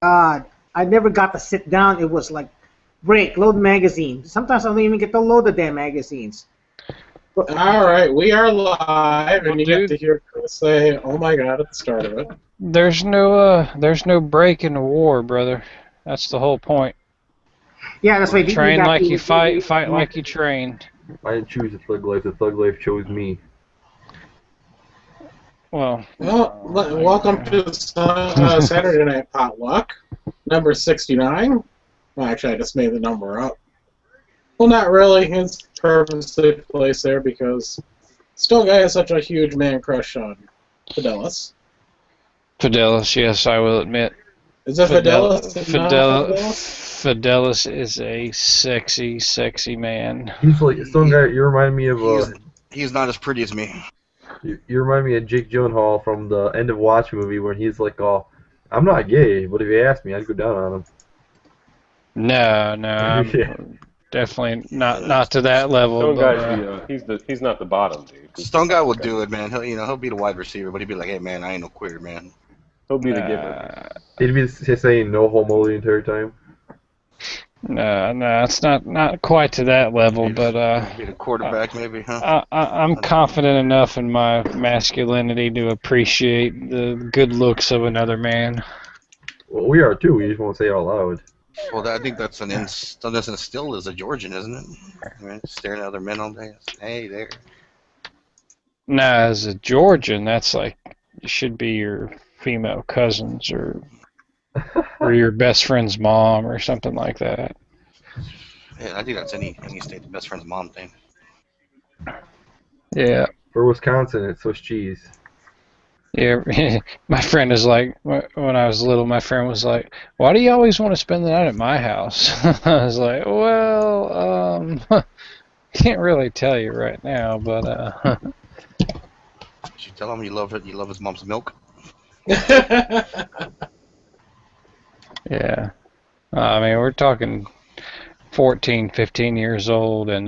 God, I never got to sit down. It was like break, load magazine. Sometimes I don't even get to load the damn magazines. All right, we are live, and you dude, get to hear Chris say, "Oh my God" at the start of it. there's no break in the war, brother. That's the whole point. Yeah, that's why Train like you fight, fight like you train. I didn't choose the thug life. The thug life chose me. Well, Welcome to Saturday Night Potluck, number 69. Well, actually, I just made the number up. Well, not really. It's purposely placed there because Stone Guy has such a huge man crush on Fidelis. Fidelis, yes, I will admit. Is it Fidelis? Fidelis is a sexy, sexy man. He's like Stone Guy. You remind me of He's not as pretty as me. You remind me of Jake Gyllenhaal from the End of Watch movie where he's like, "Oh, I'm not gay, but if you ask me, I'd go down on him." No, I'm definitely not to that level. Stone Guy's he's not the bottom, dude. Stone Guy will do it, man. He'll be the wide receiver, but he'd be like, "Hey, man, I ain't no queer, man." He'll be the giver. He'd be saying no homo the entire time. No, it's not quite to that level, but be the quarterback, maybe, huh? I'm confident enough in my masculinity to appreciate the good looks of another man. Well, we are too. We just won't say it out loud. Well, I think that's instilled as a Georgian, isn't it? I mean, staring at other men all day. Hey, there. Nah, as a Georgian, that's like it should be your female cousins or your best friend's mom or something like that. Yeah, I think that's any state, the best friend's mom thing. Yeah. For Wisconsin, it's Swiss cheese. Yeah, my friend is like, when I was little, my friend was like, "Why do you always want to spend the night at my house?" I was like, "Well, can't really tell you right now, but Did you tell him you love his mom's milk? Yeah. I mean, we're talking 14, 15 years old, and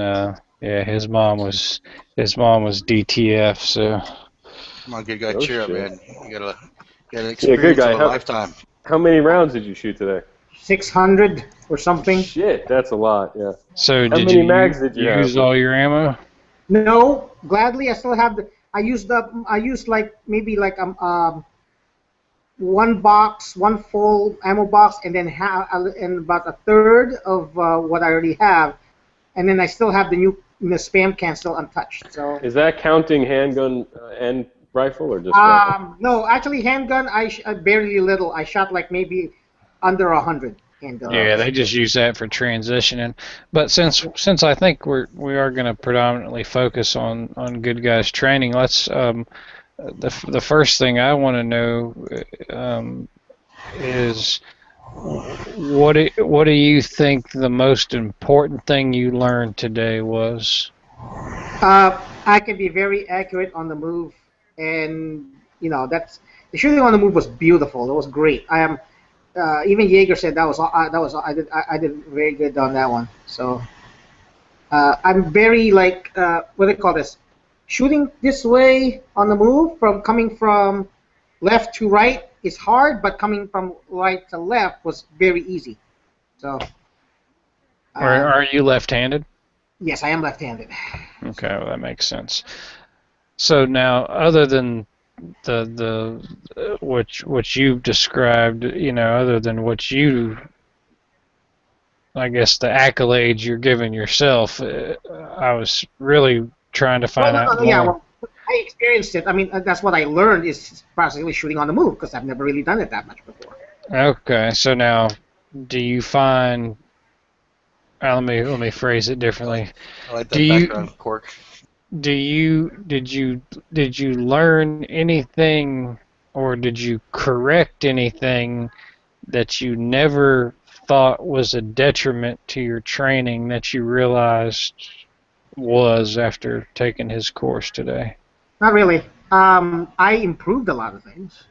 yeah, his mom was DTF, so. Come on, good guy, cheer up, man. You gotta experience good guy. of a lifetime. How many rounds did you shoot today? 600 or something. Shit, that's a lot, yeah. So How did many you mags did you use have? all your ammo? No, gladly I still have the. I used like maybe like one full ammo box, and then and about a third of what I already have, and then I still have the spam can still untouched. So. Is that counting handgun and rifle or just rifle? No, actually handgun I barely little. I shot like maybe under 100 handgun. Yeah, they just use that for transitioning. But since I think we are going to predominantly focus on good guys training, let's the first thing I want to know is what do you think the most important thing you learned today was? I can be very accurate on the move, and that's the shooting on the move was beautiful. It was great. I am even Yeager said I did very good on that one. So I'm very like what do they call this? Shooting this way on the move coming from left to right is hard, but coming from right to left was very easy. So. Are you left-handed? Yes, I am left-handed. Okay, well, that makes sense. So now, other than the what you've described, other than what you, I guess, the accolades you're giving yourself, I was really trying to find out more. Yeah, well, I experienced it. I mean, that's what I learned is practically shooting on the move because I've never really done it that much before. Okay, so now, do you find? Let me phrase it differently. I like that background, Cork. Did you learn anything, or did you correct anything that you never thought was a detriment to your training that you realized was after taking his course today? Not really. I improved a lot of things.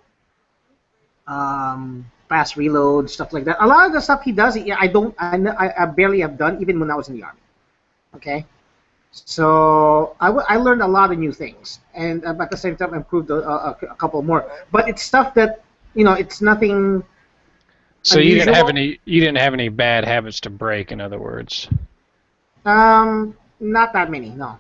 Fast reload, stuff like that. A lot of the stuff he does, I barely have done even when I was in the Army. Okay, so I learned a lot of new things, and at the same time improved a couple more. But it's stuff that it's nothing. So you didn't have unusual. any bad habits to break, in other words. Not that many, no.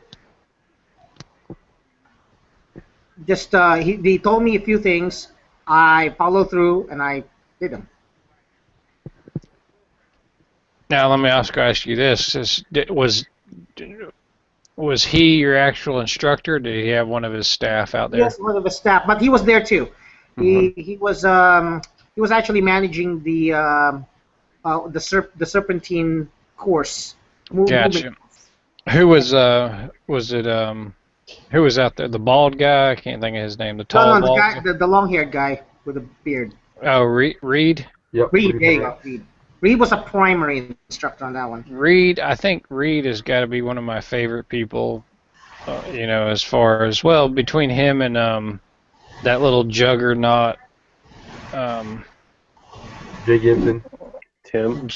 Just they told me a few things. I followed through and I did them. Now let me ask you this: was he your actual instructor? Or did he have one of his staff out there? Yes, one of the staff, but he was there too. Mm-hmm. He was actually managing the serpentine course. Gotcha. Who was it who was out there? The bald guy? I can't think of his name. The tall No, the bald guy, the long-haired guy with a beard. Oh, Reed? Yep. Reed, there you go. Reed was a primary instructor on that one. Reed, I think Reed has got to be one of my favorite people, as far as, well, between him and that little juggernaut. Jay Gibson. Tim.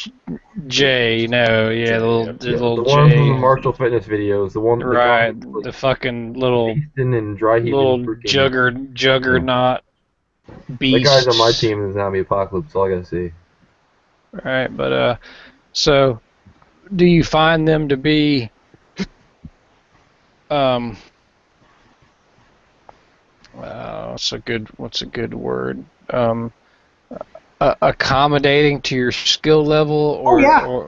Jay, no, yeah, the little The one from the Jay. Martial Fitness videos, the one. Right, the fucking little and dry little juggernaut beast. That guy's on my team in the zombie apocalypse. That's all I gotta say. Right, but so do you find them to be what's a good word? Accommodating to your skill level, or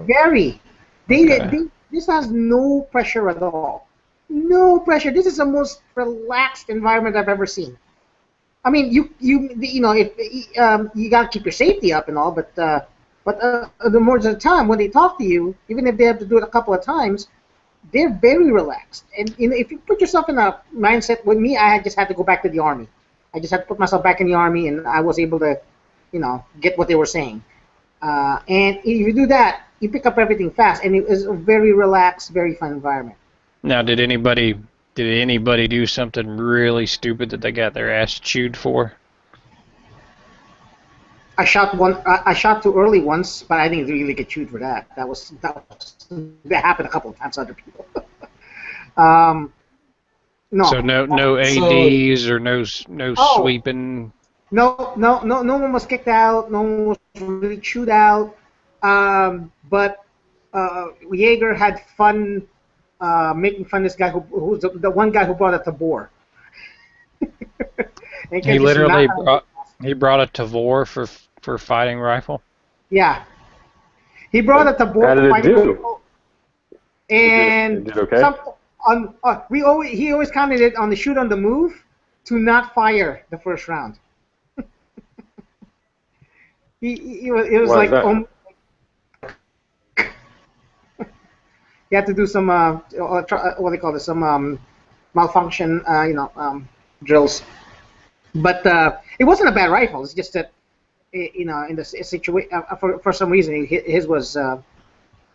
very. This has no pressure at all. No pressure. This is the most relaxed environment I've ever seen. I mean, if you gotta keep your safety up and all, but the more of the time when they talk to you, even if they have to do it a couple of times, they're very relaxed. And if you put yourself in a mindset, with me, I just had to go back to the army. I just had to put myself back in the army, and I was able to, get what they were saying. And if you do that, you pick up everything fast, and it was a very relaxed, very fun environment. Now, did anybody do something really stupid that they got their ass chewed for? I shot too early once, but I didn't really get chewed for that. That happened a couple of times to other people. No. So no ADs or no sweeping. No one was kicked out. No one was really chewed out. But Yeager had fun making fun of this guy who's the one guy who brought a tabor. He literally brought a tabor for fighting rifle. Yeah, he brought a tabor for fighting rifle. And it did okay? He always counted it on the shoot on the move to not fire the first round. It was like you had to do some what do they call this, some malfunction drills. But it wasn't a bad rifle. It's just that in the situation for some reason his was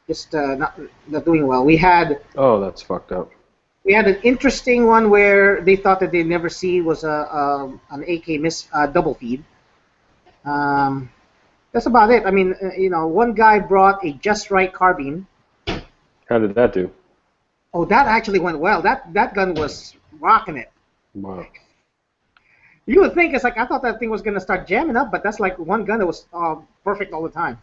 just not doing well. We had that's fucked up. We had an interesting one where they thought that they'd never see was an AK double feed. That's about it. I mean, one guy brought a just right carbine. How did that do? Oh, that actually went well. That gun was rocking it. Wow. You would think, it's like, I thought that thing was going to start jamming up, but that's like one gun that was perfect all the time.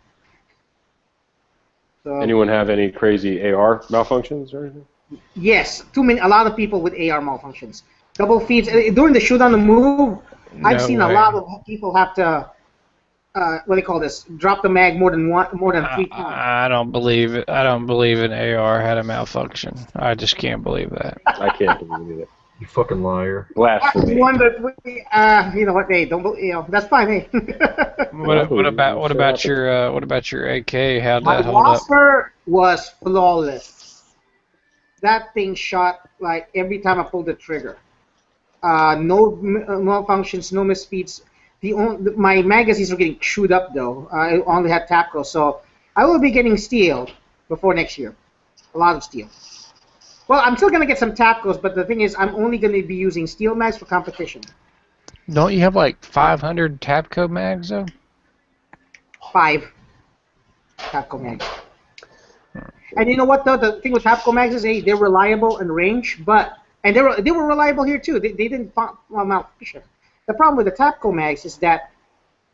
So, anyone have any crazy AR malfunctions or anything? Yes, a lot of people with AR malfunctions. Double feeds. During the shoot on the move, I've seen a lot of people have to, what do they call this, drop the mag more than 3 times. I don't believe it. I don't believe an AR had a malfunction. I just can't believe that. I can't believe it. You fucking liar. Blasphemy. One that you know what? Hey, don't. That's fine. Hey. What about your AK? How'd that hold up? My Wasper was flawless. That thing shot like every time I pulled the trigger. No malfunctions, no misspeeds. My magazines were getting chewed up though. I only had Tapco, so I will be getting steel before next year. A lot of steel. Well, I'm still gonna get some Tapcos, but the thing is, I'm only gonna be using steel mags for competition. Don't you have like 500 Tapco mags though? 5 Tapco mags. And you know what though? The thing with Tapco mags is, they're reliable in range, and they were reliable here too. They didn't malfunction. The problem with the Tapco mags is that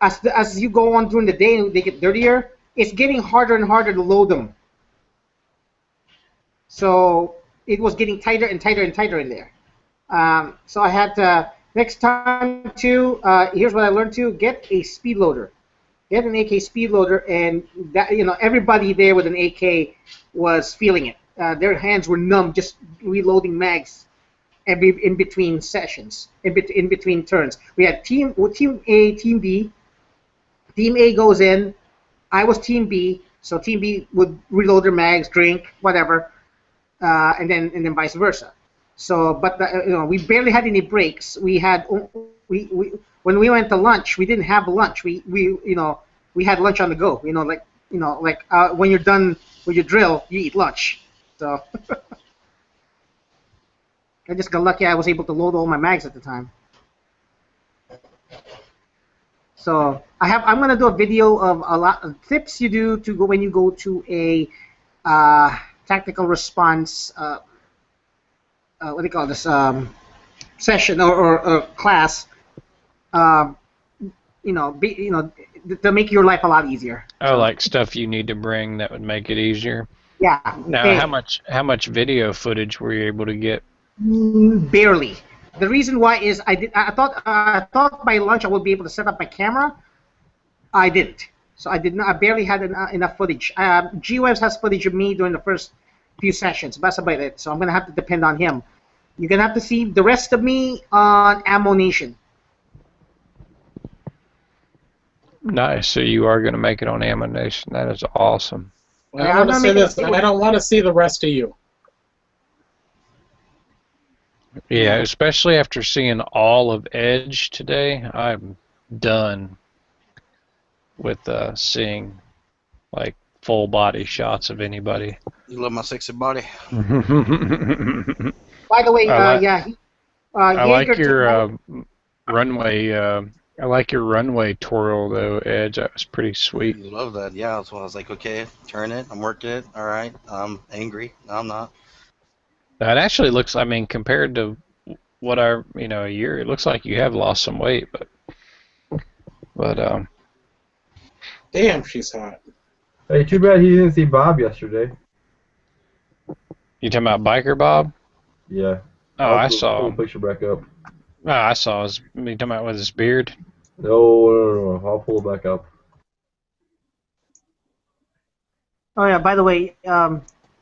as you go on during the day and they get dirtier, it's getting harder and harder to load them. So it was getting tighter and tighter and tighter in there. So I had to, next time too, here's what I learned too, get a speed loader. Get an AK speed loader, and that, everybody there with an AK was feeling it. Their hands were numb just reloading mags in between sessions, in between turns. We had team A, team B. Team A goes in. I was team B, so team B would reload their mags, drink, whatever, and then vice versa. So, but we barely had any breaks. We had when we went to lunch, we didn't have lunch. We had lunch on the go. When you're done with your drill, you eat lunch. So I just got lucky. I was able to load all my mags at the time. So I'm gonna do a video of a lot of tips you do to go when you go to a tactical response. What do you call this? Session or class. To make your life a lot easier. Oh, like stuff you need to bring that would make it easier. Yeah. Now, hey, how much video footage were you able to get? Barely. The reason why is I thought by lunch I would be able to set up my camera. I didn't. So I did not. I barely had enough footage. G-Webs has footage of me during the first few sessions. That's about it. So I'm gonna have to depend on him. You're gonna have to see the rest of me on Ammo Nation. Nice. So you are going to make it on Ammo Nation. That is awesome. Well, I want to say this. I don't want to see the rest of you. Yeah, especially after seeing all of Edge today, I'm done with seeing like full body shots of anybody. You love my sexy body. By the way, I like your runway. I like your runway twirl though, Edge. That was pretty sweet. You love that, yeah. So I was like, okay, turn it. I'm working it. All right. I'm angry. No, I'm not. That actually looks. I mean, compared to what a year, it looks like you have lost some weight, but Damn, she's hot. Hey, too bad he didn't see Bob yesterday. You talking about Biker Bob? Yeah. Oh, I saw pull him. the picture back up. Oh, I saw his. You talking about with his beard? No. I'll pull it back up. Oh yeah. By the way,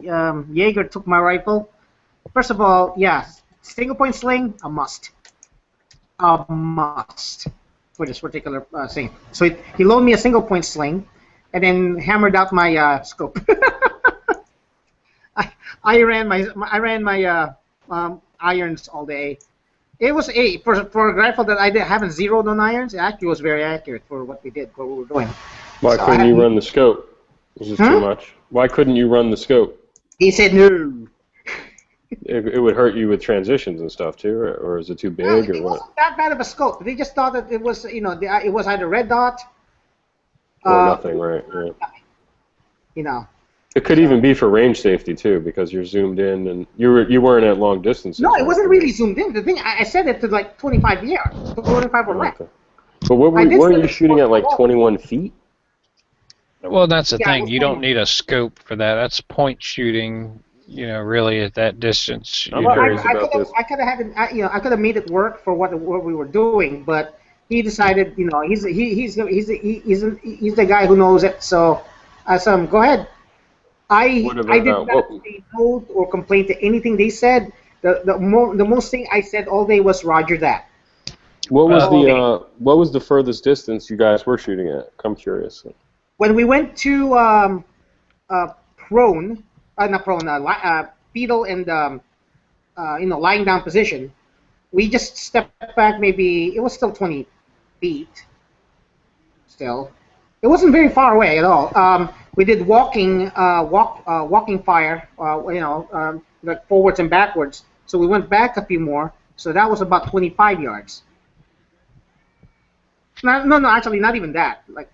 Yeager took my rifle. First of all, yeah, single point sling, a must. A must for this particular thing. So he loaned me a single point sling, and then hammered out my scope. I ran my irons all day. It was for a rifle that I haven't zeroed on irons. It actually was very accurate for what we did, for what we were doing. Why So couldn't you run the scope? This is too much. Why couldn't you run the scope? He said no. It would hurt you with transitions and stuff too, or is it too big, No, or it what? wasn't that bad of a scope. They just thought that it was, it was either red dot Or nothing, right? Yeah. It could even be for range safety too, because you're zoomed in and you weren't at long distances. No, it right? wasn't really zoomed in. The thing, I set it to like 25 yards, 25 or less. Okay. But weren't you shooting at like 21 feet? Well, that's the Yeah, thing. You don't need a scope for that. That's point shooting. Really at that distance. I'm Well, curious about this. I could have made it work for what we were doing, but he decided, he's the guy who knows it. So I said, go ahead. I did not say no or complain to anything they said. The most thing I said all day was Roger that. What was the furthest distance you guys were shooting at? I'm curious. When we went to fetal and lying down position, we just stepped back. Maybe it was still 20 feet. Still, it wasn't very far away at all. We did walking fire, like forwards and backwards. So we went back a few more. So that was about 25 yards. No, actually, not even that. Like.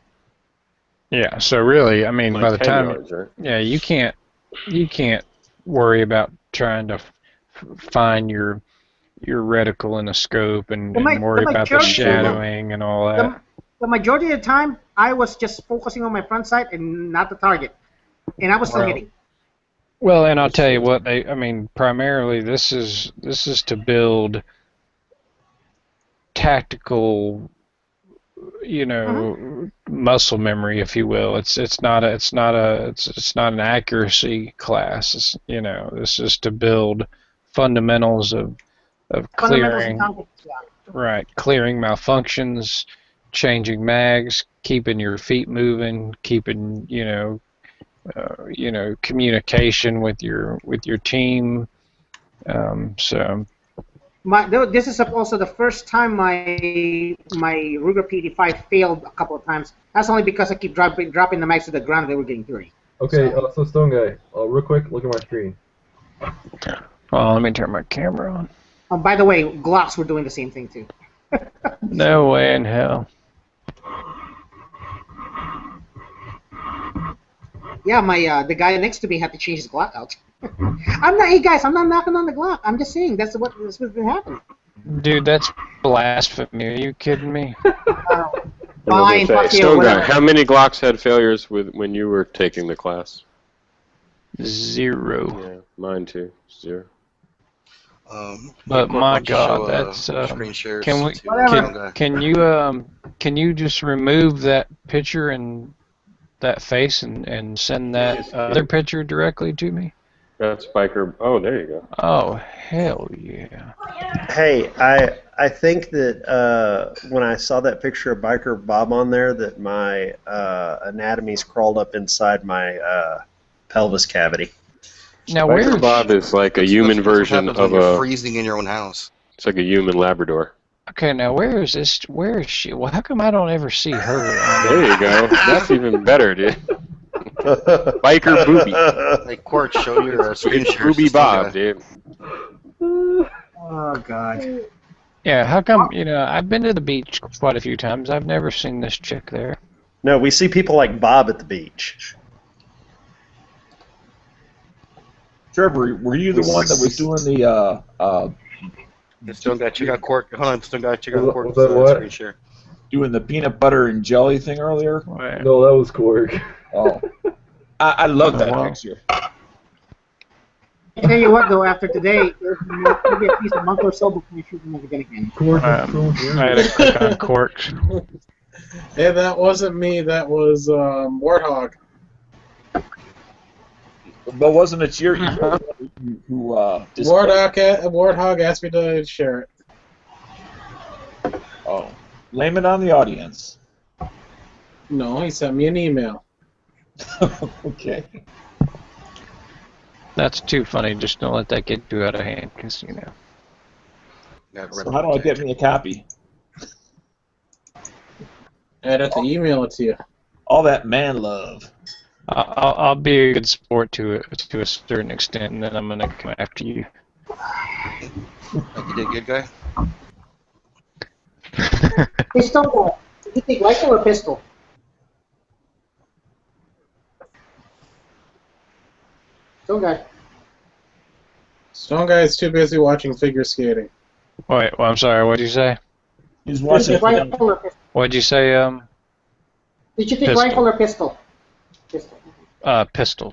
Yeah. So really, I mean, Like by the 10 time, yards, right? yeah, you can't worry about trying to find your reticle in a scope and worry about the shadowing and all that. the majority of the time, I was just focusing on my front sight and not the target, and I was still hitting. Well, and I'll tell you what, I mean, primarily this is to build tactical, muscle memory, if you will. It's not an accuracy class. This is to build fundamentals of clearing, right, clearing malfunctions, changing mags, keeping your feet moving, keeping communication with your team. This is also the first time my Ruger PD5 failed a couple of times. That's only because I keep dropping the mags to the ground. They were getting dirty. Okay, so Stone Guy, real quick, look at my screen. Well, let me turn my camera on. By the way, Glocks were doing the same thing too. No way in hell. Yeah, the guy next to me had to change his Glock out. Hey guys, I'm not knocking on the Glock. I'm just saying that's what's been happening. Dude, that's blasphemy. Are you kidding me? Fine, fuck you, Stone Guy, whatever. how many Glocks had failures when you were taking the class? 0. Yeah, mine too. 0. But my God, that's screen shares. Can you just remove that picture and that face and send that other picture directly to me? That's Biker. Oh, there you go. Oh, hell yeah. Hey, I think that when I saw that picture of Biker Bob on there, that my anatomy's crawled up inside my pelvis cavity. Now, Biker Bob is like a human version of a freezing in your own house. It's like a human Labrador. Okay, now where is she? Well, how come I don't ever see her? There you go. That's even better, dude. Biker Booby. Hey, Quark, show your screen shares. Booby Bob, dude. Oh God. Yeah, how come? I've been to the beach quite a few times. I've never seen this chick there. No, we see people like Bob at the beach. Trevor, were you the one that was doing the Still got check out Quark. Hold on, still got check out Quark's screen share. doing the peanut butter and jelly thing earlier? No, that was Korg. Oh, I love that picture. I tell you what, though, after today, there's maybe at least a month or so before we shoot them again. I had to click on Quarks. Hey, that wasn't me. That was Warthog. But wasn't it your who Warthog asked me to share it. Oh, blame it on the audience. No, he sent me an email. Okay. That's too funny. Just don't let that get too out of hand, because So how do I get me a copy? I'd have to email it to you. All that man love. I'll be a good sport to a certain extent, and then I'm gonna come after you. Like you did, good guy. Pistol, you think rifle or pistol? Stone Guy. Stone Guy is too busy watching figure skating. Wait, well, I'm sorry. What'd you say? He's watching. Rifle or pistol? What'd you say? Did you think Pistol. rifle or pistol? Pistol. Pistol.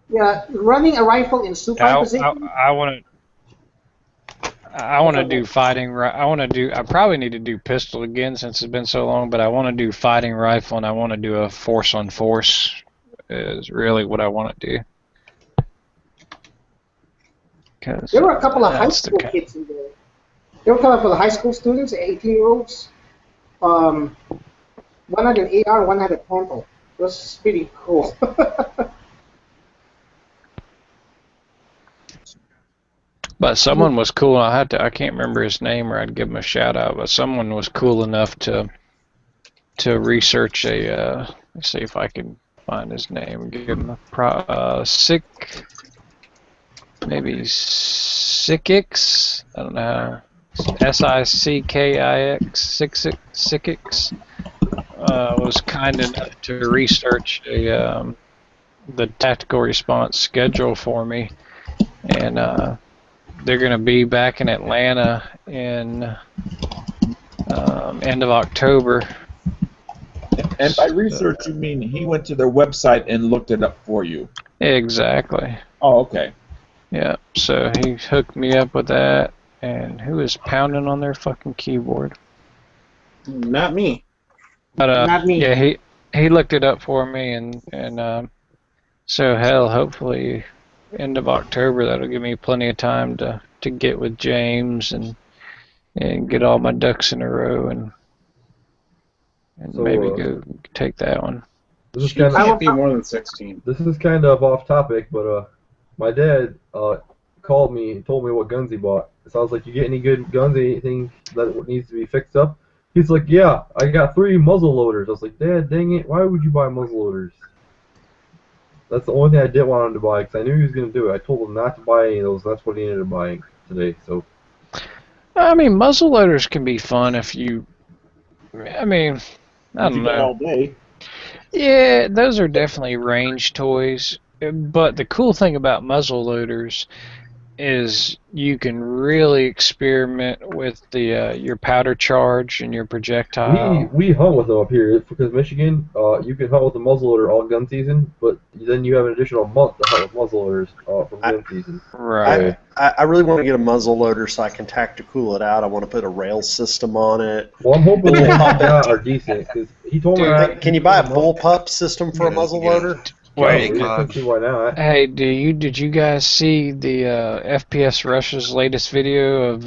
Yeah, running a rifle in supine position. I want to do fighting. I probably need to do pistol again since it's been so long. But I want to do fighting rifle, and I want to do a force on force. Is really what I want to do. There were a couple of high school kids in there. There were a couple of high school students, 18-year-olds. One had an AR, one had a Panther. It was pretty cool. But someone was cool. I can't remember his name, or I'd give him a shout out. But someone was cool enough to research a. Let's see if I can find his name. Give him a maybe Sickix. I don't know. SICKIX. Sickix was kind enough to research the tactical response schedule for me, and they're going to be back in Atlanta in end of October. And by research, you mean he went to their website and looked it up for you? Exactly. Oh, okay. Yeah, so he hooked me up with that, and who is pounding on their fucking keyboard? Not me. But Not me. yeah, he looked it up for me, and so hell, hopefully end of October that'll give me plenty of time to get with James and get all my ducks in a row and So, maybe go take that one. This is She kind can't of be more than 16. this is kind of off topic, but my dad called me and told me what guns he bought. So I was like, "You get any good guns? Anything that needs to be fixed up?" He's like, "Yeah, I got 3 muzzle loaders." I was like, "Dad, dang it! Why would you buy muzzle loaders?" That's the only thing I didn't want him to buy because I knew he was going to do it. I told him not to buy any of those. That's what he ended up buying today. So I mean, muzzle loaders can be fun if you. I mean, I If you don't got know. all day. Yeah, those are definitely range toys. But the cool thing about muzzle loaders is you can really experiment with the your powder charge and your projectile. we hunt with them up here because Michigan. You can hunt with a muzzleloader all gun season, but then you have an additional month to hunt with muzzleloaders from gun season. Right. I really want to get a muzzle loader so I can tactical it out. I want to put a rail system on it. Well, I'm hoping the ones we got are decent because he told me. Can you buy a bullpup system for a muzzle loader? Wait, I can see why not. Hey, did you guys see the FPS Russia's latest video of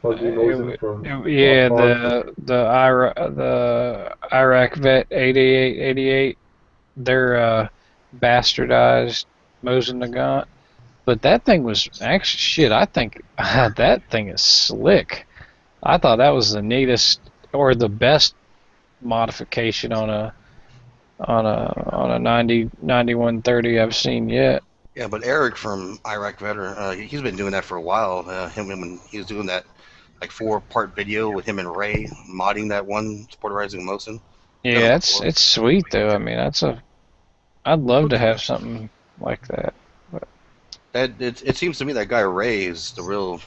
Fuzzy Mosin from yeah, the Iraq vet 8888, their bastardized Mosin Nagant. But that thing was actually shit. I think that thing is slick. I thought that was the neatest or the best modification on a 9130 I've seen yet. Yeah, but Eric from Iraq Veteran, he's been doing that for a while. Him when he was doing that like 4-part video with him and Ray modding that one Sporterizing Mosin. Yeah, it's sweet though. I mean, I'd love to have something like that. But It seems to me that guy Ray is the real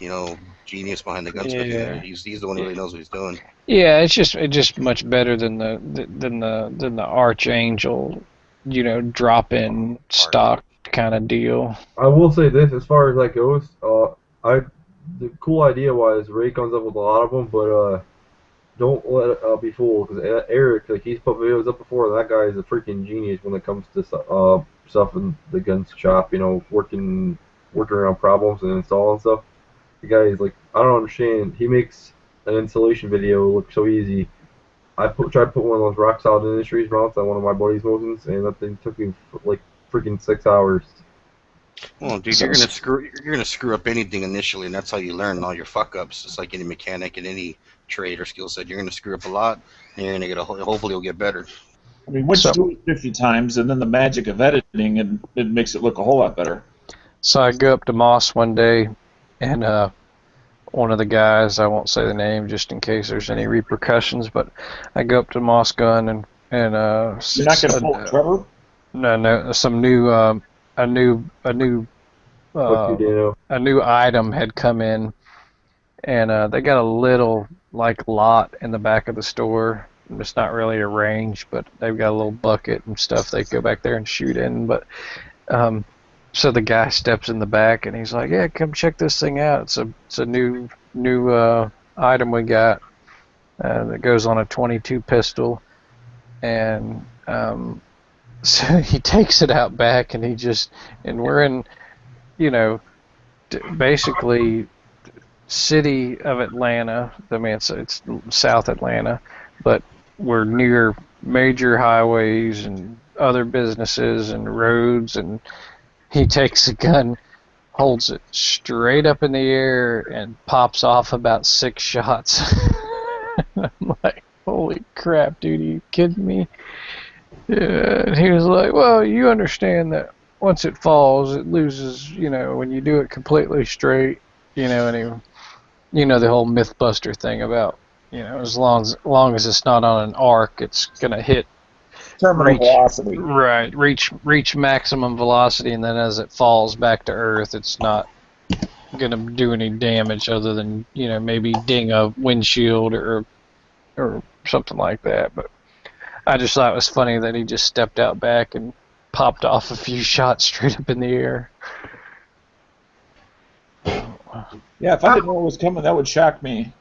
genius behind the gunsmith. Yeah. He's the one who really knows what he's doing. yeah, it's just much better than the Archangel, drop-in stock kind of deal. I will say this, as far as that goes, the cool idea was Ray comes up with a lot of them, but don't let it be fooled because Eric, like he's put videos up before, and that guy is a freaking genius when it comes to stuff in the gun shop, working around problems and installing stuff. The guy is like, I don't understand. He makes an installation video look so easy. I tried to put one of those Rock Solid Industries mounts on one of my buddy's Mosins, and that thing took me like freaking 6 hours. Well, dude, you're gonna screw up anything initially, and that's how you learn all your fuck ups. It's like any mechanic in any trade or skill set. You're gonna screw up a lot, and you're gonna hopefully you'll get better. I mean, once you do it 50 times, and then the magic of editing, and it makes it look a whole lot better. So I go up to Moss one day, and one of the guys, I won't say the name just in case there's any repercussions, but I go up to Moss Gun and You're not gonna pull Trevor? No, some new a new item had come in, and they got a little lot in the back of the store. It's not really a range, but they've got a little bucket and stuff they go back there and shoot in. But so the guy steps in the back and he's like, "Yeah, come check this thing out. It's a new item we got that goes on a 22 pistol." And so he takes it out back and and we're in, basically city of Atlanta. I mean, it's South Atlanta, but we're near major highways and other businesses and roads, and he takes a gun, holds it straight up in the air, and pops off about 6 shots. I'm like, holy crap, dude, are you kidding me? Yeah, and he was like, well, you understand that once it falls, it loses, when you do it completely straight, and the whole Mythbuster thing about, as long as it's not on an arc, it's gonna hit Terminal velocity. Right, reach maximum velocity, and then as it falls back to Earth, it's not gonna do any damage other than maybe ding a windshield or or something like that. But I just thought it was funny that he just stepped out back and popped off a few shots straight up in the air. Yeah, if I didn't know it was coming, that would shock me.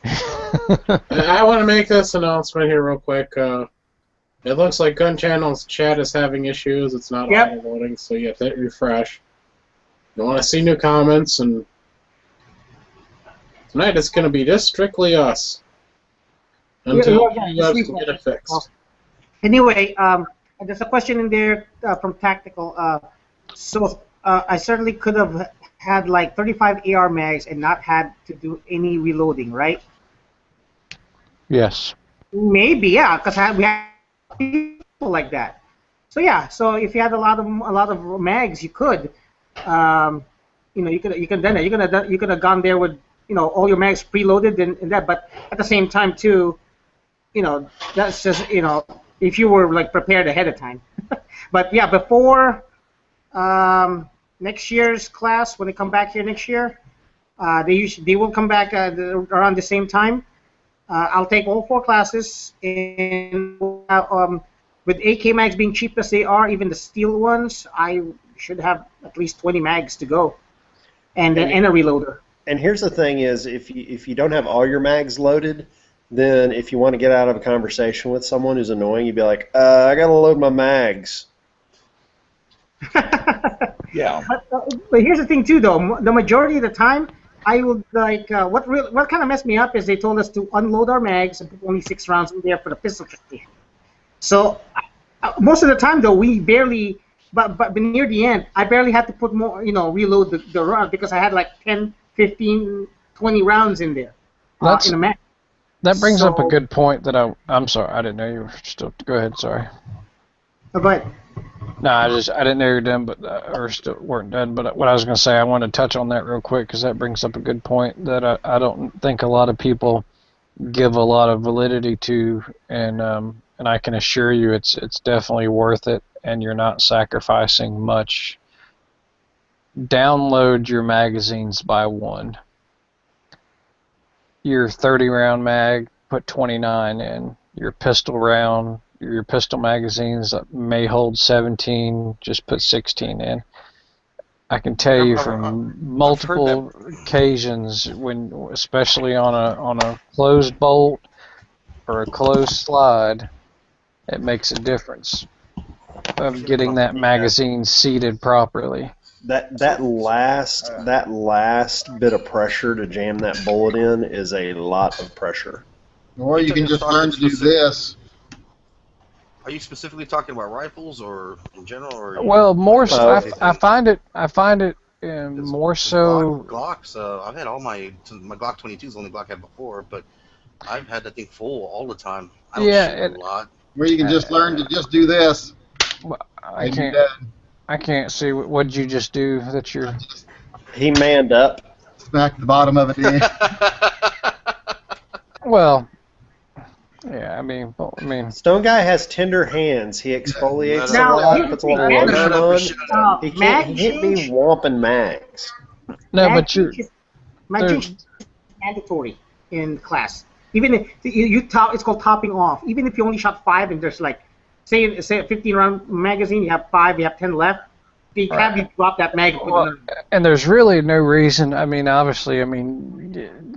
I want to make this announcement here real quick. It looks like Gun Channel's chat is having issues. It's not auto-loading, so you have to hit refresh. You want to see new comments, and tonight it's going to be just strictly us. Until you guys can get it fixed. Anyway, there's a question in there from Tactical. So I certainly could have had like 35 AR mags and not had to do any reloading, right? Yes. Maybe, yeah, because we have people like that. So yeah, so if you had a lot of mags, you could, you could have gone there with all your mags preloaded and that. But at the same time too, that's just if you were like prepared ahead of time. But yeah, before next year's class, when they come back here next year, they will come back around the same time. I'll take all 4 classes, and with AK mags being cheap as they are, even the steel ones, I should have at least 20 mags to go, and a reloader. And here's the thing: is if you don't have all your mags loaded, then if you want to get out of a conversation with someone who's annoying, you'd be like, I gotta load my mags. Yeah. But here's the thing too, though. The majority of the time, I would like what kind of messed me up is they told us to unload our mags and put only 6 rounds in there for the pistol training. So most of the time, though, we barely. But near the end, I barely had to put more, reload the round because I had like 10, 15, 20 rounds in there in a mag. That brings up a good point that I'm sorry, I didn't know you were still. Go ahead, sorry. Go ahead. No, I didn't know you were done, but or still weren't done. But what I was going to say, I want to touch on that real quick because that brings up a good point that I don't think a lot of people give a lot of validity to, and I can assure you it's definitely worth it, and you're not sacrificing much. Download your magazines by 1. Your 30-round mag, put 29 in. Your pistol round. Your pistol magazines that may hold 17, just put 16 in. I can tell you from multiple occasions, when, especially on a closed bolt or a closed slide, it makes a difference of getting that magazine seated properly. That last bit of pressure to jam that bullet in is a lot of pressure. Or you can just learn to do this. Are you specifically talking about rifles or in general? Or well, more so, I find it more so. Glocks. I've had all my Glock 22 is the only Glock I had before, but I've had that thing full all the time. I don't shoot a lot. Where you can just learn to just do this. I can't see what did you just do that you're. He manned up. Smack the bottom of it in. Well. Yeah, I mean. Stone Guy has tender hands. He exfoliates a lot, puts a little lotion on. He can't be whomping mags. No, but you're. Mag is mandatory in class. Even if it's called topping off. Even if you only shot 5 and there's like, say a 15-round magazine, you have 5, you have 10 left. You drop that mag. And there's really no reason. I mean, obviously,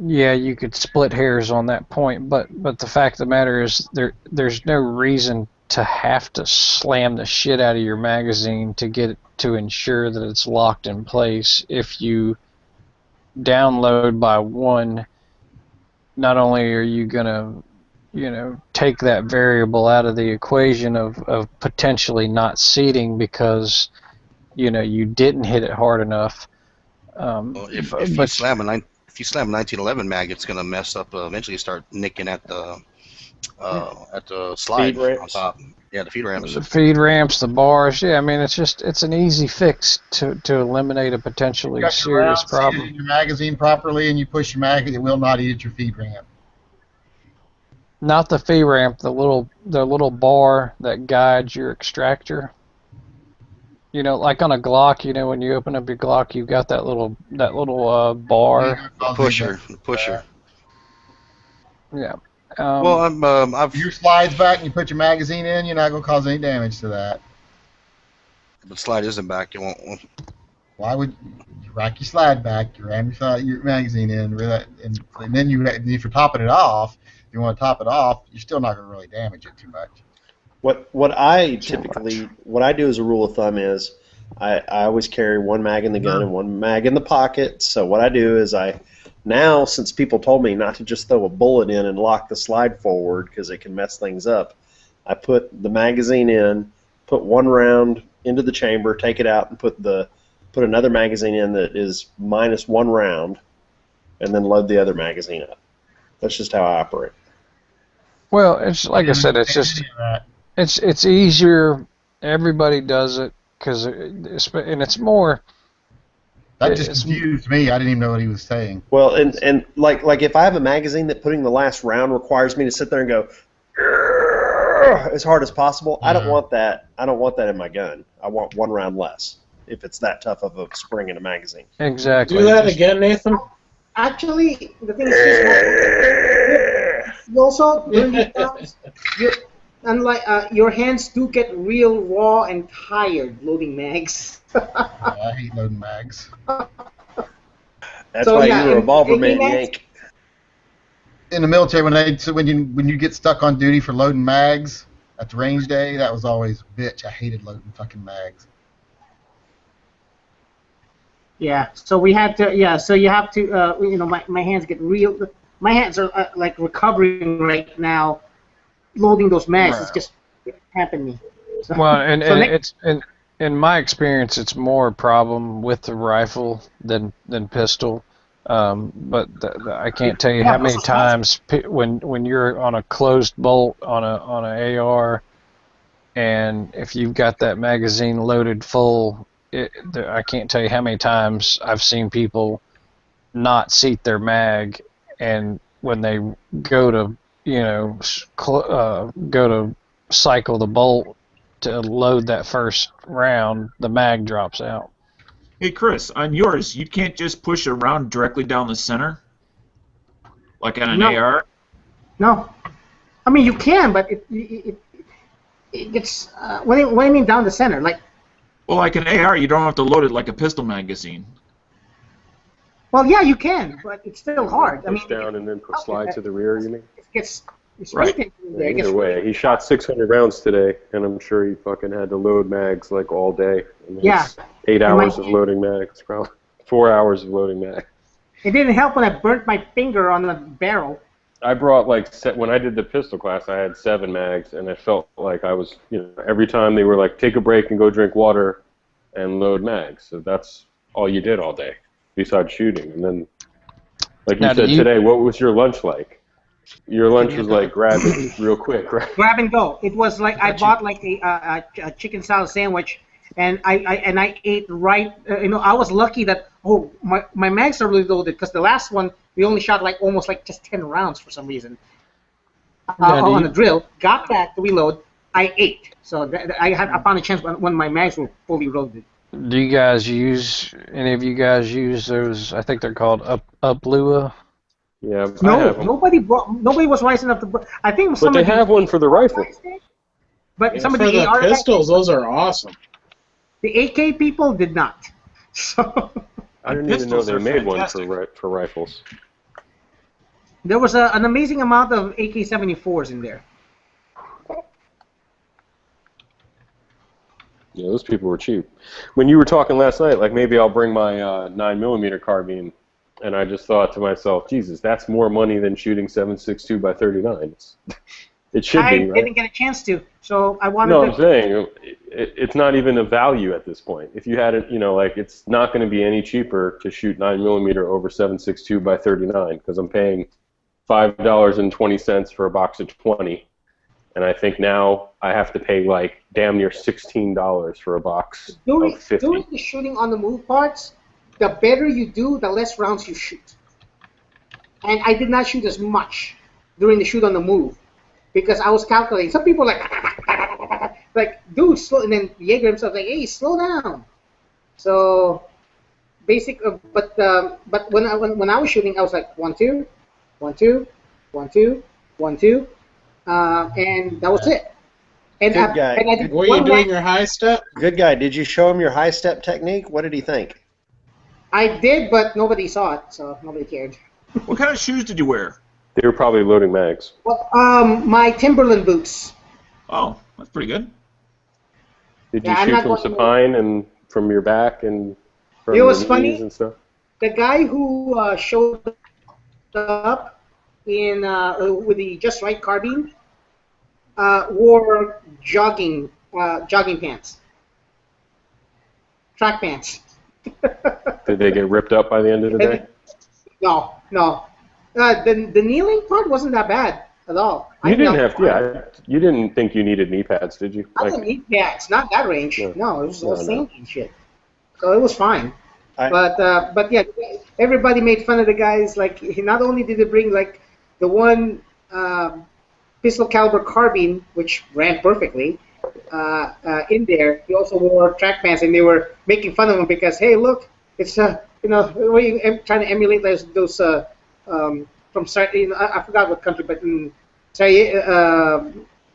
yeah, you could split hairs on that point, but the fact of the matter is there's no reason to have to slam the shit out of your magazine to get it to ensure that it's locked in place. If you download by 1, not only are you gonna take that variable out of the equation of potentially not seating because you didn't hit it hard enough. If you slam a 1911 mag, it's gonna mess up. Eventually, start nicking at the slide on top. Yeah, the feed ramps. The feed ramps, the bars. Yeah, I mean it's an easy fix to eliminate a potentially serious problem. If you your magazine properly and you push your mag, it will not eat at your feed ramp. Not the feed ramp, the little bar that guides your extractor. Like on a Glock, when you open up your Glock, you've got that little bar. The pusher. Yeah. Well, I've Your slides back and you put your magazine in, you're not going to cause any damage to that. the slide isn't back. It won't. Why would you rack your slide back, you ram your magazine in, and then if you're topping it off, if you want to top it off, you're still not going to really damage it too much. What I do as a rule of thumb is I always carry one mag in the gun and one mag in the pocket. So what I do is now, since people told me not to just throw a bullet in and lock the slide forward because it can mess things up, I put the magazine in, put one round into the chamber, take it out, and put another magazine in that is minus one round, and then load the other magazine up. That's just how I operate. Well, it's like I said, it's just it's easier. Everybody does it and it's more. That just confused me. I didn't even know what he was saying. Well, and like if I have a magazine that putting the last round requires me to sit there and go as hard as possible, I don't want that. I don't want that in my gun. I want one round less if it's that tough of a spring in a magazine. Exactly. Do that again, Nathan. Actually, the thing is, you also during these times, your hands do get real raw and tired loading mags. I hate loading mags. That's why you're a revolver man, Yank. In the military, when you get stuck on duty for loading mags at the range day, that was always bitch. I hated loading fucking mags. Yeah, so we had to. Yeah, so you have to. My hands get real. My hands are like recovering right now, loading those mags. It's just happened to me. So, well, it's in my experience, it's more a problem with the rifle than pistol. But I can't tell you how many times when you're on a closed bolt on a AR, and if you've got that magazine loaded full, I can't tell you how many times I've seen people not seat their mag, and when they go to cycle the bolt to load that first round, the mag drops out. Hey, Chris, on yours, you can't just push a round directly down the center? Like on an AR? No. I mean, you can, but it gets... what do you mean down the center? Well, like an AR, you don't have to load it like a pistol magazine. Well, yeah, you can, but it's still hard. Push down and then slide to the rear, you mean? It gets... Right. Either way, he shot 600 rounds today, and I'm sure he fucking had to load mags like all day. And yeah. 8 hours of loading mags, probably 4 hours of loading mags. It didn't help when I burnt my finger on the barrel. I brought when I did the pistol class, I had 7 mags, and I felt like I was, every time they were like, take a break and go drink water and load mags. So that's all you did all day, besides shooting. And then, like you said today, what was your lunch like? Your lunch was like grab it real quick, right? Grab and go. It was like I bought like a chicken salad sandwich, and I ate right. I was lucky that my mags are really loaded because the last one we only shot like almost like just 10 rounds for some reason. On the drill, got back to reload. I ate, so I found a chance when my mags were fully loaded. Do you guys any of you guys use those? I think they're called Uplua. Yeah, no, nobody was wise enough to. I think but they have one for the rifle. But some of for the AR pistols, those are awesome. The AK people did not. So I didn't even know they made one for rifles. There was an amazing amount of AK-74s in there. Yeah, those people were cheap. When you were talking last night, like maybe I'll bring my 9mm carbine. And I just thought to myself, Jesus, that's more money than shooting 7.62 by 39. It should be, right? I didn't get a chance to, so I wanted to... No, I'm saying, it's not even a value at this point. If you had it, it's not going to be any cheaper to shoot 9mm over 7.62 by 39, because I'm paying $5.20 for a box of 20. And I think now I have to pay, like, damn near $16 for a box of 50. Doing the shooting on the move parts, the better you do, the less rounds you shoot. And I did not shoot as much during the shoot on the move because I was calculating. Some people are like, dude, slow. And then Yeager himself like, hey, slow down. So, but when I was shooting, I was like 1 2, 1 2, 1 2, 1-2, and that was it. And Good guy. And I did Were you one doing mag. your high step? Good guy. Did you show him your high step technique? What did he think? I did, but nobody saw it, so nobody cared. What kind of shoes did you wear? They were probably loading mags. Well, my Timberland boots. Oh, that's pretty good. Did you Yeah, I'm shoot not from going to- supine and from your back and from It was your funny. knees and stuff? The guy who showed up in with the Just Right carbine wore jogging pants, track pants. Did they get ripped up by the end of the day? No. The kneeling part wasn't that bad at all. You didn't have to. Yeah, you didn't think you needed knee pads, did you? I didn't need pads, not that range. No, it was all No. same shit. So it was fine. I- But yeah, everybody made fun of the guys. Like, he not only did he bring like the one pistol caliber carbine, which ran perfectly, in there, he also wore track pants, and they were making fun of him because, hey, look, it's were you trying to emulate those from I forgot what country, but in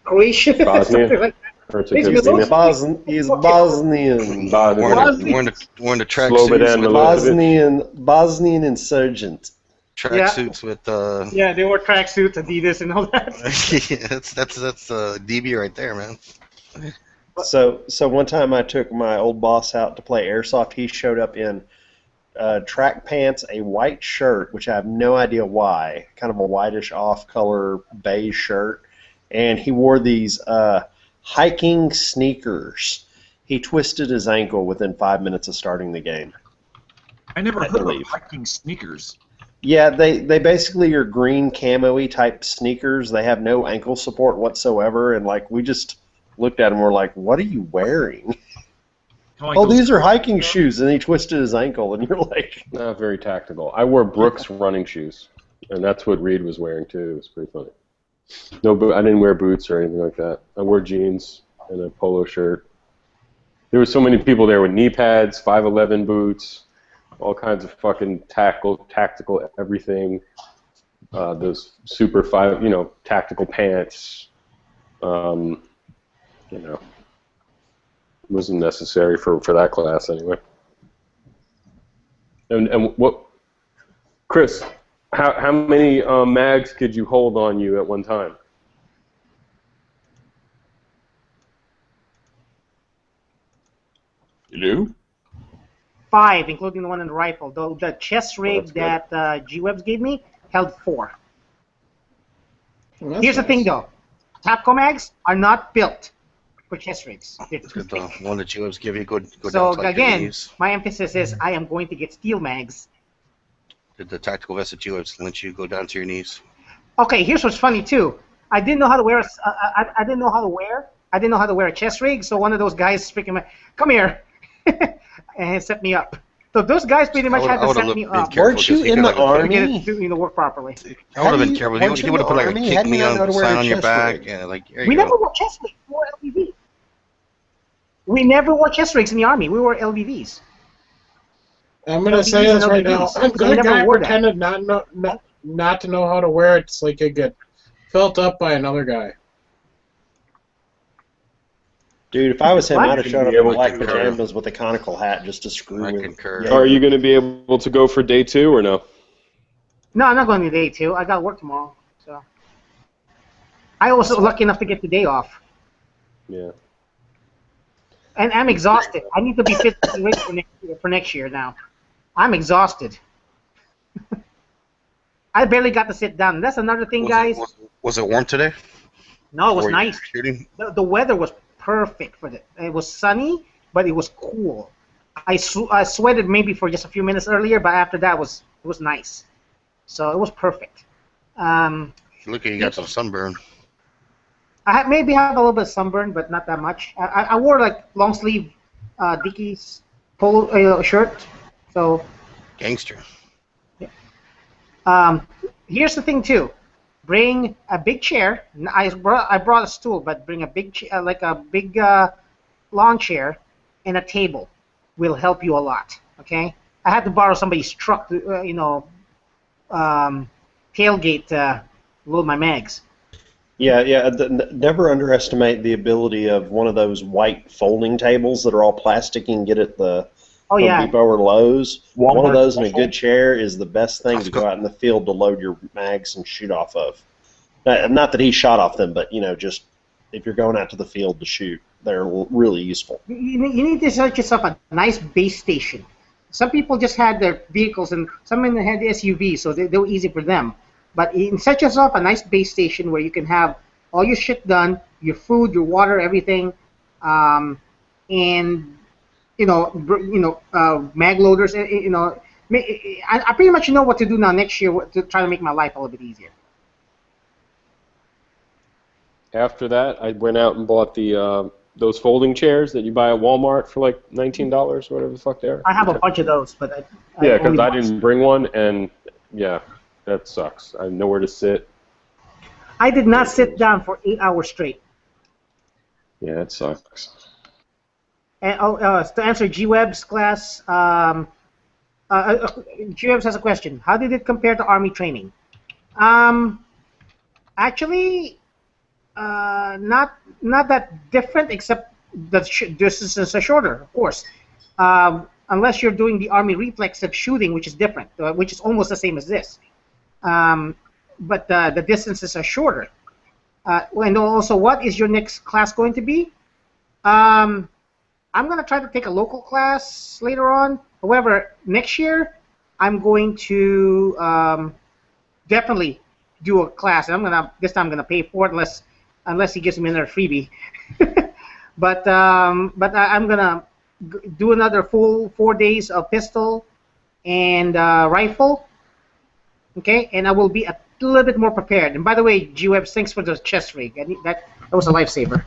Croatia, Bosnia? something like that. Herzegovina? He's Bosnian. Wearing the track Slobodan suits, Milosevic. Bosnian insurgent. Yeah. suits with Yeah, they wore tracksuits, Adidas, and all that. that's DB right there, man. So one time I took my old boss out to play airsoft. He showed up in track pants, a white shirt, which I have no idea why, kind of a whitish off-color beige shirt, and he wore these hiking sneakers. He twisted his ankle within 5 minutes of starting the game. I never I heard of believe. hiking sneakers. Yeah, they basically are green camo-y type sneakers. They have no ankle support whatsoever, and like we just looked at him, we're like, "What are you wearing?" Kinda like Oh, those- these are hiking shoes, and he twisted his ankle, and you're like, Not very tactical. I wore Brooks running shoes, and that's what Reed was wearing too. It was pretty funny. No, I didn't wear boots or anything like that. I wore jeans and a polo shirt. There were so many people there with knee pads, 5'11" boots, all kinds of fucking tactical everything. Those super tactical pants. Wasn't necessary for that class anyway. And what, Chris? How many mags could you hold on you at one time? You do? 5, including the one in the rifle. Though the chest rig that's that G-Webs gave me held 4. Well, that's Here's the nice. thing, though. Tapco mags are not built for chest rigs. They're too Good, the thick. one that you give you go So down to like your again, knees. my emphasis is I am going to get steel mags. Did the tactical vest that you let you go down to your knees? Okay, here's what's funny too. I didn't know how to wear. I didn't know how to wear. I didn't know how to wear a chest rig. So one of those guys freaking come here, and set me up. So those guys pretty much had to set me up. "Weren't you in the To army?" get it to work properly. I would have been you- careful. weren't He you would in have put the like a army? How kick do you me not know how on to wear sign a on your chest back. rig? Yeah, like there you We go. never wore chest rigs. We wore LVV. We never wore chest rigs in the army. We wore LVVs. I'm gonna LVDs say and this right now. LVDs. A We good never guy wore that. pretended not to know how to wear it so he could get felt up by another guy. Dude, if I was him, What? I'd have showed up Yeah, in we black concur. pajamas with a conical hat just to screw I with. concur. Yeah, Are you going to be able to go for day 2 or no? No, I'm not going to day 2. I got work tomorrow. So I was lucky enough to get the day off. Yeah. And I'm exhausted. I need to be physically ready for next year now. I'm exhausted. I barely got to sit down. That's another thing, guys. Was it warm today? No, it was Were you nice. shooting? The weather was perfect for it. It was sunny, but it was cool. I sweated maybe for just a few minutes earlier, but after that it was nice. So it was perfect. Look, you got some sunburn. Maybe have a little bit of sunburn, but not that much. I wore like long sleeve Dickies polo shirt. So Gangster. here's the thing too. Bring a big chair. I brought a stool, but bring a big like a big lawn chair and a table will help you a lot. Okay. I had to borrow somebody's truck to tailgate load my mags. Yeah, yeah. Never underestimate the ability of one of those white folding tables that are all plastic. You can get at the Oh Home yeah. Depot or Lowe's. One of Walmart those and a special. good chair is the best thing to go out in the field to load your mags and shoot off of. Not that he shot off them, but just if you're going out to the field to shoot, they're really useful. You need to set yourself a nice base station. Some people just had their vehicles, and some of them had the SUVs, so they were easy for them. But you set yourself a nice base station where you can have all your shit done, your food, your water, everything, and mag loaders. I pretty much know what to do now next year to try to make my life a little bit easier. After that, I went out and bought the those folding chairs that you buy at Walmart for like $19, whatever the fuck they are. I have a bunch of those, but Yeah, because I didn't bring one, and yeah, that sucks. I have nowhere to sit. I did not sit down for 8 hours straight. Yeah, it sucks. And to answer G-Web's class, G-Webs has a question. How did it compare to Army training? Actually, not that different, except the distances are shorter, of course. Unless you're doing the Army reflexive shooting, which is different, which is almost the same as this. But the distances are shorter. And also, what is your next class going to be? I'm going to try to take a local class later on. However, next year, I'm going to definitely do a class. And this time I'm gonna pay for it unless he gives me another freebie. but I'm gonna do another full 4 days of pistol and rifle. Okay, and I will be a little bit more prepared. And by the way, G-Web, thanks for the chest rig. That was a lifesaver.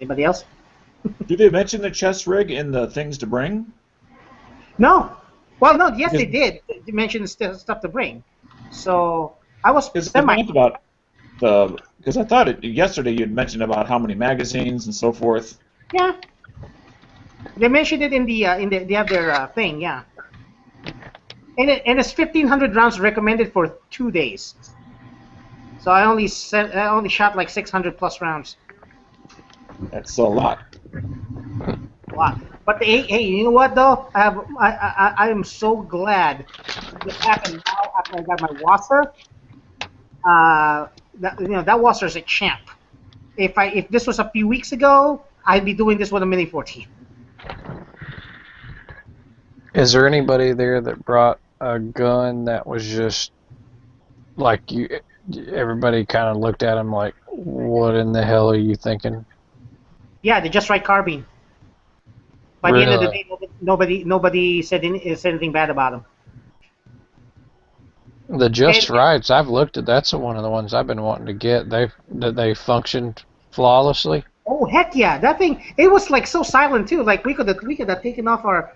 Anybody else? Do they mention the chest rig in the things to bring? No. Well, no. Yes, they did. They mentioned stuff to bring. So I was semi. About because I thought yesterday you had mentioned about how many magazines and so forth. Yeah. They mentioned it in the they have their thing. Yeah. And it's 1,500 rounds recommended for 2 days. So I only shot like 600 plus rounds. That's a lot. Wow. But hey, you know what though? I am so glad this happened now after I got my Wasser. That Wasser is a champ. If this was a few weeks ago, I'd be doing this with a Mini 14. Is there anybody there that brought a gun that was just like you? Everybody kind of looked at him like, "What in the hell are you thinking?" Yeah, the Just Right carbine. By the end of the day, nobody said anything bad about him. The Just Rights, I've looked at. That's one of the ones I've been wanting to get. They functioned flawlessly. Oh heck yeah! That thing, it was like so silent too. Like we could have taken off our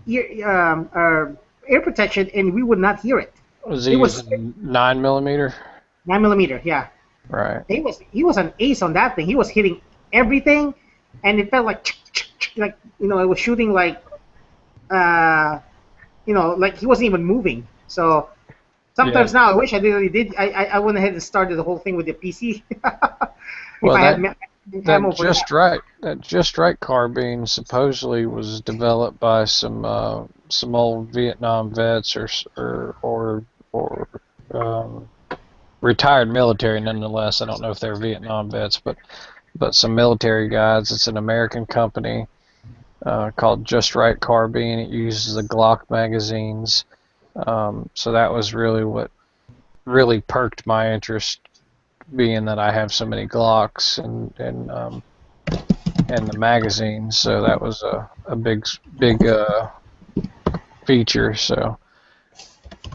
air protection and we would not hear it. Was he using 9mm? 9mm, yeah. Right. He was an ace on that thing. He was hitting everything, and it felt like it was shooting like like he wasn't even moving. So sometimes now I wish I really did. I went ahead and started the whole thing with the PC. That Just Right carbine supposedly was developed by some old Vietnam vets or retired military nonetheless. I don't know if they're Vietnam vets, but some military guys. It's an American company called Just Right Carbine. It uses the Glock magazines. So that was really what really perked my interest, being that I have so many Glocks and the magazines. So that was a big feature. So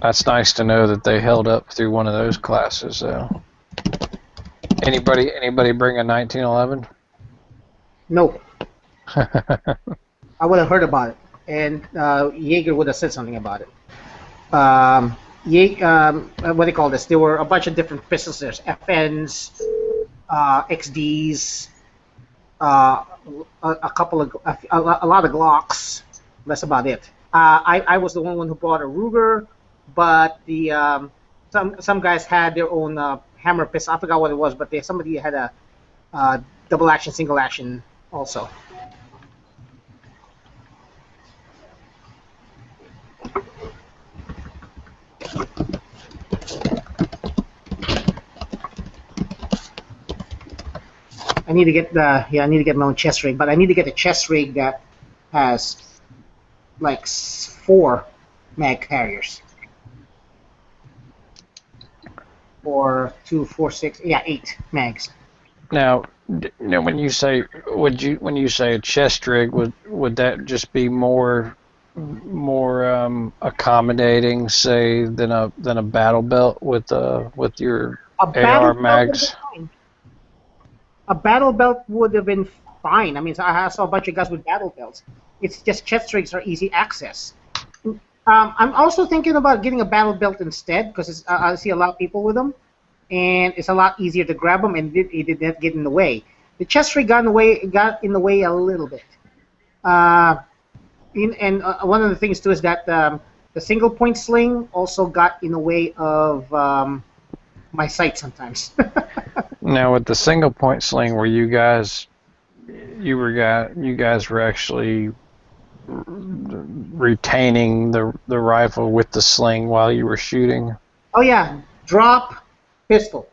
that's nice to know that they held up through one of those classes. So anybody bring a 1911? No. I would have heard about it, and Yeager would have said something about it. What do you call this? There were a bunch of different pistols. There's FNs, XDs, a lot of Glocks, That's about it. I was the only one who bought a Ruger, but the some guys had their own hammer pistol. I forgot what it was, but somebody had a double action, single action also. I need to get I need to get my own chest rig, but I need to get a chest rig that has like 4 mag carriers. Or 2, 4, 6, 8 mags. Now, when you say a chest rig, would that just be more accommodating, say, than a battle belt with your AR mags? A battle belt would have been fine. I mean, I saw a bunch of guys with battle belts. It's just chest rigs are easy access. I'm also thinking about getting a battle belt instead, because I see a lot of people with them, and it's a lot easier to grab them, and it did not get in the way. The chest rig got in the way a little bit. And one of the things too is that the single point sling also got in the way of my sight sometimes. Now, with the single point sling, were you guys were actually retaining the rifle with the sling while you were shooting? Oh yeah, drop, pistol.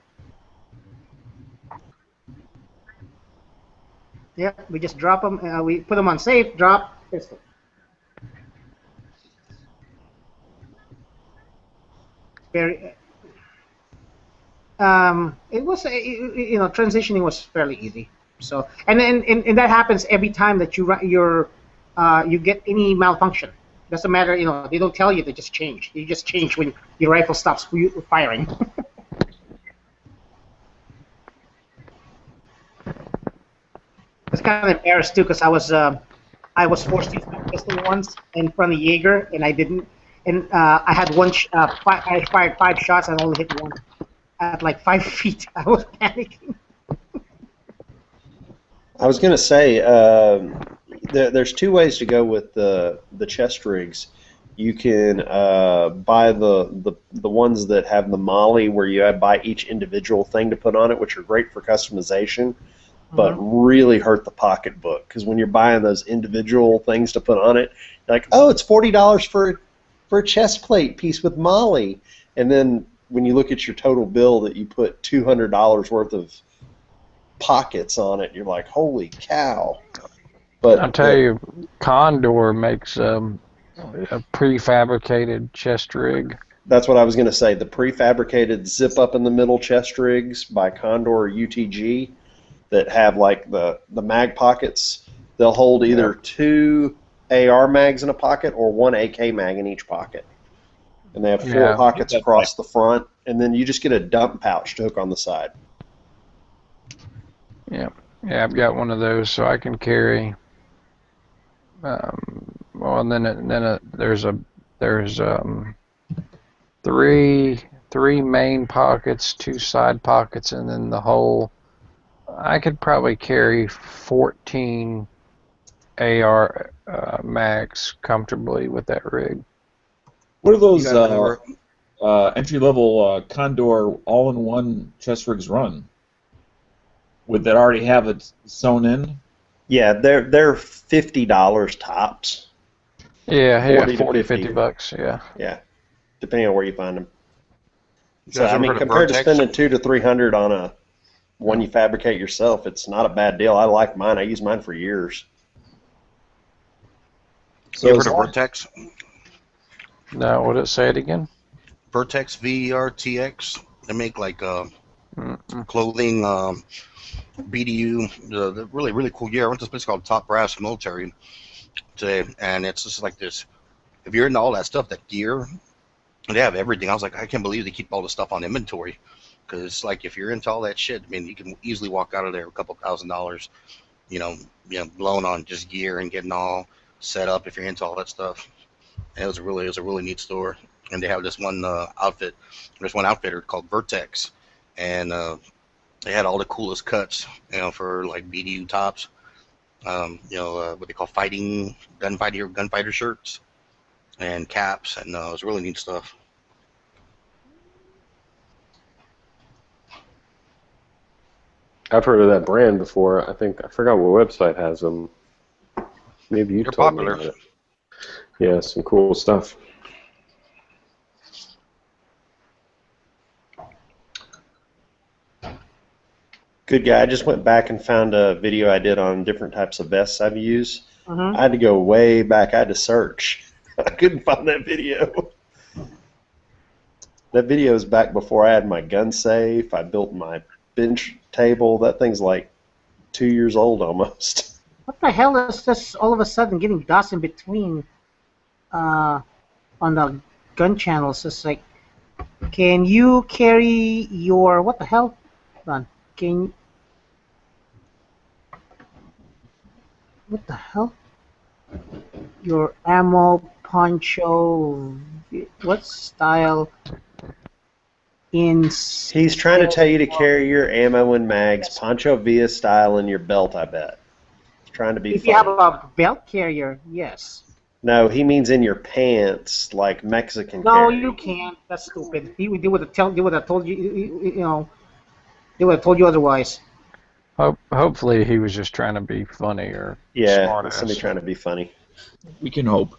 Yep, we just drop them. We put them on safe, drop, pistol. Very. It was transitioning was fairly easy. So and that happens every time that you get any malfunction. Doesn't matter, they don't tell you, they just change. You just change when your rifle stops firing. It's kind of embarrassed too, because I was forced to use my pistol once in front of Yeager, and I didn't. And I had I fired 5 shots and only hit one at like 5 feet. I was panicking. I was going to say, there's 2 ways to go with the chest rigs. You can buy the ones that have the molly, where you buy each individual thing to put on it, which are great for customization, but really hurt the pocketbook, because when you're buying those individual things to put on it, you're like, oh, it's $40 for a chest plate piece with molly, and then when you look at your total bill that you put $200 worth of pockets on it, you're like, holy cow. But I'll tell you, Condor makes a prefabricated chest rig. That's what I was going to say. The prefabricated zip up in the middle chest rigs by Condor or UTG that have like the mag pockets, they'll hold either 2 AR mags in a pocket or 1 AK mag in each pocket. And they have 4 pockets across the front, and then you just get a dump pouch to hook on the side. Yeah, I've got one of those, so I can carry. And then there's 3 main pockets, 2 side pockets, and then the whole. I could probably carry 14 AR mags comfortably with that rig. What are those entry-level Condor all-in-one chest rigs run? Would that already have it sewn in? Yeah, they're $50 tops. Yeah, 40, 50 bucks, yeah. Yeah, depending on where you find them. So, I mean, compared to spending $200 to $300 on a one you fabricate yourself, it's not a bad deal. I like mine. I use mine for years. So you ever heard of Vertex? No, what did it say it again? Vertex, VERTX. They make like clothing, BDU, the really, really cool gear. I went to this place called Top Brass Military today, and it's just like this. If you're into all that stuff, that gear, they have everything. I was like, I can't believe they keep all this stuff on inventory. Because, like, if you're into all that shit, I mean, you can easily walk out of there with a couple $1,000s, blown on just gear and getting all set up if you're into all that stuff. And it was a really neat store. And they have this one outfitter called Vertex, and they had all the coolest cuts, for like BDU tops. what they call gunfighter shirts and caps, and it was really neat stuff. I've heard of that brand before. I forgot what website has them. Maybe you They're told popular. me about it. Yeah, some cool stuff. Good guy. I just went back and found a video I did on different types of vests I've used. Mhm. I had to go way back. I had to search. I couldn't find that video. That video is back before I had my gun safe. I built my bench table. That thing's like 2 years old almost. What the hell is this all of a sudden getting dust in between on the gun channels? It's like, can you carry your, what the hell? Hold on. What the hell? Your ammo, poncho, what style? He's trying to tell you to carry your ammo and mags, Pancho Villa style, in your belt, I bet. He's trying to be If funny. you have a belt carrier, yes. No, he means in your pants, like Mexican No, carry. you can't. That's stupid. They would have told you, they would have told you otherwise. Hopefully he was just trying to be funny or Yeah, smart that's ass. somebody trying to be funny. We can hope.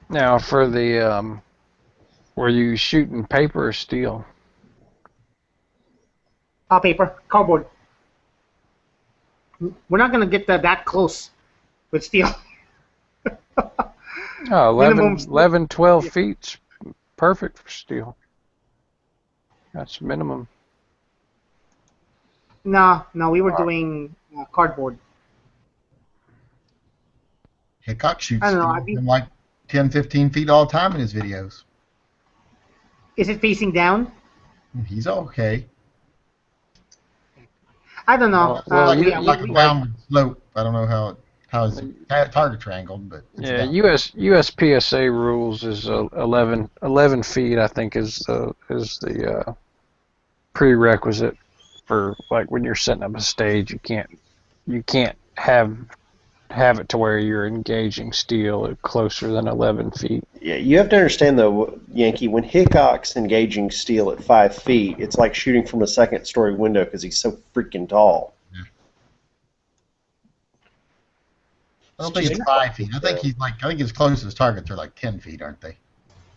Now for the were you shooting paper or steel? Paper, cardboard. We're not gonna get that close with steel. Oh, 11, Minimum- 11 12 feet's perfect for steel. That's minimum. No, we were doing cardboard. Hickok shoots I don't know, steel from like 10, 15 feet all the time in his videos. Is it facing down? He's okay. I don't know. Well, like, you- like a downward slope. I don't know how his target's angled, but it's Yeah, down. USPSA rules is 11 feet. I think is the prerequisite for like when you're setting up a stage. You can't have it to where you're engaging steel at closer than 11 feet. Yeah, you have to understand though, Yankee, when Hickok's engaging steel at 5 feet, it's like shooting from a second-story window because he's so freaking tall. I don't think it's 5 feet. I think his closest targets are like 10 feet, aren't they?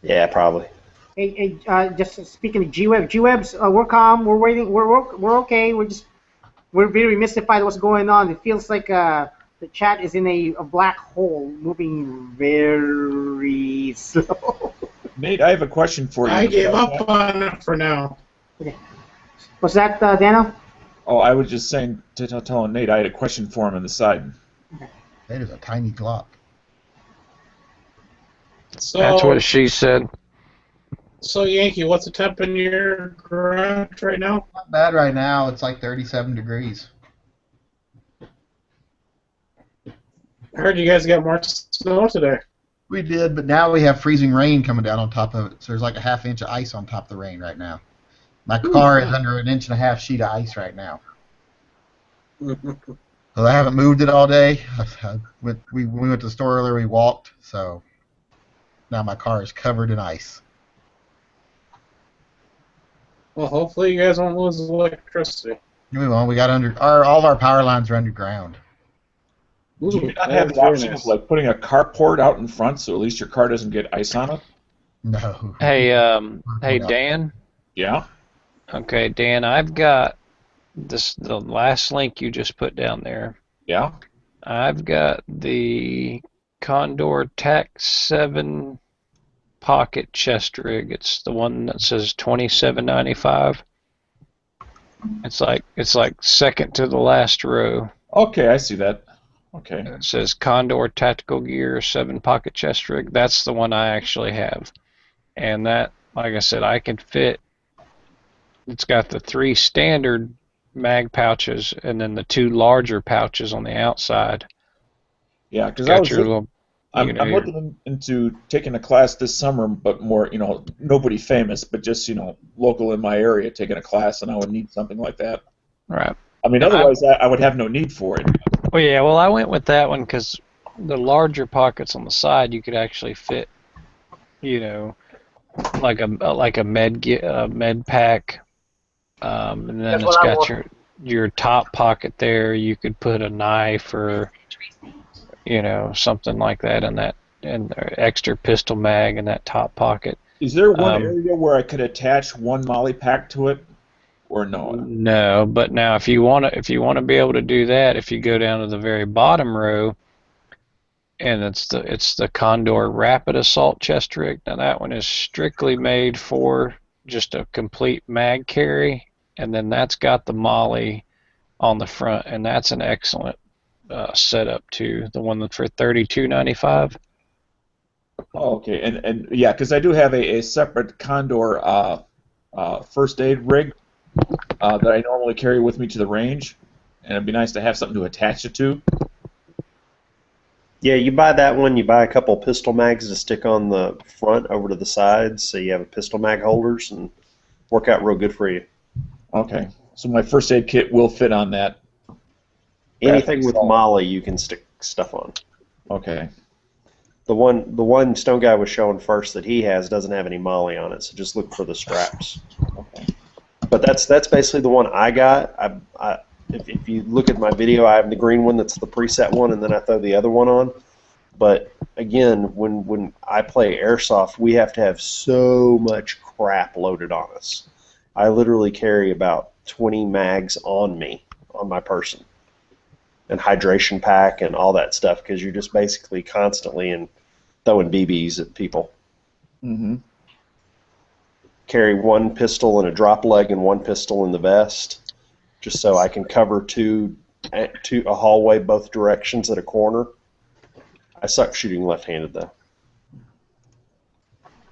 Yeah, probably. Hey, just speaking of G-Webs, we're calm. We're waiting. We're okay. We're very mystified what's going on. It feels like the chat is in a black hole, moving very slow. Nate, I have a question for you. I gave up on it for now. What's that, Dano? Oh, I was just saying to telling Nate I had a question for him on the side. That is a tiny Glock. So, That's what she said. So, Yankee, what's the temp in your garage right now? Not bad right now. It's like 37 degrees. I heard you guys got more snow today. We did, but now we have freezing rain coming down on top of it. So there's like a half inch of ice on top of the rain right now. My car is under an inch and a half sheet of ice right now. So I haven't moved it all day. When we went to the store earlier, we walked. So now my car is covered in ice. Well, hopefully you guys won't lose electricity. We won't. We got all of our power lines are underground. Do you not that have is the very option nice. of like putting a carport out in front so at least your car doesn't get ice on it? No. Hey, Dan. Yeah. Okay, Dan. I've got the last link you just put down there. Yeah. I've got the Condor Tac 7 pocket chest rig. It's the one that says $27.95. It's like second to the last row. Okay, I see that. Okay. It says Condor Tactical Gear 7 pocket chest rig. That's the one I actually have. And that, like I said, I can fit. It's got the 3 standard mag pouches and then the 2 larger pouches on the outside. Yeah, because I was I'm looking into taking a class this summer, but more, nobody famous, but just, local in my area taking a class, and I would need something like that. Right. I mean, otherwise I would have no need for it. Well, yeah. Well, I went with that one because the larger pockets on the side you could actually fit, like a med pack, and then it's got your top pocket there. You could put a knife or something like that in that, and extra pistol mag in that top pocket. Is there one area where I could attach one molly pack to it, or no? No, but now if you want to be able to do that, if you go down to the very bottom row, and it's the Condor Rapid Assault Chest Rig. Now that one is strictly made for just a complete mag carry, and then that's got the molly on the front, and that's an excellent setup too. The one that's for $32.95. Oh, okay, and yeah, because I do have a separate Condor first aid rig that I normally carry with me to the range, and it'd be nice to have something to attach it to. Yeah, you buy that one, you buy a couple pistol mags to stick on the front over to the sides, so you have a pistol mag holders, and work out real good for you. Okay, so my first aid kit will fit on that. Anything with molly you can stick stuff on. Okay. The one Stone Guy was showing first that he has doesn't have any molly on it, so just look for the straps. Okay. But that's basically the one I got. If you look at my video, I have the green one that's the preset one, and then I throw the other one on. But again, when I play airsoft, we have to have so much crap loaded on us. I literally carry about 20 mags on me, on my person, and hydration pack and all that stuff, because you're just basically constantly throwing BBs at people. Mm-hmm. Carry one pistol in a drop leg and one pistol in the vest, just so I can cover a hallway both directions at a corner. I suck shooting left-handed though.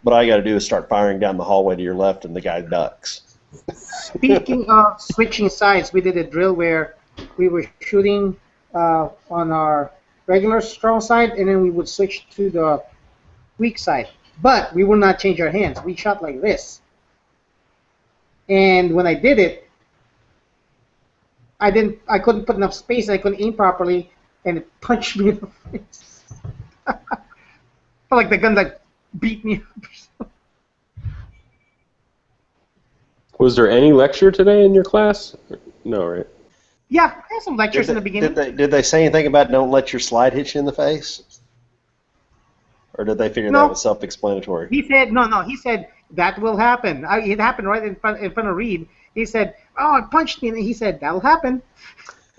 But all you got to do is start firing down the hallway to your left, and the guy ducks. Speaking of switching sides, we did a drill where we were shooting on our regular strong side, and then we would switch to the weak side. But we would not change our hands. We shot like this. And when I did it, I couldn't put enough space. I couldn't aim properly, and it punched me in the face. Felt like the gun beat me up. Was there any lecture today in your class? No, right? Yeah, I had some lectures in the beginning. Did they say anything about don't let your slide hit you in the face? Or did they figure that was self-explanatory? He said, no, he said, that will happen. It happened right in front of Reed. He said, oh, it punched me, and he said, that'll happen.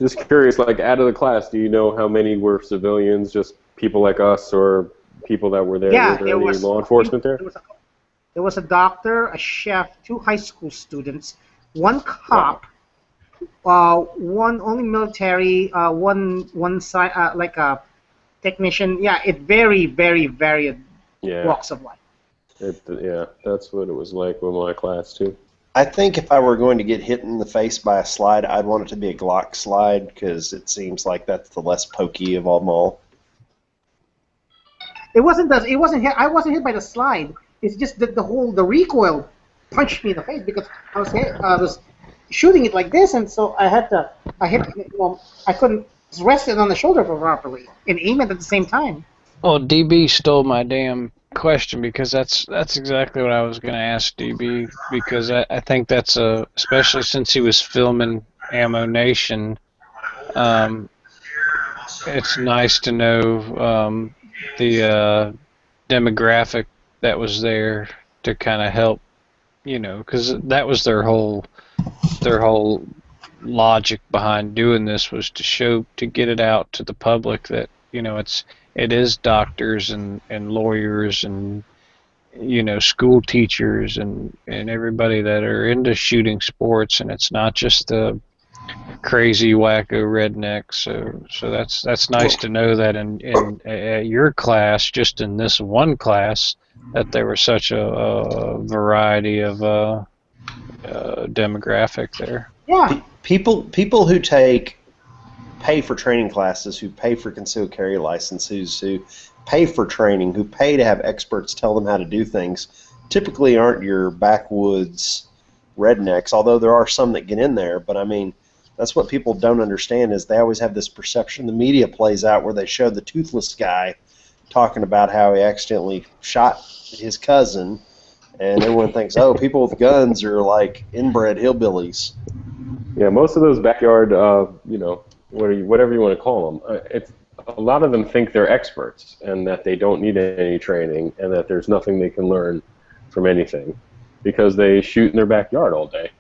Just curious, like, out of the class, do you know how many were civilians, just people like us, or people that were there? Yeah, were there any law enforcement there? There was a doctor, a chef, 2 high school students, 1 cop, one only military, one side, like a technician. Yeah, it very varied walks of life. Yeah, that's what it was like with my class too. I think if I were going to get hit in the face by a slide, I'd want it to be a Glock slide, because it seems like that's the less pokey of them all. It wasn't. I wasn't hit by the slide. It's just that the recoil punched me in the face, because I was shooting it like this, and so I couldn't rest it on the shoulder properly and aim it at the same time. Well, DB stole my damn question, because that's exactly what I was going to ask DB, because I think that's especially since he was filming Ammo Nation, it's nice to know the demographic that was there to kind of help, because that was their whole logic behind doing this, was to get it out to the public that it is doctors and lawyers and school teachers and everybody that are into shooting sports, and it's not just the crazy wacko rednecks. So that's nice to know that in your class, just in this one class, that there was such a variety of demographic there. Yeah. People who pay for training classes, who pay for concealed carry licenses, who pay for training, who pay to have experts tell them how to do things, typically aren't your backwoods rednecks, although there are some that get in there. But I mean, that's what people don't understand is they always have this perception. The media plays out where they show the toothless guy talking about how he accidentally shot his cousin, and everyone thinks, oh, people with guns are like inbred hillbillies. Yeah, most of those backyard, whatever you want to call them, a lot of them think they're experts and that they don't need any training and that there's nothing they can learn from anything because they shoot in their backyard all day,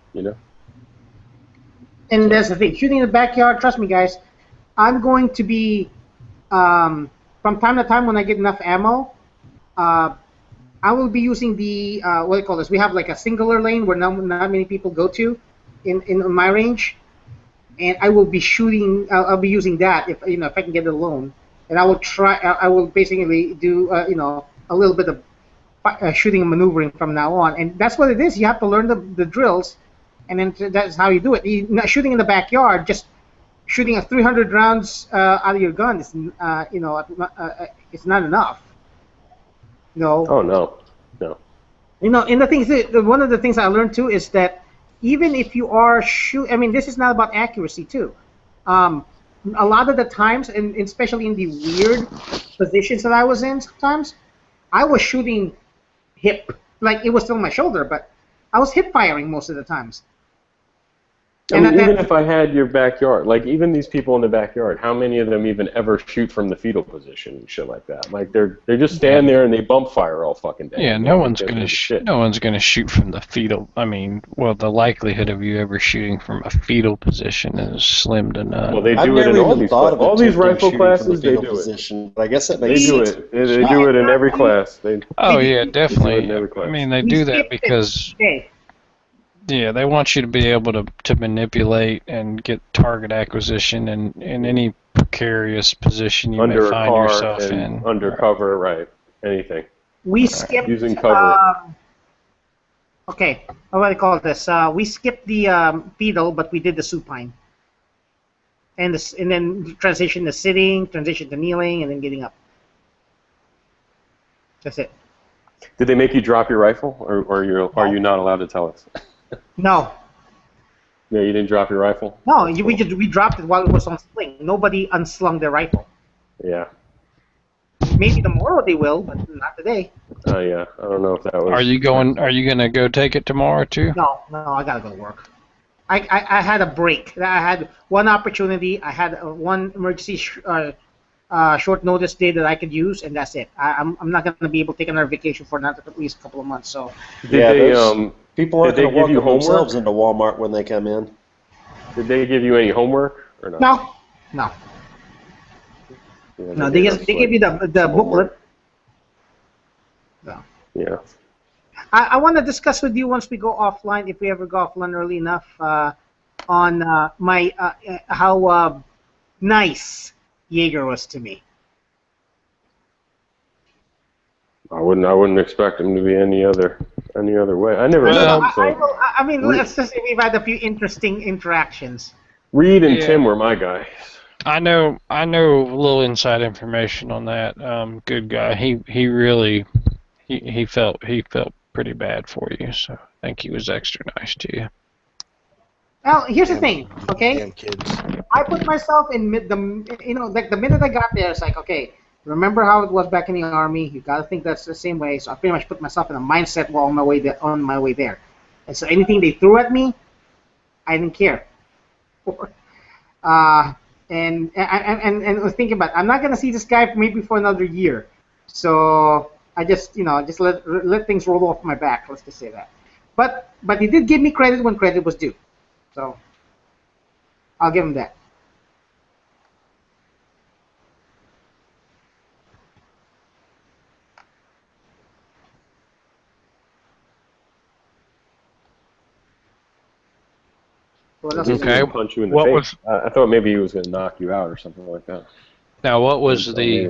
And that's the thing, shooting in the backyard, trust me guys, I'm going to be, from time to time when I get enough ammo, I will be using the, what do you call this, we have like a singular lane where not many people go to in my range, and I will be shooting, I'll be using that if I can get it alone, and I will basically do, a little bit of shooting and maneuvering from now on, and that's what it is, you have to learn the drills. And then that's how you do it. You're not shooting in the backyard, just shooting a 300 rounds out of your gun is, it's not enough. Oh no. And the thing is, one of the things I learned too is that even if you are this is not about accuracy too. A lot of the times, and especially in the weird positions that I was in, sometimes I was shooting hip, like it was still my shoulder, but I was hip firing most of the times. I mean, even if I had your backyard, like even these people in the backyard, how many of them even ever shoot from the fetal position and shit like that? Like they just stand there and they bump fire all fucking day. Yeah, no one's gonna shoot from the fetal. I mean, well, the likelihood of you ever shooting from a fetal position is slim to none. Well, they do it in all these rifle classes. They do it. But I guess that makes sense. They do it in every class. Oh yeah, definitely. I mean, they do that because. Yeah, they want you to be able to manipulate and get target acquisition in any precarious position you may find yourself in. Undercover, right? Anything. We skipped using cover. Okay, what do you call this? We skipped the fetal, but we did the supine, and then transition to sitting, transition to kneeling, and then getting up. That's it. Did they make you drop your rifle, or are you not allowed to tell us? No. Yeah, you didn't drop your rifle? No, we dropped it while it was on sling. Nobody unslung their rifle. Yeah. Maybe tomorrow they will, but not today. Oh yeah, I don't know if that was. Are you gonna go take it tomorrow too? No, I gotta go to work. I had a break. I had one opportunity. I had one emergency short notice day that I could use, and that's it. I'm not gonna be able to take another vacation for another at least a couple of months. So. People aren't going to welcome themselves into Walmart when they come in. Did they give you any homework or not? No. Yeah, No, they give you the booklet. No. Yeah. I want to discuss with you once we go offline, if we ever go offline early enough, on how nice Yeager was to me. I wouldn't expect him to be any other way. I never met him. So. I mean, let's just say we've had a few interesting interactions. Reed and Tim were my guys. I know a little inside information on that. Good guy. He really felt pretty bad for you, so I think he was extra nice to you. Well, here's the thing, okay? Damn kids. I put myself in the minute I got there, it's like, okay. Remember how it was back in the Army? You gotta think that's the same way. So I pretty much put myself in a mindset while on my way there. And so anything they threw at me, I didn't care. And was thinking about, I'm not gonna see this guy maybe for another year. So I just let things roll off my back. Let's just say that. But he did give me credit when credit was due. So I'll give him that. Okay. Punch you in the face. I thought maybe he was going to knock you out or something like that. Now, what was the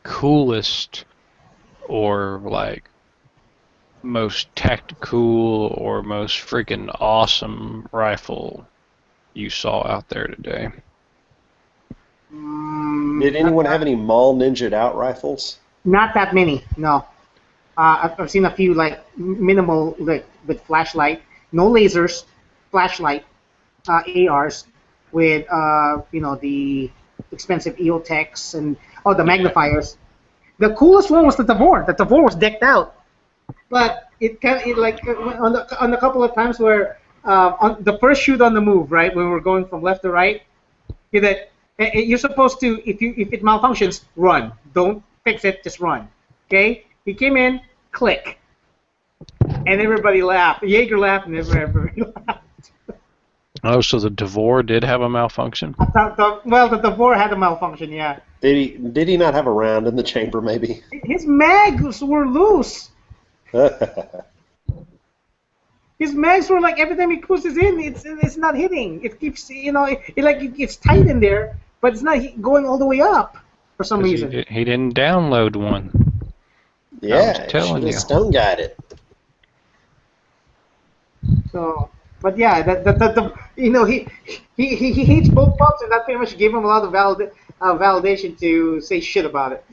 coolest or like most tactical or most freaking awesome rifle you saw out there today? Did anyone have any mall ninja'd out rifles? Not that many, no. I've seen a few like minimal, like with flashlight, no lasers, flashlight, ARs with the expensive Eotechs and the magnifiers. The coolest one was the Tavor. The Tavor was decked out, but on the couple of times where on the first shoot on the move, right, when we're going from left to right, you're supposed to, if it malfunctions, run. Don't fix it, just run. Okay? He came in, click, and everybody laughed. Yeager laughed, and everybody laughed. Oh, so the Devore did have a malfunction? The Devore had a malfunction, yeah. Did he not have a round in the chamber, maybe? His mags were loose. His mags were like every time he pushes in, it's not hitting. It keeps it's tight in there, but it's not going all the way up for some reason. He didn't download one. Yeah, telling you. Stone guided. So, but yeah, he hates both pups, and that pretty much gave him a lot of validation to say shit about it.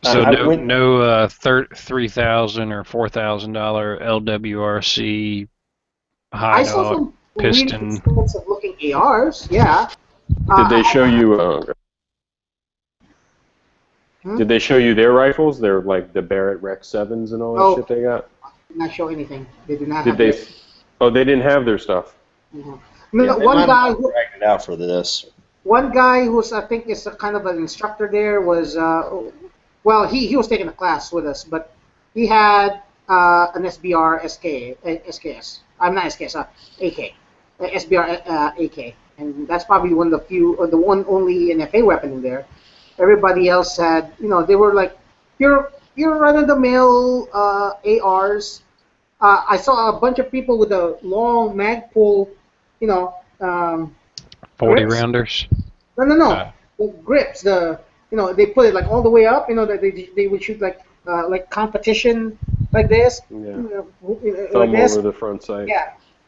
So no $3,000 or $4,000 LWRC high dog piston. Really expensive looking ARs, yeah. Did they show you? Did they show you their rifles? They're like the Barrett Rec 7s and all that shit they got. Did not show anything. They did not. Did they? Oh, they didn't have their stuff. Mm-hmm. No, one guy who dragged it out for this. One guy who's I think is a kind of an instructor there was he was taking a class with us, but he had an SBR SKS. I'm not SKS, AK, SBR AK, and that's probably one of the few, or the one only NFA weapon in there. Everybody else had, they were like your run-of-the-mill ARs. I saw a bunch of people with a long mag pull, 40 grips. rounders. No. The grips, they put it like all the way up. That they would shoot like competition like this. Yeah. Like this. Over the front sight.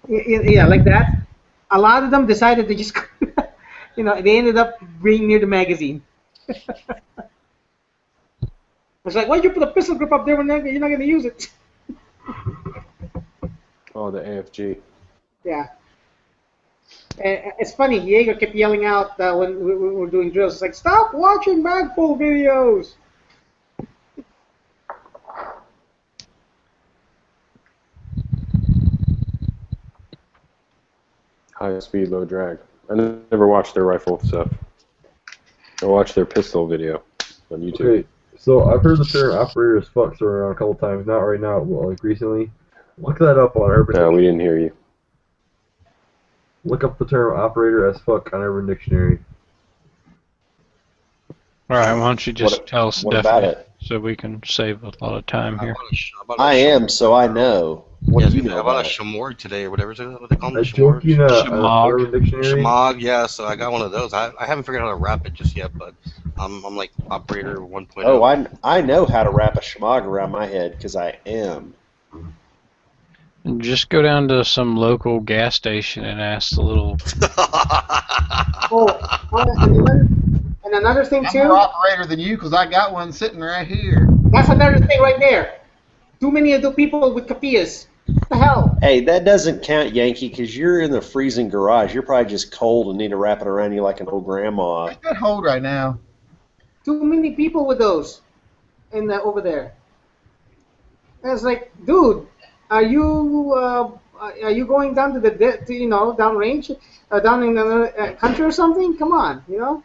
Yeah, like that. A lot of them decided to just, they ended up being near the magazine. It's like, why'd you put a pistol grip up there when you're not going to use it? Oh, the AFG. Yeah. It's funny, Yeager kept yelling out when we were doing drills. It's like, stop watching magpul videos! High speed, low drag. I never watched their rifle stuff. I watched their pistol video on YouTube. Okay, so I've heard the term operator as fuck thrown around a couple times. Not right now, but like recently. Look that up on Urban Dictionary. No, we didn't hear you. Look up the term operator as fuck on Urban Dictionary. All right, why don't you just tell us what about definitely, it? so we can save a lot of time here. I am, so I know. What do you know about about a it? Shamorg today, or whatever what they call them. Joking, Urban Dictionary. Shamog, yeah. So I got one of those. I haven't figured out how to wrap it just yet, but I'm like operator 1.0. Oh, I know how to wrap a shemagh around my head because I am. And just go down to some local gas station and ask the little. And another thing I'm too. more operator than you because I got one sitting right here. That's another thing right there. Too many of the people with capillas. What the hell? Hey, that doesn't count, Yankee, because you're in the freezing garage. You're probably just cold and need to wrap it around you like an old grandma. I got hold right now. Too many people with those, over there. And it's like, dude, are you going down to the downrange, down in another country or something? Come on, You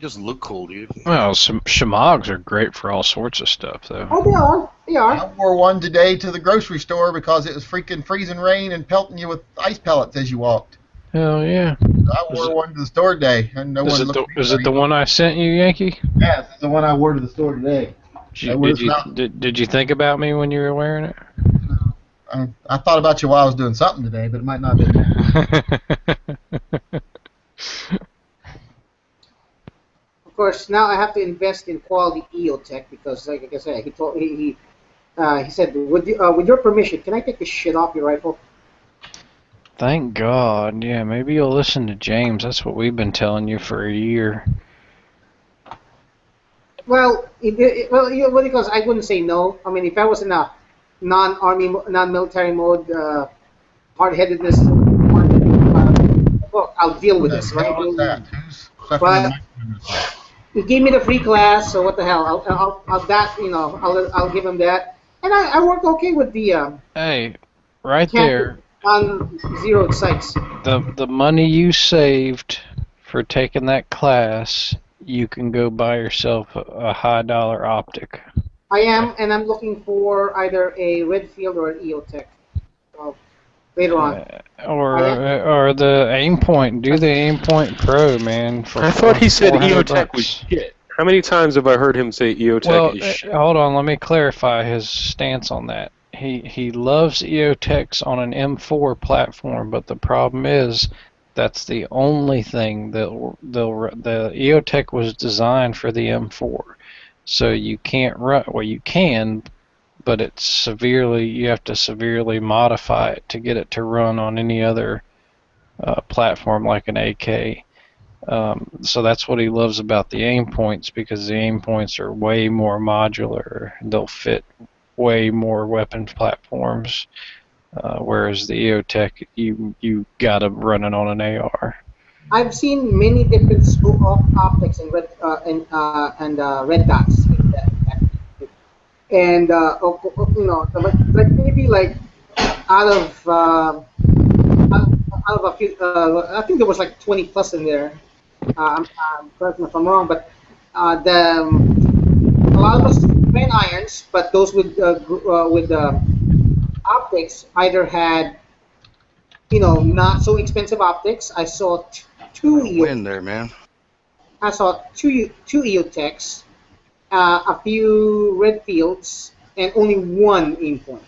just look cool, dude. Well, some shamogs are great for all sorts of stuff, though. Oh, they are. They are. I wore one today to the grocery store because it was freaking freezing rain and pelting you with ice pellets as you walked. Hell yeah. I wore one to the store today, and no one looked at me. Is it the one I sent you, Yankee? Yeah, it's the one I wore to the store today. Did you think about me when you were wearing it? I thought about you while I was doing something today, but it might not have been that. Of course, now I have to invest in quality Eotech because, like I said, he said, with your permission, can I take this shit off your rifle? Thank God. Yeah, maybe you'll listen to James. That's what we've been telling you for a year. Well, well, because I wouldn't say no. I mean, if I was in a non-army, non-military mode, hard-headedness, well, I'll deal with What this, the right? hell is that? Who's suffering But the he gave me the free class, so what the hell? I'll give him that, and I worked okay with the Hey, right camping there, on zeroed sites. the money you saved for taking that class, you can go buy yourself a high dollar optic. I am, and I'm looking for either a Redfield or an Eotech. So later on, Or I am. or the Aimpoint. Do the Aimpoint Pro, man. For I thought he said 400 Eotech was bucks. shit. How many times have I heard him say Eotech Well, is shit? hold on. Let me clarify his stance on that. He loves Eotechs on an M4 platform, but the problem is that's the only thing the Eotech was designed for the M4, so you can't run. Well, you can, but it's severely. You have to severely modify it to get it to run on any other platform like an AK. So that's what he loves about the aim points, because the aim points are way more modular. They'll fit way more weapon platforms, whereas the EOTech, you gotta run it on an AR. I've seen many different scope of optics and red dots, and like maybe like out of uh, out of a few, I think there was like 20 plus in there. Correct me if I'm wrong, but a lot of us ran irons, but those with optics either had not so expensive optics. I saw two Win there, man. I saw two Eotechs, a few red fields, and only one Aimpoint.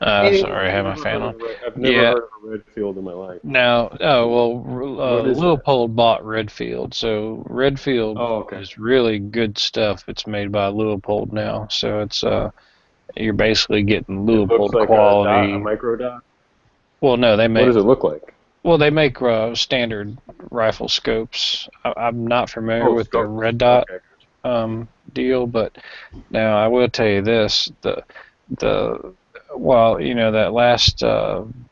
Anyway, Sorry, I have my fan on. I've never Yeah. heard of a Redfield in my life. Now, What is that? Leopold bought Redfield, so Redfield Oh, okay. is really good stuff. It's made by Leopold now, so it's you're basically getting It looks Leopold like quality. a micro dot. Well, no, they What make does it look like? Well, they make standard rifle scopes. I'm not familiar Oh, with their scopes. red dot Okay. deal, but now I will tell you this: the well, that last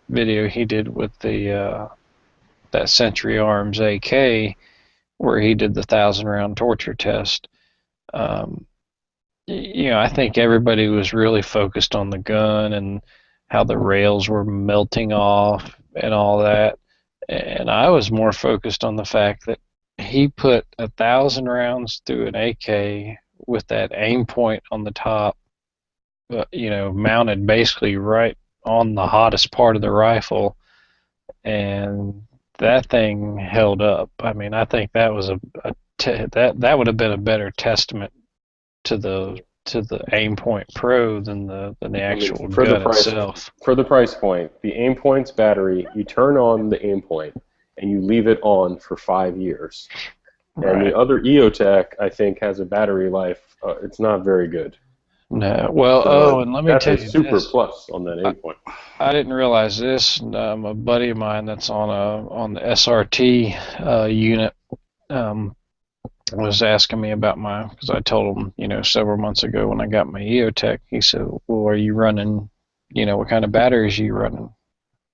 video he did with the that Century Arms AK, where he did the 1,000 round torture test. Um, I think everybody was really focused on the gun and how the rails were melting off and all that. And I was more focused on the fact that he put 1,000 rounds through an AK with that aim point on the top, mounted basically right on the hottest part of the rifle, and that thing held up. I mean, I think that was that would have been a better testament to the Aimpoint Pro than the actual gun itself. For the price point, the Aimpoint's battery, you turn on the Aimpoint and you leave it on for 5 years. Right. And the other Eotech, I think, has a battery life. It's not very good. No. Well, So and let me tell you that's a super this. plus on that Aimpoint. I didn't realize this. A buddy of mine that's on the SRT unit was asking me about because I told him, several months ago when I got my Eotech, he said, well, are you running, what kind of batteries are you running?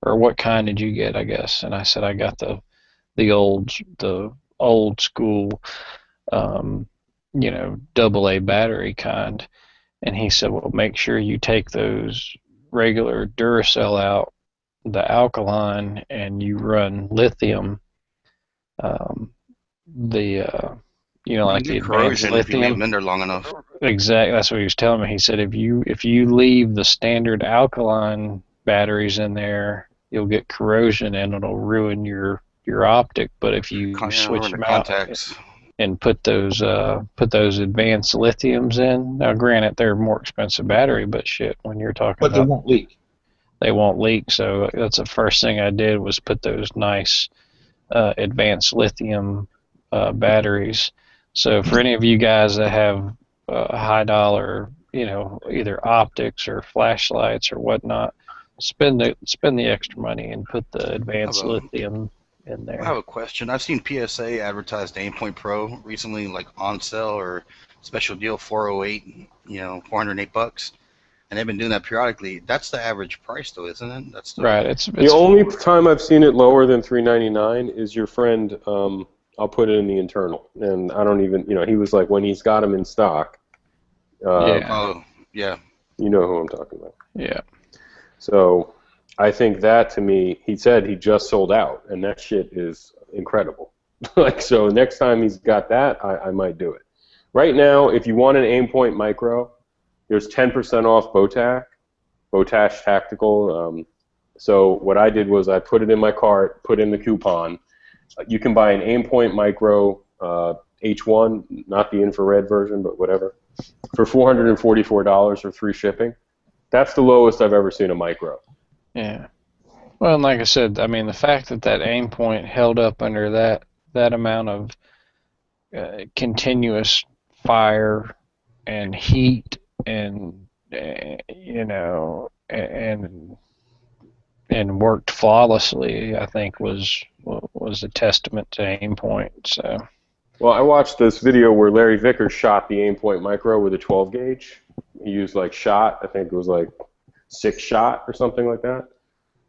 Or what kind did you get, I guess? And I said, I got the old school, AA battery kind. And he said, well, make sure you take those regular Duracell out, the alkaline, and you run lithium, like the advanced corrosion if you leave lithium. them in there long enough. Exactly, that's what he was telling me. He said if you leave the standard alkaline batteries in there, you'll get corrosion and it'll ruin your optic. But if you switch them out and put those advanced lithiums in, now granted they're a more expensive battery, but shit, when you're talking But they won't leak. They won't leak. So that's the first thing I did was put those nice advanced lithium batteries. So for any of you guys that have high dollar, either optics or flashlights or whatnot, spend the extra money and put the advanced lithium in there. I have a question. I've seen PSA advertised Aimpoint Pro recently, like on sale or special deal, 408, $408, and they've been doing that periodically. That's the average price, though, isn't it? That's right. It's the only time I've seen it lower than $399 is your friend. I'll put it in the internal, and I don't even, he was like when he's got them in stock. Yeah. You know who I'm talking about. Yeah. So I think that, to me, he said he just sold out, and that shit is incredible. So next time he's got that, I might do it. Right now, if you want an Aimpoint Micro, there's 10% off Botash Tactical. So what I did was I put it in my cart, put in the coupon. You can buy an Aimpoint Micro H1, not the infrared version, but whatever, for $444 for free shipping. That's the lowest I've ever seen a micro. Yeah. Well, and like I said, I mean, the fact that Aimpoint held up under that amount of continuous fire and heat and and worked flawlessly, I think was a testament to Aimpoint. So. Well, I watched this video where Larry Vickers shot the Aimpoint Micro with a 12 gauge. He used I think it was 6-shot or something like that.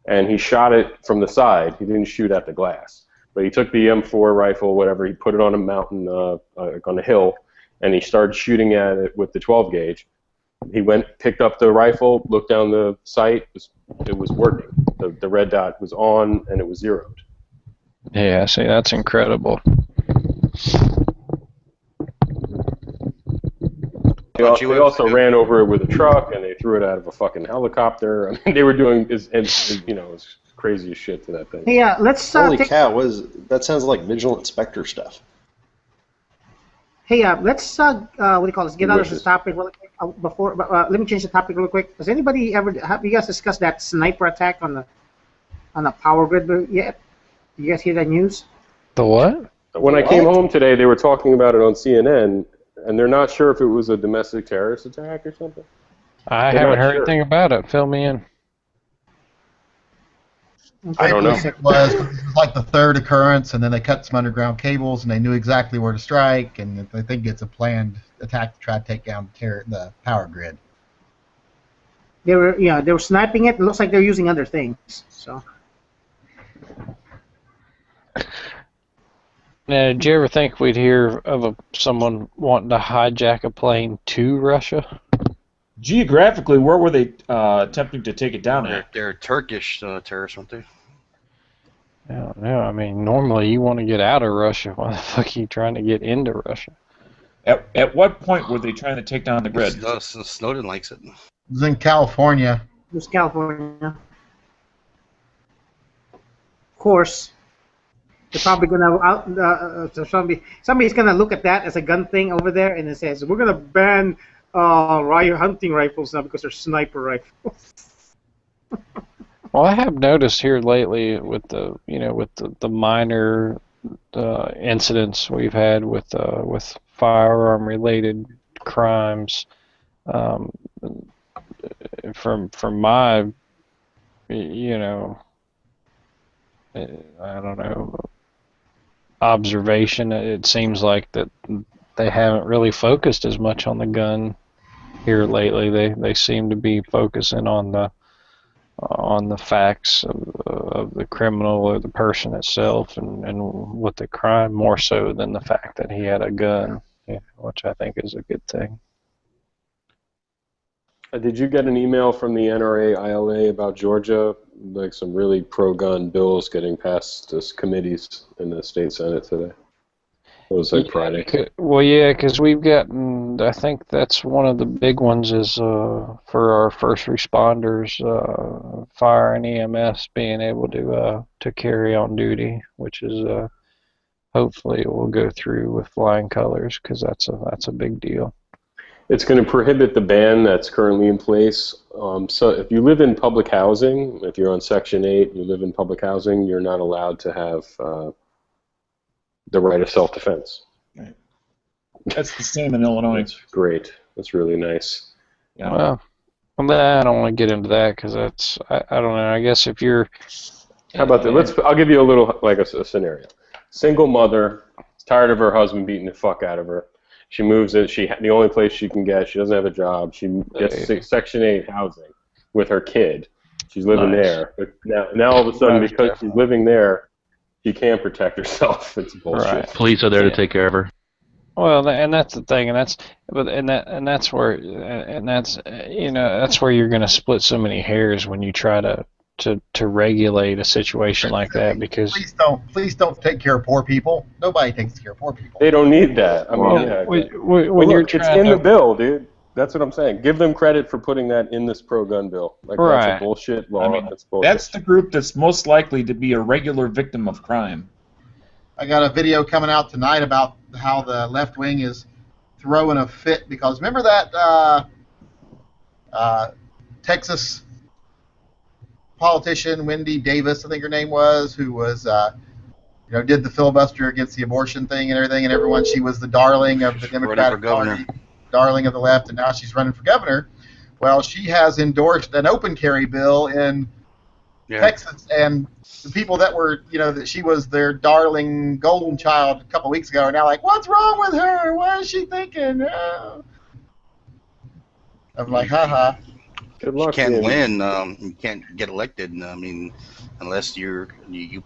And he shot it from the side. He didn't shoot at the glass. But he took the M4 rifle, whatever, he put it on a mountain, on a hill, and he started shooting at it with the 12 gauge. He picked up the rifle, looked down the sight, it was working. The red dot was on, and it was zeroed. Yeah, see, that's incredible. They also ran over it with a truck, and they threw it out of a fucking helicopter. I mean, they were doing, it's crazy as shit to that thing. Yeah, let's. Holy cow! That sounds like Vigilant Spectre stuff. Hey, let's what do you call this? Get out of this topic really quick. Let me change the topic real quick. Have you guys discussed that sniper attack on the power grid yet? Did you guys hear that news? The what? When I came home today, they were talking about it on CNN, and they're not sure if it was a domestic terrorist attack or something. I haven't heard anything about it. Fill me in. I don't know. It was like the third occurrence, and then they cut some underground cables, and they knew exactly where to strike, and I think it's a planned attack to try to take down the power grid. They were sniping it. It looks like they're using other things. So. Now, did you ever think we'd hear of someone wanting to hijack a plane to Russia? Geographically, where were they attempting to take it down at? They're Turkish terrorists, aren't they? I don't know. I mean, normally you want to get out of Russia. Why the fuck are you trying to get into Russia? At what point were they trying to take down the grid? Snowden likes it. It was in California. It was California. Of course. They're probably gonna somebody's gonna look at that as a gun thing over there, and it says we're gonna ban hunting rifles now because they're sniper rifles. Well, I have noticed here lately with the minor incidents we've had with firearm related crimes, from my I don't know, observation, it seems like that they haven't really focused as much on the gun here lately. They seem to be focusing on the facts of the criminal or the person itself and what the crime, more so than the fact that he had a gun, which I think is a good thing. Did you get an email from the NRA ILA about Georgia, like some really pro-gun bills getting passed as committees in the state Senate today? It was like Friday. Well, yeah, because we've gotten, I think that's one of the big ones is for our first responders, fire and EMS being able to carry on duty, which is hopefully it will go through with flying colors, because that's a big deal. It's going to prohibit the ban that's currently in place. So if you live in public housing, if you're on Section 8, you live in public housing, you're not allowed to have the right of self-defense. Right. That's the same in Illinois. That's great. That's really nice. You know? Well, I don't want to get into that because that's I don't know. I guess if you're How about that? I'll give you a little like a scenario. Single mother, tired of her husband beating the fuck out of her. She moves in. The only place she can get. She doesn't have a job. She gets Section 8 housing with her kid. She's living there. But now all of a sudden, because she's living there, she can't protect herself. It's bullshit. Right. Police are there to take care of her. Well, and that's the thing, and that's where that's where you're going to split so many hairs when you try to regulate a situation like that, because please don't take care of poor people. Nobody takes care of poor people. They don't need that. I mean, when you're it's in the bill, dude. That's what I'm saying. Give them credit for putting that in this pro-gun bill. Like, that's a bullshit law. That's bullshit. That's the group that's most likely to be a regular victim of crime. I got a video coming out tonight about how the left wing is throwing a fit because remember that Texas politician Wendy Davis, I think her name was, who was did the filibuster against the abortion thing and everything, and everyone, she was the darling of the Democratic Party, darling of the left, and now she's running for governor. Well, she has endorsed an open carry bill in Texas, and the people that were, that she was their darling golden child a couple of weeks ago are now like, what's wrong with her? What is she thinking? I'm like, haha. Good luck. You can't win. You can't get elected. I mean, unless you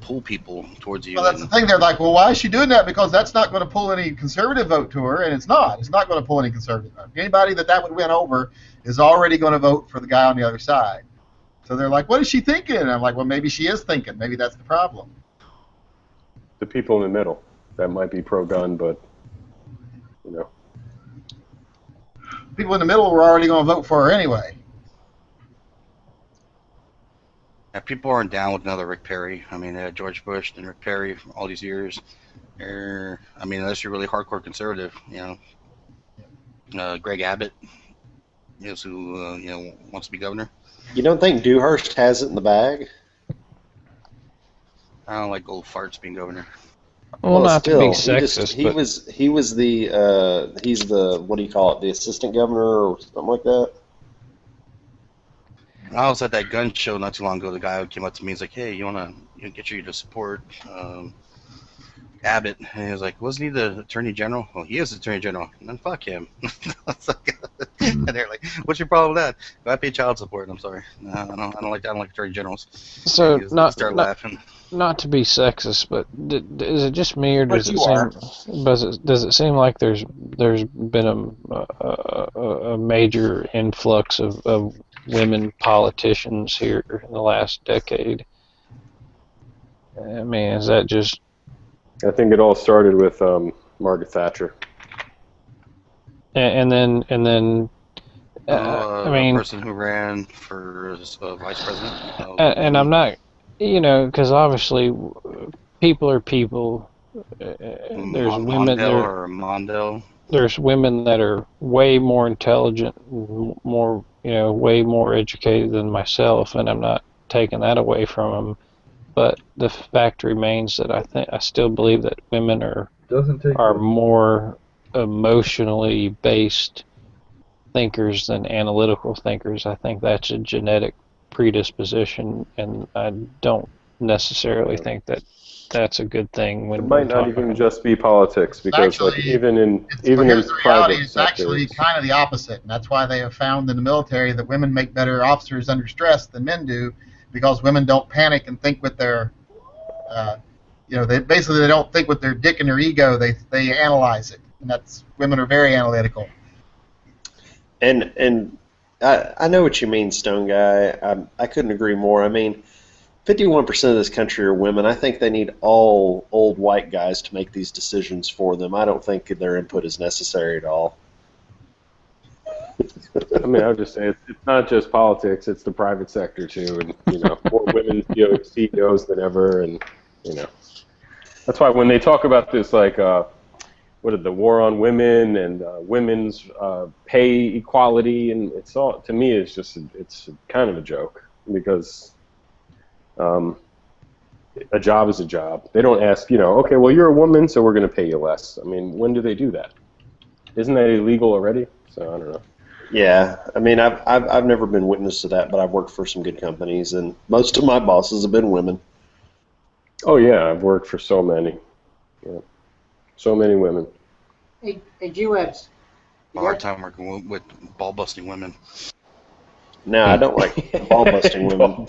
pull people towards you. Well, that's the thing. They're like, well, why is she doing that? Because that's not going to pull any conservative vote to her, and it's not. It's not going to pull any conservative vote. Anybody that would win over is already going to vote for the guy on the other side. So they're like, what is she thinking? And I'm like, well, maybe she is thinking. Maybe that's the problem. The people in the middle that might be pro-gun, but people in the middle were already going to vote for her anyway. Yeah, people aren't down with another Rick Perry. I mean, George Bush and Rick Perry for all these years. I mean, unless you're really hardcore conservative, Greg Abbott, who wants to be governor. You don't think Dewhurst has it in the bag? I don't like old farts being governor. Well, not still, to be sexist, he was the he's the, what do you call it, the assistant governor or something like that. I was at that gun show not too long ago. The guy came up to me. He's like, "Hey, you wanna get you to support Abbott?" And he was like, "Wasn't he the Attorney General?" Well, he is the Attorney General. And then fuck him. And they're like, "What's your problem with that?" I pay child support. I'm sorry. No, I don't like Attorney Generals. So laughing. Not to be sexist, but is it just me, or does it seem like there's been a major influx of women politicians here in the last decade? I mean, is that just... I think it all started with Margaret Thatcher. And then I mean, the person who ran for vice president. And I'm not, because obviously people are people. There's women Mondale. There's women that are way more intelligent, more way more educated than myself, and I'm not taking that away from them. But the fact remains that I still believe that women are more emotionally based thinkers than analytical thinkers. I think that's a genetic predisposition, and I don't necessarily think that that's a good thing. When it might not even just be politics, because actually, even in the private it's actually kind of the opposite, and that's why they have found in the military that women make better officers under stress than men do, because women don't panic and think with their they don't think with their dick and their ego. They analyze it, and women are very analytical. And I know what you mean, Stone Guy. I couldn't agree more. I mean, 51% of this country are women. I think they need all old white guys to make these decisions for them. I don't think their input is necessary at all. I mean, I would just say it's not just politics; it's the private sector too, and more women CEOs than ever, and that's why when they talk about this, like the war on women and women's pay equality, and it's all, to me, it's kind of a joke, because a job is a job. They don't ask, okay, well, you're a woman, so we're going to pay you less. I mean, when do they do that? Isn't that illegal already? So I don't know. Yeah, I mean, I've never been witness to that, but I've worked for some good companies, and most of my bosses have been women. Oh yeah, I've worked for so many. Yeah. So many women. Hey, G-Webs. A hard time working with ball busting women. No, I don't like ball busting women.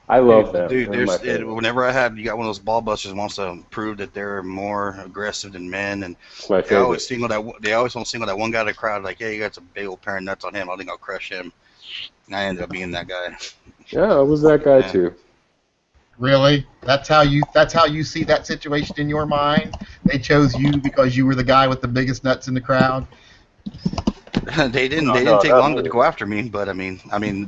I love that. Dude, whenever you got one of those ball busters who wants to prove that they're more aggressive than men, and they always want to single that one guy in the crowd, like, hey, you got a big old pair of nuts on him. I think I'll crush him. And I ended up being that guy. Yeah, I was that guy too. Really? That's how you see that situation in your mind? They chose you because you were the guy with the biggest nuts in the crowd? They didn't take long to go after me, but I mean,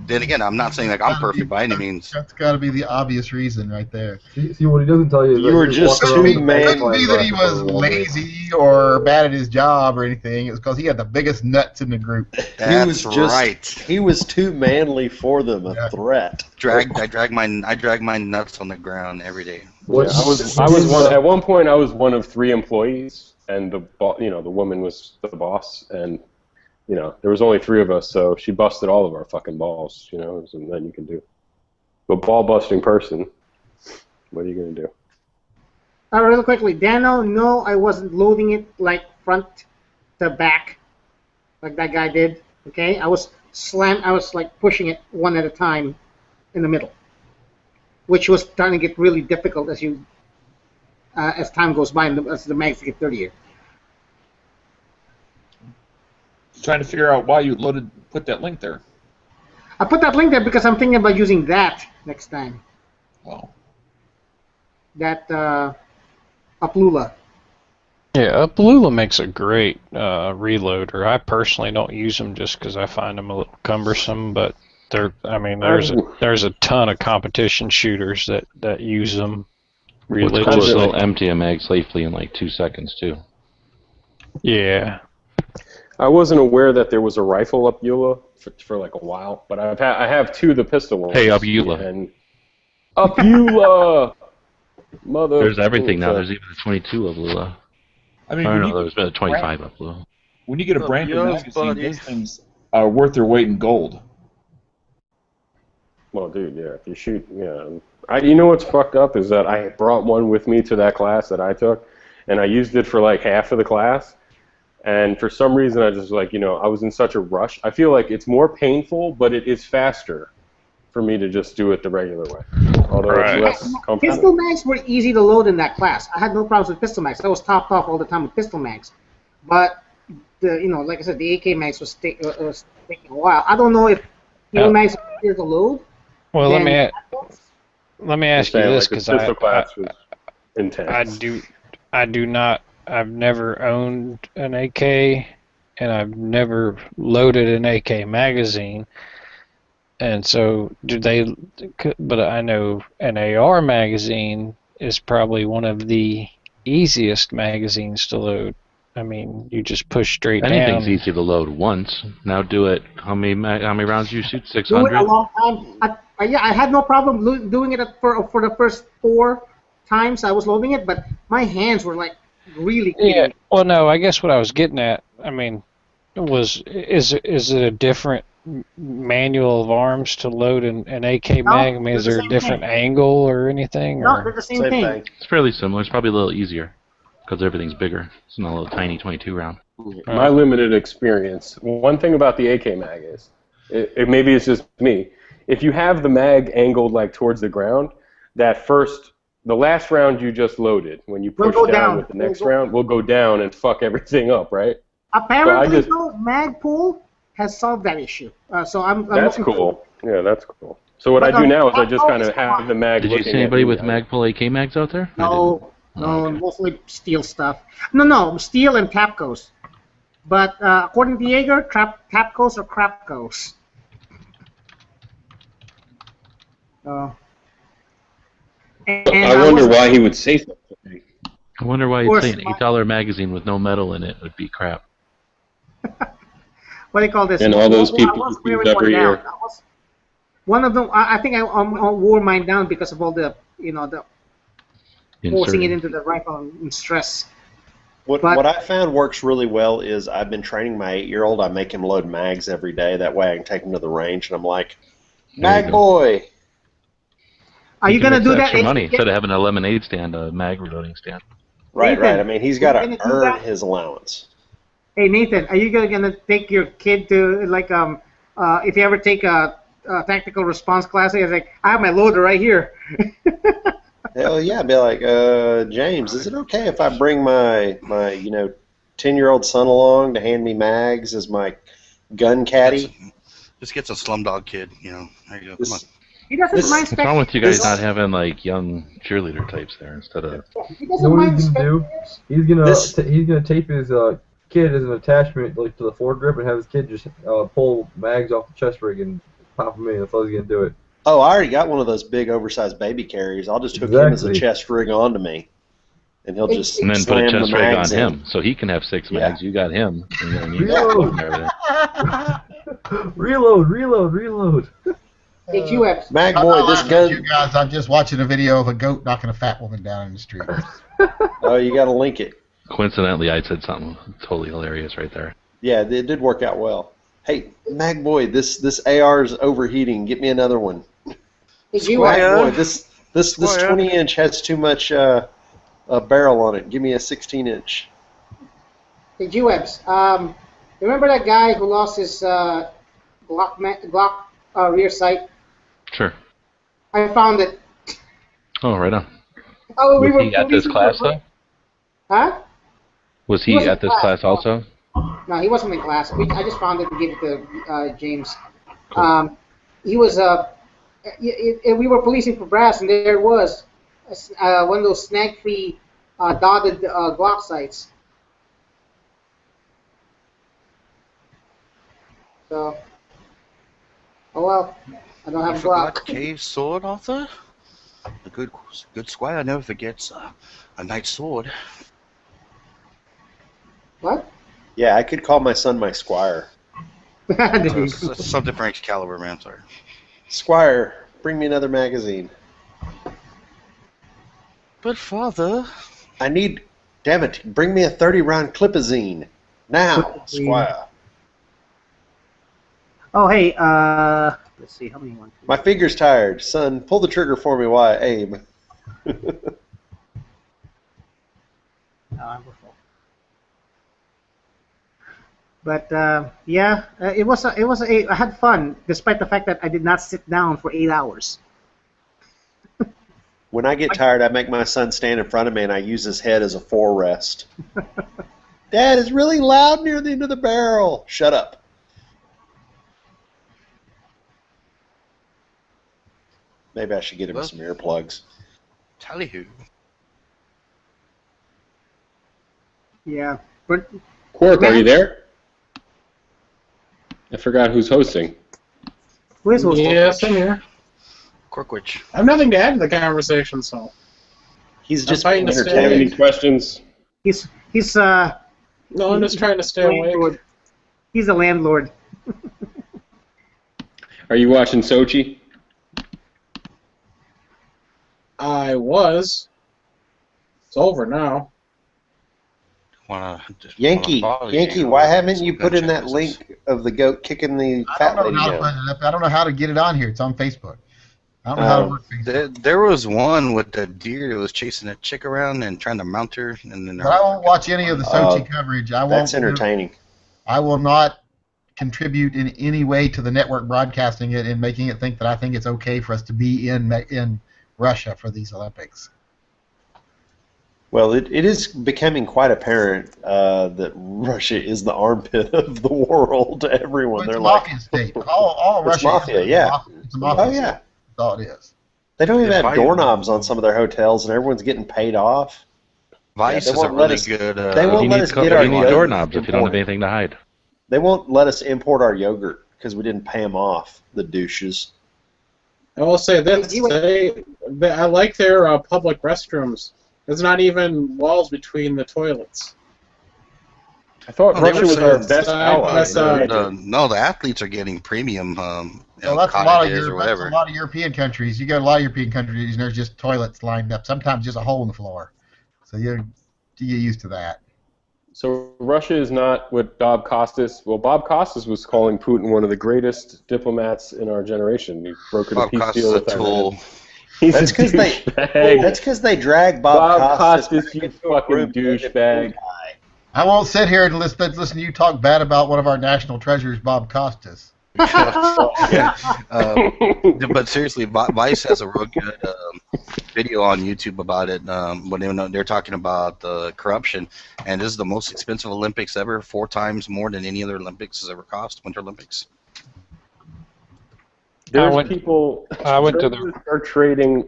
then again, I'm not saying like I'm perfect by any means. That's got to be the obvious reason right there. See what he doesn't tell you is You were just too man. It couldn't be that he was lazy or bad at his job or anything. It was because he had the biggest nuts in the group. That's right. He was too manly for them. A threat. I drag my nuts on the ground every day. Yeah, I was one at one point. I was one of 3 employees, and the woman was the boss, and there was only 3 of us, so she busted all of our fucking balls. There's nothing you can do. But ball busting person, what are you gonna do? Really quickly, Dano, no, I wasn't loading it like front to back, like that guy did. Okay, I was like pushing it one at a time in the middle, which was starting to get really difficult as time goes by and as the mags get dirtier. Trying to figure out why you put that link there. I put that link there because I'm thinking about using that next time. Oh. That Uplula. Yeah, Uplula makes a great reloader. I personally don't use them just because I find them a little cumbersome, but there's a ton of competition shooters that use them religiously. What's cool is they'll empty a mag safely in like 2 seconds too. Yeah. I wasn't aware that there was a rifle Upula for like a while, but I have 2 of the pistol ones. Hey, Upula. And Upula! Mother. There's everything now. There's even a 22 Upula. I mean, there's been a 25 Upula. When you get a brand new magazine, those things are worth their weight in gold. Well, dude, yeah. If you shoot, yeah. You know what's fucked up is that I brought one with me to that class that I took, and I used it for like half of the class. And for some reason, I just I was in such a rush. I feel like it's more painful, but it is faster for me to just do it the regular way. Although it's less comfortable. Pistol mags were easy to load in that class. I had no problems with pistol mags. I was topped off all the time with pistol mags. But like I said, the AK mags was taking a while. I don't know if mags are easier to load. Well, let me ask you this, because pistol class was intense. I do not. I've never owned an AK, and I've never loaded an AK magazine. And so, but I know an AR magazine is probably one of the easiest magazines to load. I mean, you just push straight down. Anything's easy to load once. Now do it. How many rounds do you shoot? 600? Do it a long time. I had no problem doing it for the first 4 times I was loading it, but my hands were like really clean. Yeah. Well, no. I guess what I was getting at, is it a different manual of arms to load an AK mag? I mean, is there a different angle or anything? No, they're the same thing. It's fairly similar. It's probably a little easier because everything's bigger. It's not a little tiny 22 round. My limited experience. One thing about the AK mag is, maybe it's just me. If you have the mag angled like towards the ground, the last round you just loaded, when you push down with the next round, will go down and fuck everything up, right? Apparently, Magpul has solved that issue. So I'm that's cool. Yeah, that's cool. So what I do now is I just kind of have the mag. Did you see anybody with Magpul AK mags out there? No, mostly steel stuff. No, steel and Tapcos. But according to Yeager, Tapcos are Crapcos. I wonder why he would say something. I wonder why he'd say an $8 magazine with no metal in it would be crap. What do you call this? And all those people who use every year. One of them, I think I wore mine down because of all the, the forcing it into the rifle and stress. What I found works really well is I've been training my 8-year-old. I make him load mags every day. That way I can take him to the range, and I'm like, mag boy. Are you going to do that? Extra money instead of having a lemonade stand, a mag reloading stand. Right, Nathan, right. I mean, he's got to earn that? his allowance. Hey Nathan, are you gonna take your kid to like if you ever take a tactical response class, it's like I have my loader right here. Hell yeah, I'd be like, James, is it okay if I bring my 10-year-old son along to hand me mags as my gun caddy? Just get some Slumdog Kid, There you go. Come on. He doesn't mind. What's wrong with you guys not having like young cheerleader types there instead of? He You know doesn't what mind. he's gonna do? He's gonna tape his kid as an attachment like to the foregrip and have his kid just pull mags off the chest rig and pop them in. That's how he's gonna do it. Oh, I already got one of those big oversized baby carriers. I'll just hook him as a chest rig onto me, and he'll just and then put a slam chest the rig on mags in. him, so he can have 6 mags. You got him. And you Reload. Reload. Hey, QX. Mag boy, this gun. You guys, I'm just watching a video of a goat knocking a fat woman down in the street. Oh, you got to link it. Coincidentally, I said something totally hilarious right there. Yeah, it did work out well. Hey, Mag boy, this AR is overheating. Get me another one. Hey, Mag QX. boy, this 20-inch has too much barrel on it. Give me a 16-inch. Hey, QX. Remember that guy who lost his Glock rear sight? Sure. I found it. Oh, right on. Oh, Was he at this class though? Huh? Was he at this class also? No, he wasn't in class. I just found it and gave it to James. He was we were policing for brass, and there it was, one of those snag-free dotted Glock sights. So, oh well, I don't have a Glock. Kay's sword, Arthur? A good squire never forgets a knight's sword. What? Yeah, I could call my son my squire. It's some different caliber, man. Sorry. Squire, bring me another magazine. But father, I need. Damn it! Bring me a 30-round clipazine now, Squire. Oh hey, let's see how many ones. My finger's tired, son. Pull the trigger for me while I aim. But yeah, it was I had fun despite the fact that I did not sit down for 8 hours. When I get tired, I make my son stand in front of me and I use his head as a forerest. Dad, it's really loud near the end of the barrel. Shut up. Maybe I should get him some earplugs. Tally-hoo. Yeah. But Quark, are you there? I forgot who's hosting. who is hosting? Yes, I'm here. Corkwitch. I have nothing to add to the conversation, so. He's just trying being to Do you have any entertaining. questions? He's No, I'm just trying to stay awake. landlord. He's a landlord. Are you watching Sochi? I was. It's over now. Yankee, why haven't you put in that link of the goat kicking the fat lady down? I don't know how to get it on here. It's on Facebook. I don't know how to work Facebook. There was one with the deer that was chasing a chick around and trying to mount her, and then But I won't watch any of the Sochi coverage. That's entertaining. I will not contribute in any way to the network broadcasting it and making it think that I think it's okay for us to be in Russia for these Olympics. Well, it is becoming quite apparent that Russia is the armpit of the world to everyone. Well, it's They're a like, mafia state. All it's Russia mafia, is yeah. It's a mafia Oh, state. yeah. That's all it is. They don't even Yeah, have Biden- doorknobs on some of their hotels, and everyone's getting paid off. Vice they is a won't let really us- good. they won't let us get our You need yogurt doorknobs if you don't have imported. anything to hide. They won't let us import our yogurt because we didn't pay them off, the douches. I will say this: I like their public restrooms. There's not even walls between the toilets. I thought they Russia were was our saying- best ally. No, the athletes are getting premium Well, that's a lot of cottages or whatever. That's a lot of European countries. You go to a lot of European countries, and there's just toilets lined up. Sometimes just a hole in the floor. So you get used to that. So Russia is not what Bob Costas. Well, Bob Costas was calling Putin one of the greatest diplomats in our generation. He brokered a Bob peace Costas deal a with Iran. tool. He's That's a because douchebag. that's because they drag Bob Costas you back into a fucking room with a douchebag. guy. I won't sit here and listen to you talk bad about one of our national treasures, Bob Costas. Yeah. But seriously, Vice has a real good video on YouTube about it. When they're talking about the corruption, and this is the most expensive Olympics ever, 4 times more than any other Olympics has ever cost. Winter Olympics. There's people I went to that are trading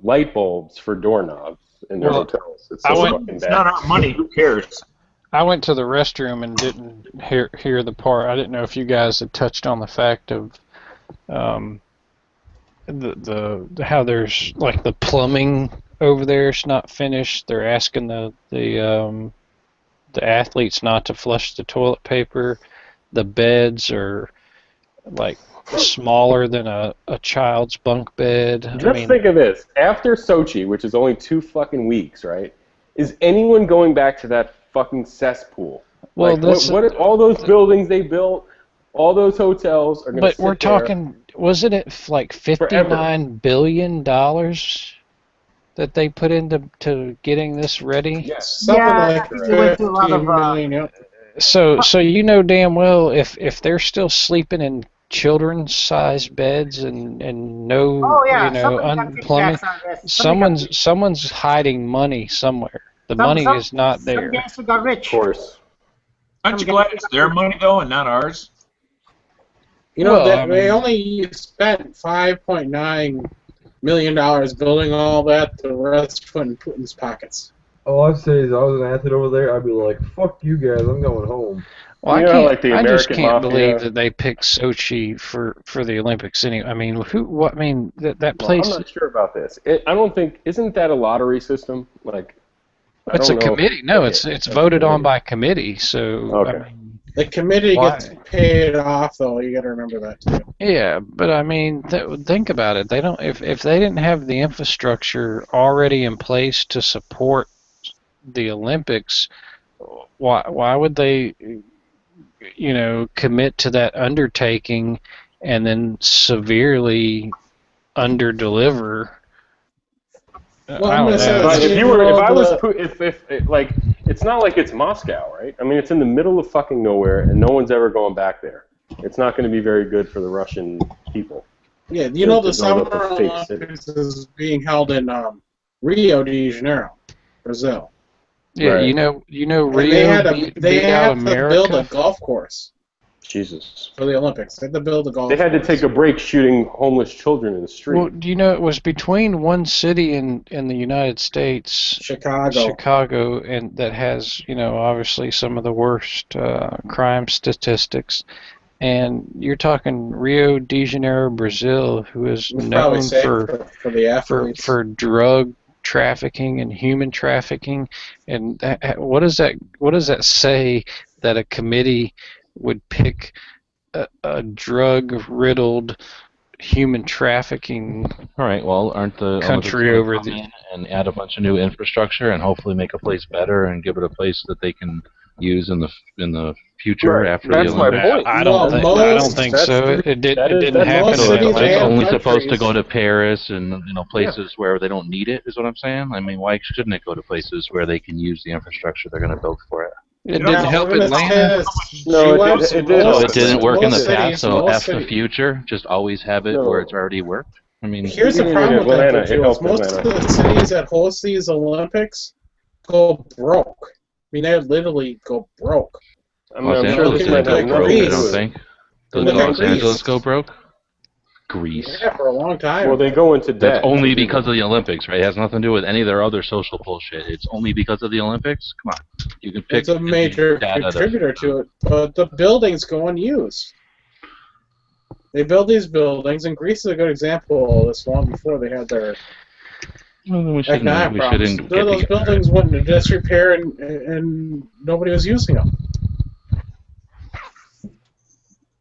light bulbs for doorknobs in their hotels. It's so fucking It's bad. not our money. Who cares? I went to the restroom and didn't hear the part. I didn't know if you guys had touched on the fact of the how there's like the plumbing over there is not finished. They're asking the athletes not to flush the toilet paper. The beds are like smaller than a child's bunk bed. Just think of this. After Sochi, which is only 2 fucking weeks, right? Is anyone going back to that fucking cesspool? Well, like, what all those buildings they built, all those hotels are going to But we're talking, wasn't it like $59 billion that they put into getting this ready? Yes, something like we went through a lot of, 15 million, yep. So you know damn well if they're still sleeping in children's-sized beds and no plumbing, someone's hiding money somewhere. The money is not there. Some gangster got rich. Of course. Aren't you glad it's their money though and not ours? You know, Well, they only spent $5.9 million building all that. The rest went in Putin's pockets. All I'd say is, I was an athlete over there, I'd be like, "Fuck you guys, I'm going home." Well, You know, like the I just American can't mafia. believe that they picked Sochi for the Olympics. Anyway, I mean, that place? Well, I'm not sure about this. I don't think. Isn't that a lottery system? Like, I It's a don't know. committee. No, it's voted on by committee. So Okay. I mean, The committee Why? gets paid off, though. You got to remember that too. yeah, but I mean, think about it. They don't. If they didn't have the infrastructure already in place to support the Olympics, why would they, commit to that undertaking and then severely underdeliver? Well, I I'm don't gonna say know. But this. if it's not like it's Moscow, right? I mean, it's in the middle of fucking nowhere, and no one's ever going back there. It's not going to be very good for the Russian people. Yeah, you know, the To build Summer up a fake city. Olympics is being held in Rio de Janeiro, Brazil. Yeah, Right. you know, And Rio they had beat to out build a America. golf course Jesus. for the Olympics. They had to build a golf They had to course. take a break shooting homeless children in the street. Well, do you know it was between one city in the United States, Chicago, and that has obviously some of the worst crime statistics, and you're talking Rio de Janeiro, Brazil, who is It's probably known safe for the athletes. for drug trafficking and human trafficking. And what does that say that a committee would pick a drug-riddled human trafficking All right. Well, aren't the country Olympics over gonna come the? in and add a bunch of new infrastructure and hopefully make a place better and give it a place that they can use in the future Right. after That's the my Olympics? point. I Well, don't think that's so. true. It That is- didn't that's happen. most So cities it's and only countries. supposed to go to Paris and places where they don't need it, is what I'm saying. I mean, why shouldn't it go to places where they can use the infrastructure they're going to build for it? It You know, didn't Now, help we're gonna Atlanta. say No, it US, did- it did. So most- it didn't work in the most past. cities- So most F the cities- future, just always have it No. where it's already worked. I mean, Here's the Even problem in with that, Atlanta, it Jules. helped Most Atlanta. of the cities that host these Olympics go broke. I mean, they literally go broke. I mean, Los I'm sure Angeles this didn't might didn't have go broke, nothing I to Greece. don't do with it. think. Did Look at Los Greece. Angeles go broke? Greece. Yeah, for a long time. Well, they go into debt. That's only because of the Olympics, right? It has nothing to do with any of their other social bullshit. It's only because of the Olympics? Come on. You can pick it's a major data contributor to it, but the buildings go unused. They build these buildings, and Greece is a good example of this long before they had their Well, then we economic problems. shouldn't get Those together. buildings went into disrepair, and nobody was using them.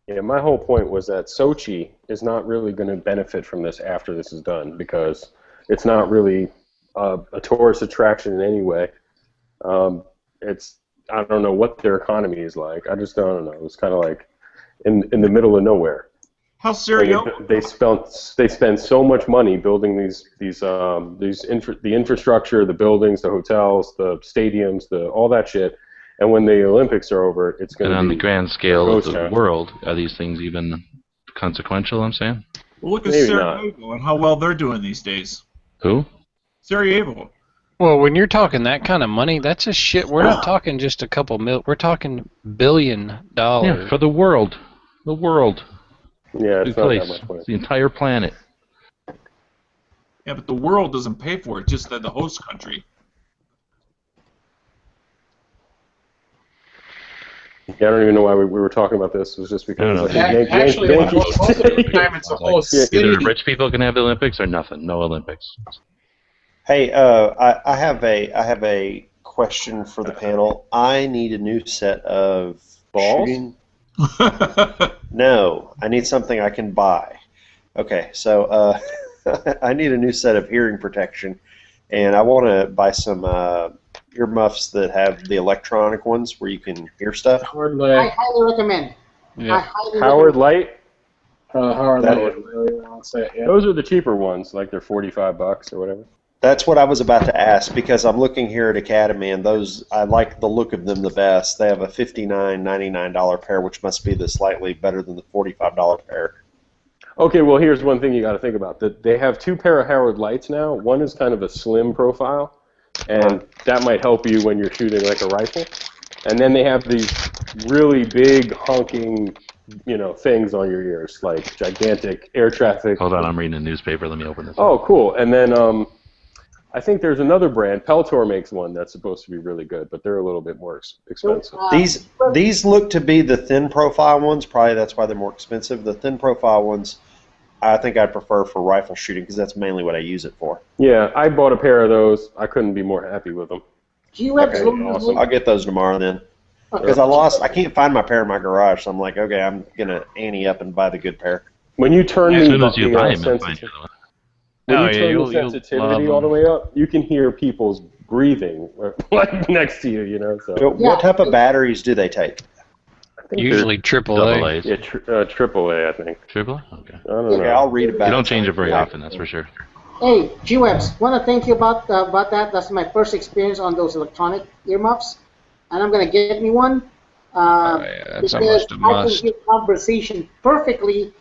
Yeah, my whole point was that Sochi is not really going to benefit from this after this is done because it's not really a tourist attraction in any way. It's I don't know what their economy is like. I just don't know. It's kind of like in the middle of nowhere. How's Sarajevo? They spend so much money building the infrastructure, the buildings, the hotels, the stadiums, all that shit. And when the Olympics are over, it's going to be. And on the grand scale of the town. world, are these things even consequential? I'm saying. Well, look at Maybe Sarajevo and how well they're doing these days. Who? Sarajevo. Well, when you're talking that kind of money, that's just shit. We're not talking just a couple mil. We're talking $1 billion. Yeah, for the world. The world. Yeah, it's not that place. much money. The entire planet. Yeah, but the world doesn't pay for it, just the host country. Yeah, I don't even know why we were talking about this. It was just because. No, no. Actually, most of the time it's a whole city. Either rich people can have the Olympics or nothing. No Olympics. Hey, I have a question for the panel. I need a new set of balls. Shooting. No, I need something I can buy. Okay, so I need a new set of hearing protection, and I want to buy some earmuffs that have the electronic ones where you can hear stuff. I highly recommend. Yeah. Howard Light. Howard That Light really wants it. Yeah. Those are the cheaper ones, like they're $45 or whatever. That's what I was about to ask, because I'm looking here at Academy, and those, I like the look of them the best. They have a $59.99 pair, which must be the slightly better than the $45 pair. Okay, well, here's one thing you got to think about. They have two pair of Howard Lights now. One is kind of a slim profile, and that might help you when you're shooting like a rifle. And then they have these really big honking, things on your ears, like gigantic air traffic. Hold on, I'm reading a newspaper. Let me open this. Oh, cool. And then I think there's another brand. Peltor makes one that's supposed to be really good, but they're a little bit more expensive. These look to be the thin profile ones. Probably that's why they're more expensive. The thin profile ones, I think I'd prefer for rifle shooting because that's mainly what I use it for. Yeah, I bought a pair of those. I couldn't be more happy with them. Awesome. I'll get those tomorrow then. Because I can't find my pair in my garage, so I'm like, okay, I'm gonna ante up and buy the good pair. When you turn as soon as you buy them, when you turn the sensitivity all the way up, you can hear people's breathing like next to you, So. What type of batteries do they take? Usually AAA. Yeah, AAA, I think. AAA? Okay. I don't know. Okay, I'll read about it. You don't change it very often, that's for sure. Hey, G-Webs, want to thank you about that. That's my first experience on those electronic earmuffs, and I'm going to get me one that's because almost a I must. can hear conversation perfectly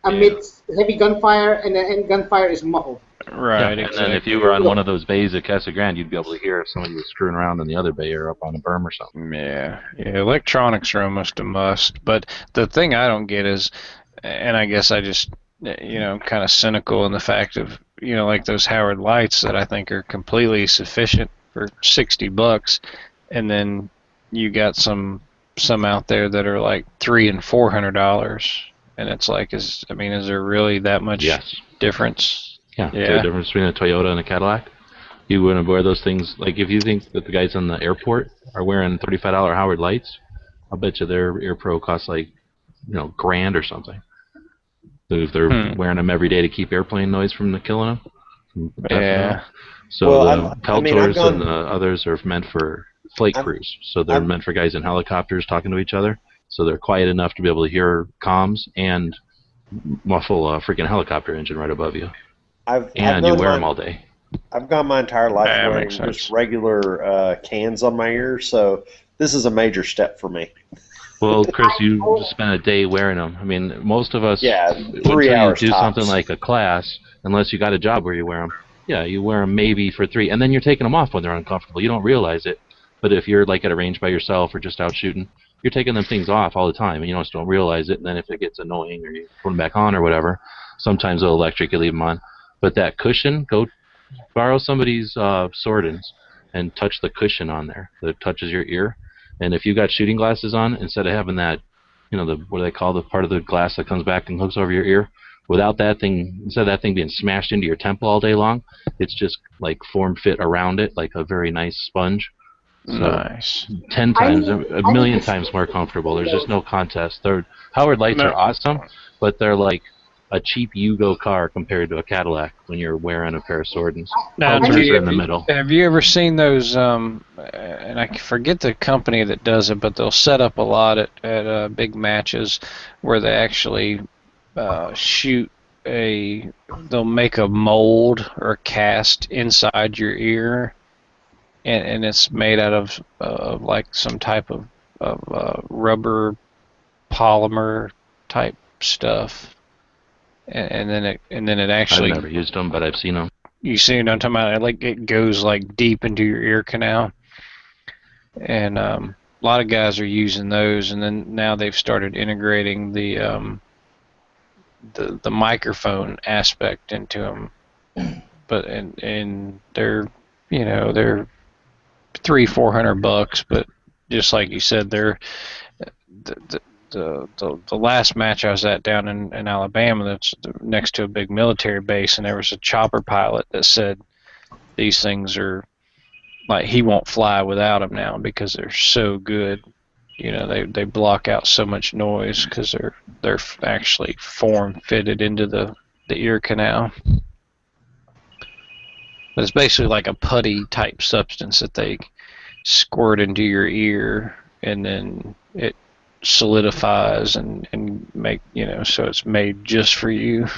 amidst heavy gunfire, and gunfire is muffled. Right, yeah, and then if you were on one of those bays at Casa Grande, you'd be able to hear if somebody was screwing around in the other bay or up on a berm or something. Yeah, electronics are almost a must. But the thing I don't get is, and I guess I just, kind of cynical in the fact of, like those Howard Lights that I think are completely sufficient for $60, and then you got some out there that are like $300 and $400, and it's like, is there really that much difference? Yeah, the difference between a Toyota and a Cadillac. You wouldn't wear those things. Like, if you think that the guys on the airport are wearing $35 Howard Lights, I'll bet you their Ear Pro costs like, $1,000 or something. So if they're wearing them every day to keep airplane noise from killing them. Yeah. So the Peltors and the others are meant for flight crews. So they're meant for guys in helicopters talking to each other. So they're quiet enough to be able to hear comms and muffle a freaking helicopter engine right above you. You wear them all day. I've gone my entire life wearing just regular cans on my ears, so this is a major step for me. Well, Chris, you just spent a day wearing them. Most of us, 3 hours you do tops. something like a class, unless you got a job where you wear them. Yeah, you wear them maybe for 3, and then you're taking them off when they're uncomfortable. You don't realize it, but if you're like at a range by yourself or just out shooting, you're taking them things off all the time, and you just don't realize it. And then if it gets annoying or you put them back on or whatever, sometimes they'll electric, you leave them on. But that cushion, go borrow somebody's Swordens and touch the cushion on there that touches your ear. And if you got shooting glasses on, instead of having that, what do they call the part of the glass that comes back and hooks over your ear, without that thing, instead of that thing being smashed into your temple all day long, it's just like form fit around it like a very nice sponge. So nice. 10 times, a million times more comfortable. There's just no contest. Howard Lights are awesome, but they're like a cheap Yugo car compared to a Cadillac when you're wearing a pair of Swordens. Now, Peltors are in the middle. Have you ever seen those? and I forget the company that does it, but they'll set up a lot at big matches where they actually shoot they'll make a mold or a cast inside your ear, and it's made out of like some type of rubber polymer type stuff, and then it actually. I've never used them, but I've seen them. You see what I'm talking about? Like it goes like deep into your ear canal, and a lot of guys are using those, and then now they've started integrating the microphone aspect into them, but and they're they're $300-400, but just like you said, they're the last match I was at down in Alabama, that's next to a big military base, and there was a chopper pilot that said these things are like he won't fly without them now because they're so good. They block out so much noise because they're actually form fitted into the ear canal. But it's basically like a putty type substance that they squirt into your ear, and then it solidifies and make so it's made just for you.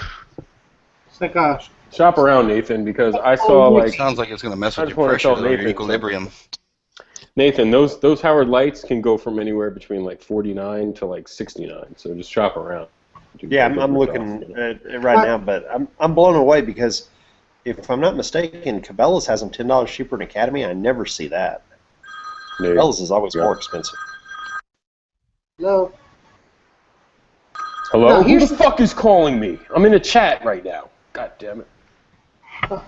It's like a Shop around, Nathan, because I saw like. Sounds like it's gonna mess I with just your wanna pressure, tell though, your Nathan equilibrium. Nathan, those Howard lights can go from anywhere between like 49 to like 69. So just shop around. Yeah, I'm looking at it right now, but I'm blown away because if I'm not mistaken, Cabela's has them $10 cheaper than Academy. I never see that. Maybe. Cabela's is always more expensive. Hello. Hello? No, Who here's the fuck is calling me? I'm in a chat right now. God damn it. What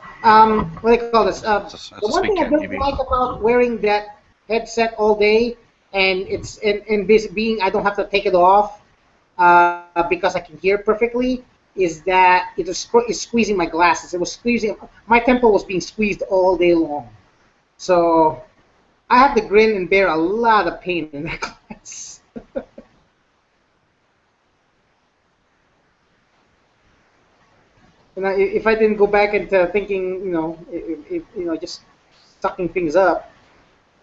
do you call this? That's The one thing I don't like about wearing that headset all day, and it's and being I don't have to take it off because I can hear perfectly, is that it is squeezing my glasses. It was squeezing my temple was being squeezed all day long, so I have to grin and bear a lot of pain in that glass. And if I didn't go back into thinking, just sucking things up.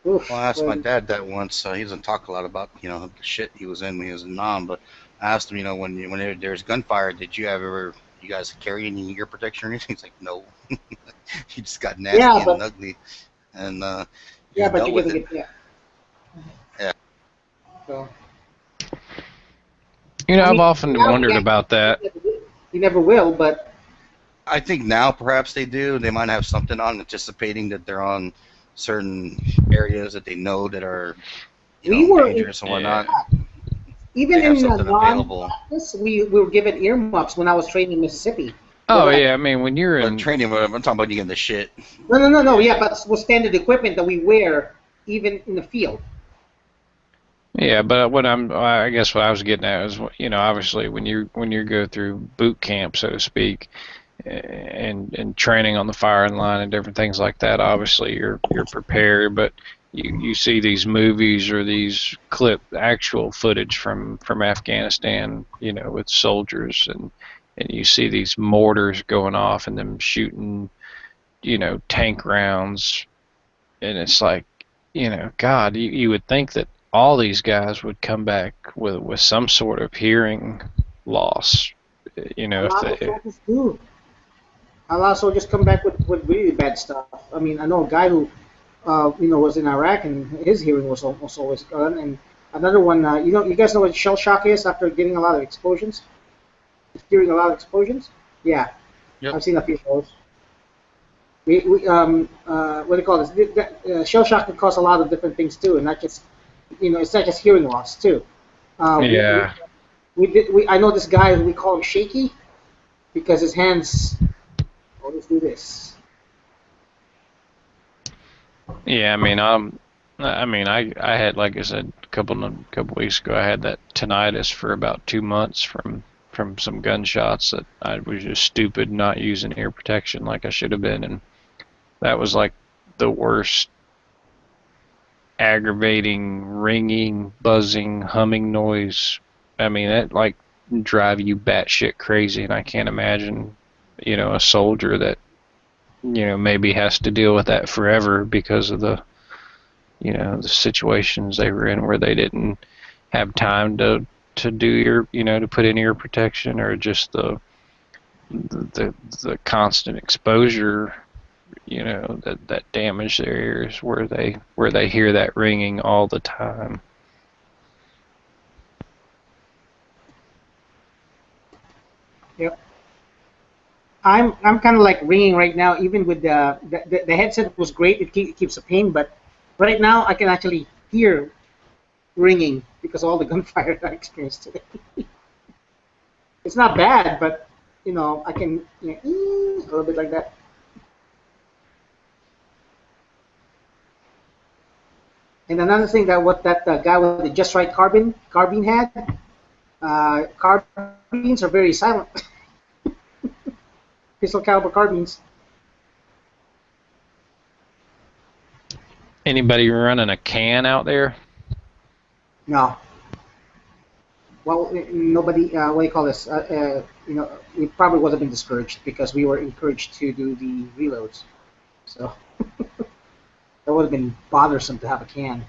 Oof, Well, I asked my dad that once. He doesn't talk a lot about the shit he was in when he was in Nam, but I asked him, when there's gunfire, did you guys carry any ear protection or anything? He's like, no. He just got nasty and ugly, and yeah, but dealt you with get it. Yeah. So. I've often wondered about that. You never will, but. I think now perhaps they do. They might have something on anticipating that they're on certain areas that they know that are dangerous and whatnot. Even in available. We were given earmuffs when I was training in Mississippi. Oh yeah, I mean when you're in training, I'm talking about you getting the shit. No. Yeah, but it was standard equipment that we wear even in the field. Yeah, but I guess what I was getting at is, obviously when you go through boot camp, so to speak, and training on the firing line and different things like that, obviously you're prepared, but you see these movies or these actual footage from Afghanistan, with soldiers, and you see these mortars going off and them shooting, tank rounds, and it's like, God, you would think that all these guys would come back with some sort of hearing loss, I'll also just come back with really bad stuff. I mean, I know a guy who, was in Iraq and his hearing was almost always gone. And another one, you guys know what shell shock is after getting a lot of explosions? Hearing a lot of explosions? Yeah. Yep. I've seen a few of those. What do you call this? Shell shock can cause a lot of different things too, and not just, it's not just hearing loss too. Yeah. I know this guy, we call him Shaky, because his hands always do this. Yeah, I had, like I said, a couple weeks ago, I had that tinnitus for about 2 months from some gunshots that I was just stupid not using ear protection like I should have been, and that was like the worst aggravating, ringing, buzzing, humming noise. I mean, that like drive you batshit crazy, and I can't imagine, a soldier that, maybe has to deal with that forever because of the you know, the situations they were in where they didn't have time to do your, you know, to put in ear protection, or just the constant exposure, you know, that damage their ears, where they hear that ringing all the time. Yep. I'm kind of like ringing right now. Even with the headset was great. It keeps a ping, but right now I can actually hear ringing because of all the gunfire I experienced today. It's not bad, but you know I can, you know, a little bit like that. And another thing that what that guy with the just right carbine had, carbines are very silent. Pistol caliber carbines. Anybody running a can out there? No. Well, nobody. What do you call this? You know, we probably would have been discouraged because we were encouraged to do the reloads. So that would have been bothersome to have a can.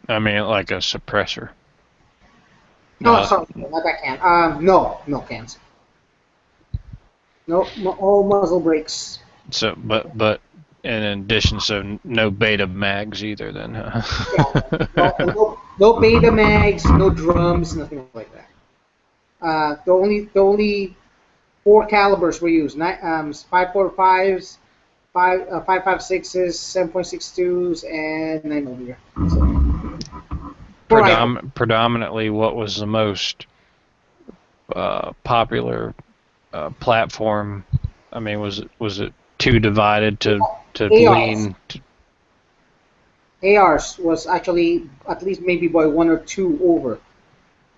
I mean, like a suppressor. No, sorry, not that can. No cans. No, all muzzle brakes. So, but in addition, so no beta mags either, then, huh? Yeah, no beta mags, no drums, nothing like that. The only 4 calibers were used: 5.45s, 5.56s, 7.62s, and 9mm. So, predominantly, what was the most popular platform? I mean, was it too divided to ARs. lean? ARs was actually at least maybe by 1 or 2 over.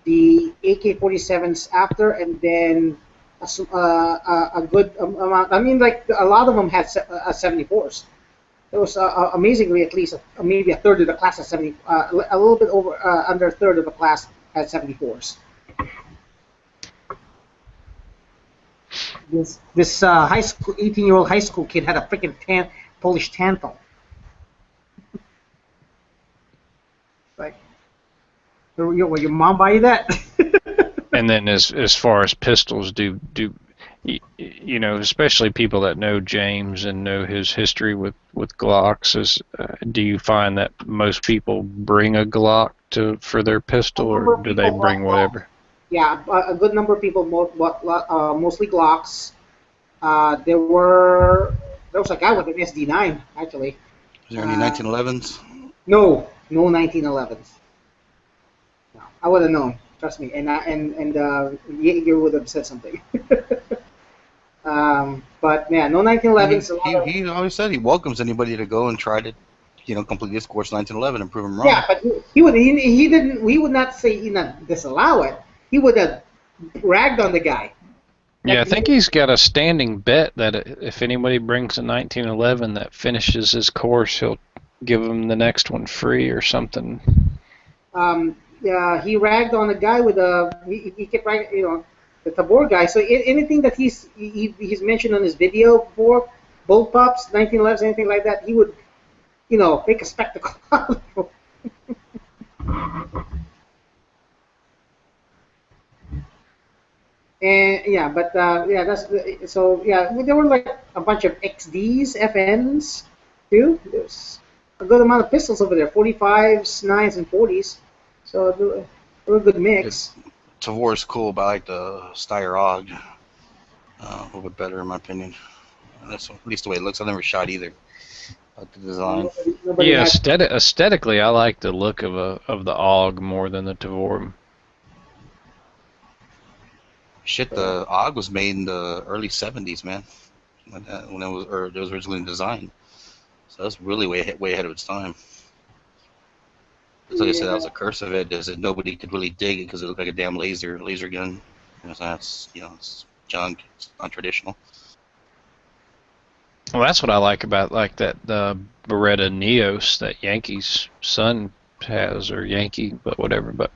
The AK-47s after, and then a good amount. I mean, like a lot of them had 74s. There was amazingly at least maybe a third of the class had 70. A little bit over under a third of the class had 74s. This high school 18-year-old high school kid had a freaking Polish Tantal. Like, will your mom buy you that? And then as far as pistols, do you know, especially people that know James and know his history with Glocks, do you find that most people bring a Glock for their pistol, or do they bring whatever? Yeah, a good number of people, mostly Glocks. There was a guy with an SD9 actually. Is there any 1911s? No 1911s. No, I would have known. Trust me, and Yeager would have said something. But yeah, no 1911s. He always said he welcomes anybody to go and try to, you know, complete this course 1911 and prove him wrong. Yeah, but he didn't. We would not say disallow it. He would have ragged on the guy. Yeah, I think he's got a standing bet that if anybody brings a 1911 that finishes his course, he'll give him the next one free or something. Yeah, he ragged on a guy with he kept ragging, you know, the Tabor guy. So anything that he's mentioned on his video before, bullpups, 1911s, anything like that, he would, you know, make a spectacle out of it. And yeah, but yeah, that's so yeah. There were like a bunch of XDs, FNs too. There's a good amount of pistols over there, 45s, 9s, and 40s. So they were a good mix. Tavor's cool, but I like the Steyr AUG a little bit better in my opinion. That's at least the way it looks. I've never shot either. I like the design. Yeah, aesthetically, I like the look of the AUG more than the Tavor. Shit, the AUG was made in the early 70s, man. When it was originally designed. So that's really way ahead of its time. Like I said, that was a curse of it, is that nobody could really dig it because it looked like a damn laser gun. You know, so that's, you know, it's junk. It's untraditional. Well, that's what I like about the Beretta Neos that Yankee's son has, or Yankee, but whatever. But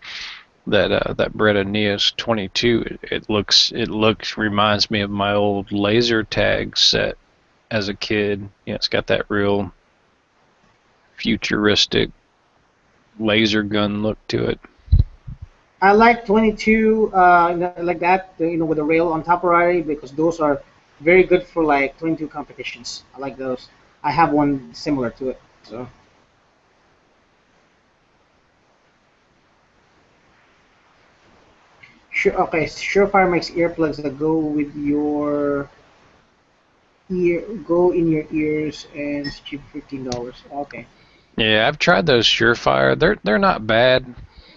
that Beretta Neos 22, it looks reminds me of my old laser tag set as a kid. It's got that real futuristic laser gun look to it. I like 22 like that, with the rail on top already, because those are very good for like 22 competitions. I like those. I have one similar to it. So. Sure. Okay. Surefire makes earplugs that go with your go in your ears, and it's cheap, $15. Okay. Yeah, I've tried those Surefire. They're not bad.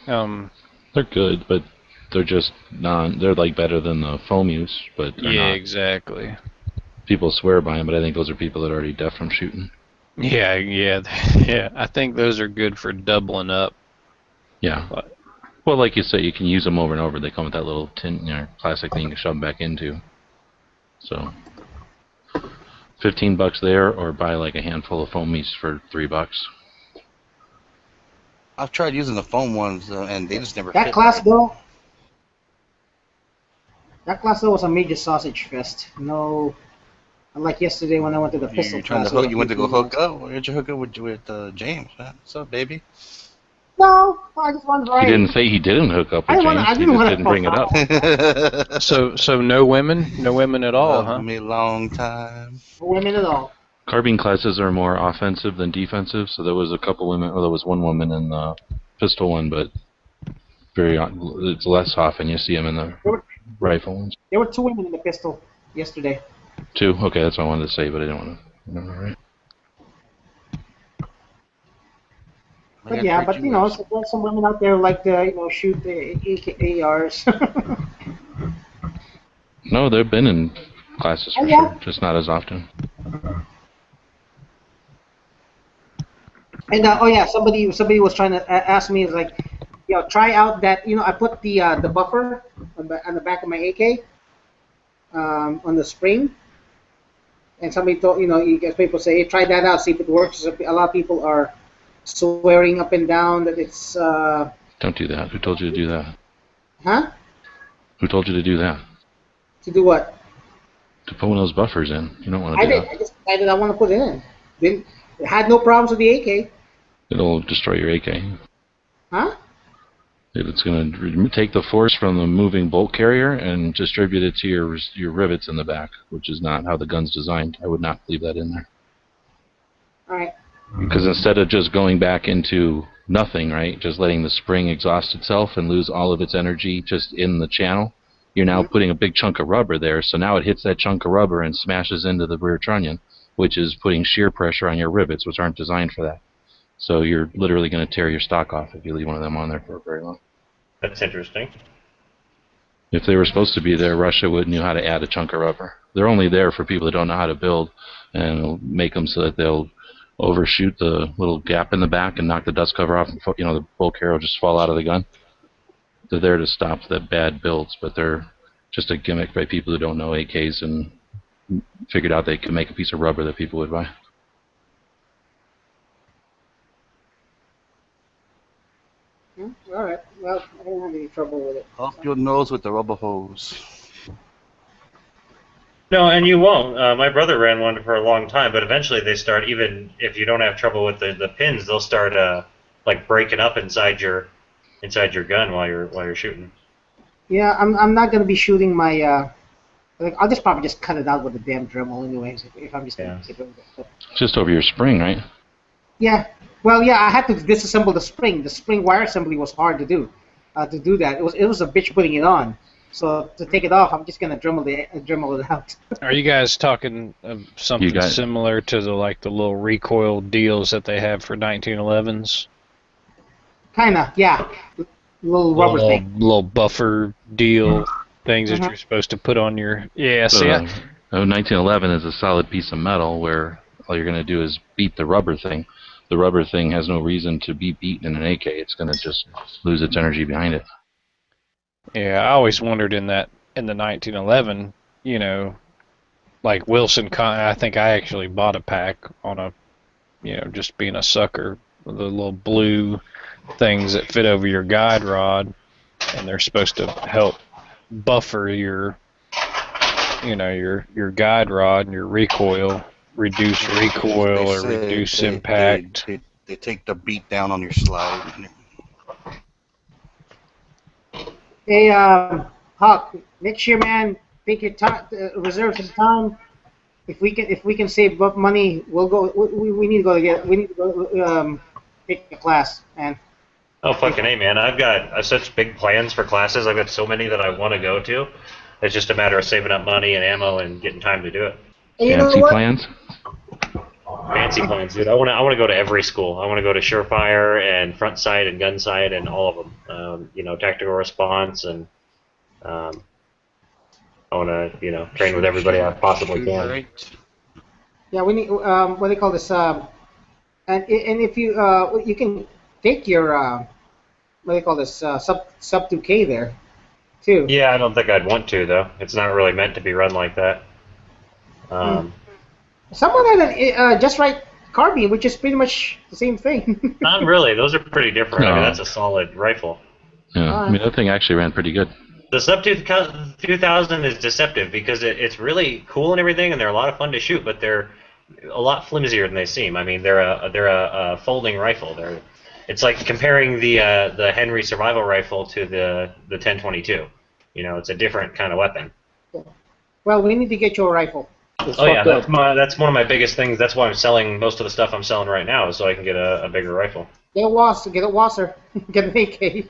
They're good, but they're just they're like better than the foam use, but they're yeah, not. Exactly. People swear by them, but I think those are people that are already deaf from shooting. Yeah. I think those are good for doubling up. Yeah. But, well, like you said, you can use them over and over. They come with that little tin, plastic thing you can shove them back into. So, $15 there, or buy like a handful of foamies for $3. I've tried using the foam ones, and they just never That fit. class though was a major sausage fest. No, unlike yesterday when I went to the pistol class. You went to go hook up? Why did you hook up with James? What's up, baby? No, I just wanted to. He didn't say he didn't hook up with James. He just didn't bring it up. So no women at all, huh? Me a long time. No women at all. Carbine classes are more offensive than defensive, so there was a couple women, or there was one woman in the pistol one, but it's less often you see them in the rifle ones. There were 2 women in the pistol yesterday. 2? Okay, that's what I wanted to say, but I didn't want to remember, right? But yeah, but there's some women out there who like to shoot the ARs. No, they've been in classes for sure, just not as often. And somebody was trying to ask me, is like, try out that, I put the buffer on the back of my AK on the spring, and somebody told you get people say, hey, try that out, see if it works. A lot of people are swearing up and down that it's. Don't do that. Who told you to do that? Huh? Who told you to do that? To do what? To put one of those buffers in. You don't want to do that. I just decided I want to put it in. Had no problems with the AK. It'll destroy your AK. Huh? It's going to take the force from the moving bolt carrier and distribute it to your rivets in the back, which is not how the gun's designed. I would not leave that in there. All right. Because instead of just going back into nothing, right, just letting the spring exhaust itself and lose all of its energy just in the channel, you're now putting a big chunk of rubber there, so now it hits that chunk of rubber and smashes into the rear trunnion, which is putting shear pressure on your rivets, which aren't designed for that. So you're literally going to tear your stock off if you leave one of them on there for very long. That's interesting. If they were supposed to be there, Russia would knew how to add a chunk of rubber. They're only there for people that don't know how to build, and make them so that they'll overshoot the little gap in the back and knock the dust cover off, and the bolt carrier will just fall out of the gun. They're there to stop the bad builds, but they're just a gimmick by people who don't know AKs and figured out they could make a piece of rubber that people would buy. All right. Well, I don't have any trouble with it. Off your nose with the rubber hose. No, and you won't. My brother ran one for a long time, but eventually they start, even if you don't have trouble with the pins, they'll start like breaking up inside your gun while you're shooting. Yeah, I'm not gonna be shooting my. I'll just probably just cut it out with the damn Dremel anyways. If I'm just gonna keep it. Just over your spring, right? Yeah. Well, yeah, I had to disassemble the spring. The spring wire assembly was hard to do. To do that, it was a bitch putting it on. So to take it off, I'm just gonna Dremel it out. Are you guys talking of something similar to the little recoil deals that they have for 1911s? Kinda, yeah. Little rubber thing. Little buffer deal things that you're supposed to put on your. Yeah. See. 1911 is a solid piece of metal where all you're gonna do is beat the rubber thing. The rubber thing has no reason to be beaten in an AK. It's going to just lose its energy behind it. Yeah, I always wondered in the 1911, like Wilson. I think I actually bought a pack on a, just being a sucker. The little blue things that fit over your guide rod, and they're supposed to help buffer your guide rod and your recoil. reduce recoil or say reduce they, impact. They take the beat down on your slide. Hey, Huck, next year, man, take your time, reserve some time. If we can save up money, we'll go. We need to go together. We need to go take a class, man. Oh, fucking A, man. I've got such big plans for classes. I've got so many that I want to go to. It's just a matter of saving up money and ammo and getting time to do it. And you know Fancy what? plans? Fancy plans, dude. I want to go to every school. I want to go to Surefire and Front Sight and Gun Sight and all of them. Tactical response, and I want to train with everybody I possibly can. Yeah, we need. What do they call this? And if you can take your what do they call this? Sub 2K there, too. Yeah, I don't think I'd want to though. It's not really meant to be run like that. Someone had an Just Right carbine, which is pretty much the same thing. Not really. Those are pretty different. I mean, No. that's a solid rifle. Yeah, I mean, that thing actually ran pretty good. The Sub 2000 is deceptive because it's really cool and everything, and they're a lot of fun to shoot, but they're a lot flimsier than they seem. I mean, they're a folding rifle. It's like comparing the Henry survival rifle to the 1022. It's a different kind of weapon. Well, we need to get you a rifle. Oh yeah, that's one of my biggest things. That's why I'm selling most of the stuff I'm selling right now, is so I can get a bigger rifle. Get a Wasser, get an AK.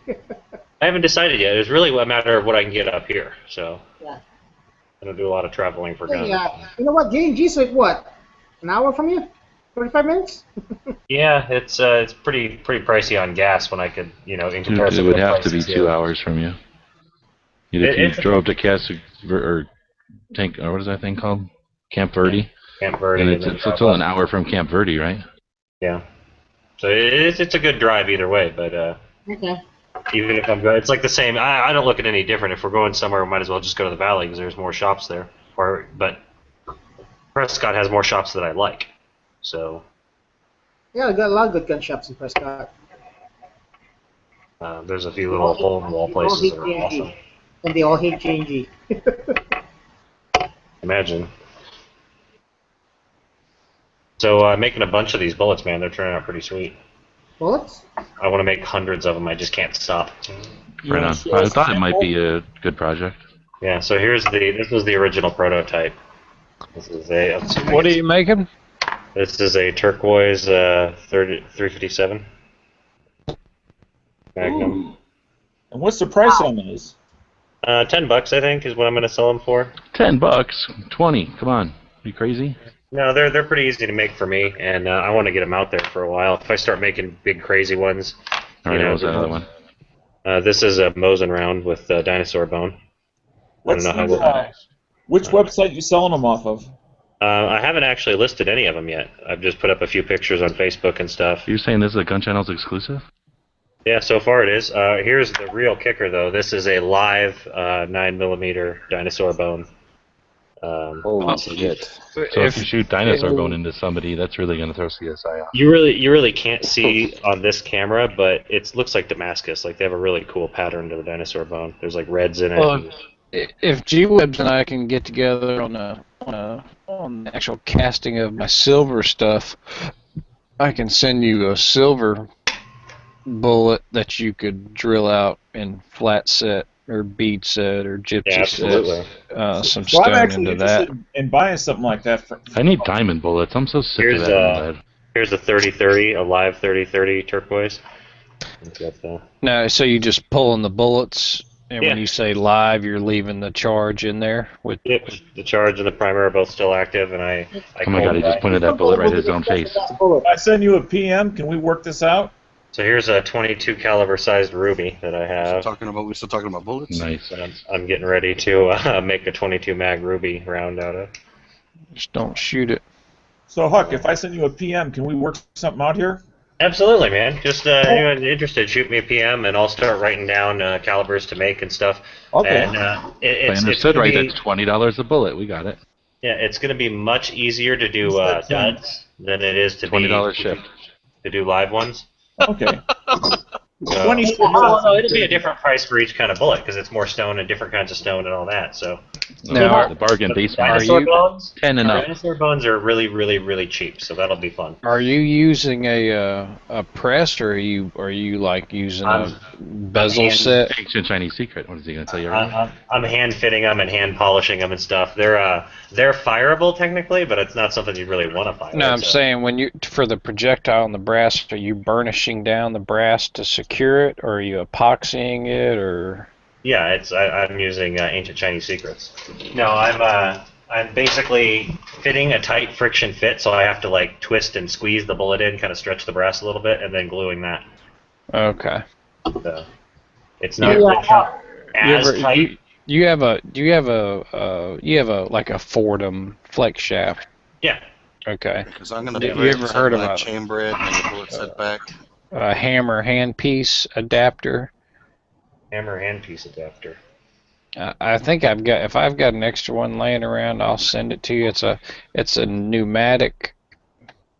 I haven't decided yet. It's really a matter of what I can get up here. So Yeah. I don't do a lot of traveling for guns. Yeah. You know what? J&G's like what? An hour from you? 45 minutes? Yeah, it's pretty pricey on gas when I could, in comparison. It would to have to be prices 2 here. hours from you. If you drove to what is that thing called? Camp Verde. Camp Verde. And and then it's still an hour from Camp Verde, right? Yeah. So it's a good drive either way, but Okay. even if I'm going, it's like the same. I don't look at any different. If we're going somewhere, we might as well just go to the Valley because there's more shops there. But Prescott has more shops that I like. So Yeah, we got a lot of good gun shops in Prescott. there's a few little hole in the wall places that are awesome. And they all hate J&G. Imagine. So making a bunch of these bullets, man, they're turning out pretty sweet. Bullets? I want to make hundreds of them. I just can't stop. Right on. I thought it might be a good project. Yeah. So this was the original prototype. This is a. What are you making? This is a turquoise 357 Magnum. Ooh. And what's the price on those? $10, I think, is what I'm going to sell them for. $10, 20. Come on, are you crazy? No, they're pretty easy to make for me, and I want to get them out there for a while. If I start making big, crazy ones, All right, what was that other one? This is a Mosin round with dinosaur bone. Which website you selling them off of? I haven't actually listed any of them yet. I've just put up a few pictures on Facebook and stuff. You're saying this is a Gun Channel's exclusive? Yeah, so far it is. Here's the real kicker, though. This is a live 9mm dinosaur bone. Holy shit! So if you shoot dinosaur bone into somebody, that's really going to throw CSI off. You really can't see on this camera, but it looks like Damascus. Like they have a really cool pattern to the dinosaur bone. There's like reds in it. Well, if G-Webs and I can get together on the actual casting of my silver stuff, I can send you a silver bullet that you could drill out in flat set or bead set or gypsy set. Some I'm stone actually into that. interested in buying something like that. I need diamond bullets. I'm so sick of that. Here's a 30-30, a live 30-30 turquoise. No, so you just pulling the bullets, and Yeah. when you say live, you're leaving the charge in there with. Yep, the charge and the primer are both still active, and I Oh my god, he just pointed that bullet right at his own face. If I send you a PM, can we work this out? So here's a 22 caliber sized ruby that I have. We're still talking about bullets. Nice. That I'm getting ready to make a 22 mag ruby round out of. Just don't shoot it. So Huck, if I send you a PM, can we work something out here? Absolutely, man. Just anyone interested, shoot me a PM, and I'll start writing down calibers to make and stuff. Okay. And I it's understood gonna right. be- That's $20 a bullet. We got it. Yeah, it's going to be much easier to do duds than it is to $20 shipped. to do live ones. Okay. Well, no, it'll be a different price for each kind of bullet because it's more stone and different kinds of stone and all that. So No, the bargain basement. dinosaur bones, 10 and up. dinosaur bones are really, really, really cheap. So that'll be fun. Are you using a press, or are you like using a bezel set? Ancient Chinese secret. What is he going to tell you? I'm hand fitting them and hand polishing them and stuff. They're fireable technically, but it's not something you really want to fire. No, I'm saying when you for the projectile and the brass, are you burnishing down the brass to secure it, or are you epoxying it, or? Yeah, I'm using Ancient Chinese Secrets. No, I'm basically fitting a tight friction fit, so I have to like twist and squeeze the bullet in, kind of stretch the brass a little bit, and then gluing that. Okay. So it's not as tight. You have a like a Fordham flex shaft. Yeah. Okay. Because I'm going Have to you ever heard of a chamber it and then the bullet set back. Hammer handpiece adapter? Hammer handpiece adapter. I think if I've got an extra one laying around, I'll send it to you. It's a pneumatic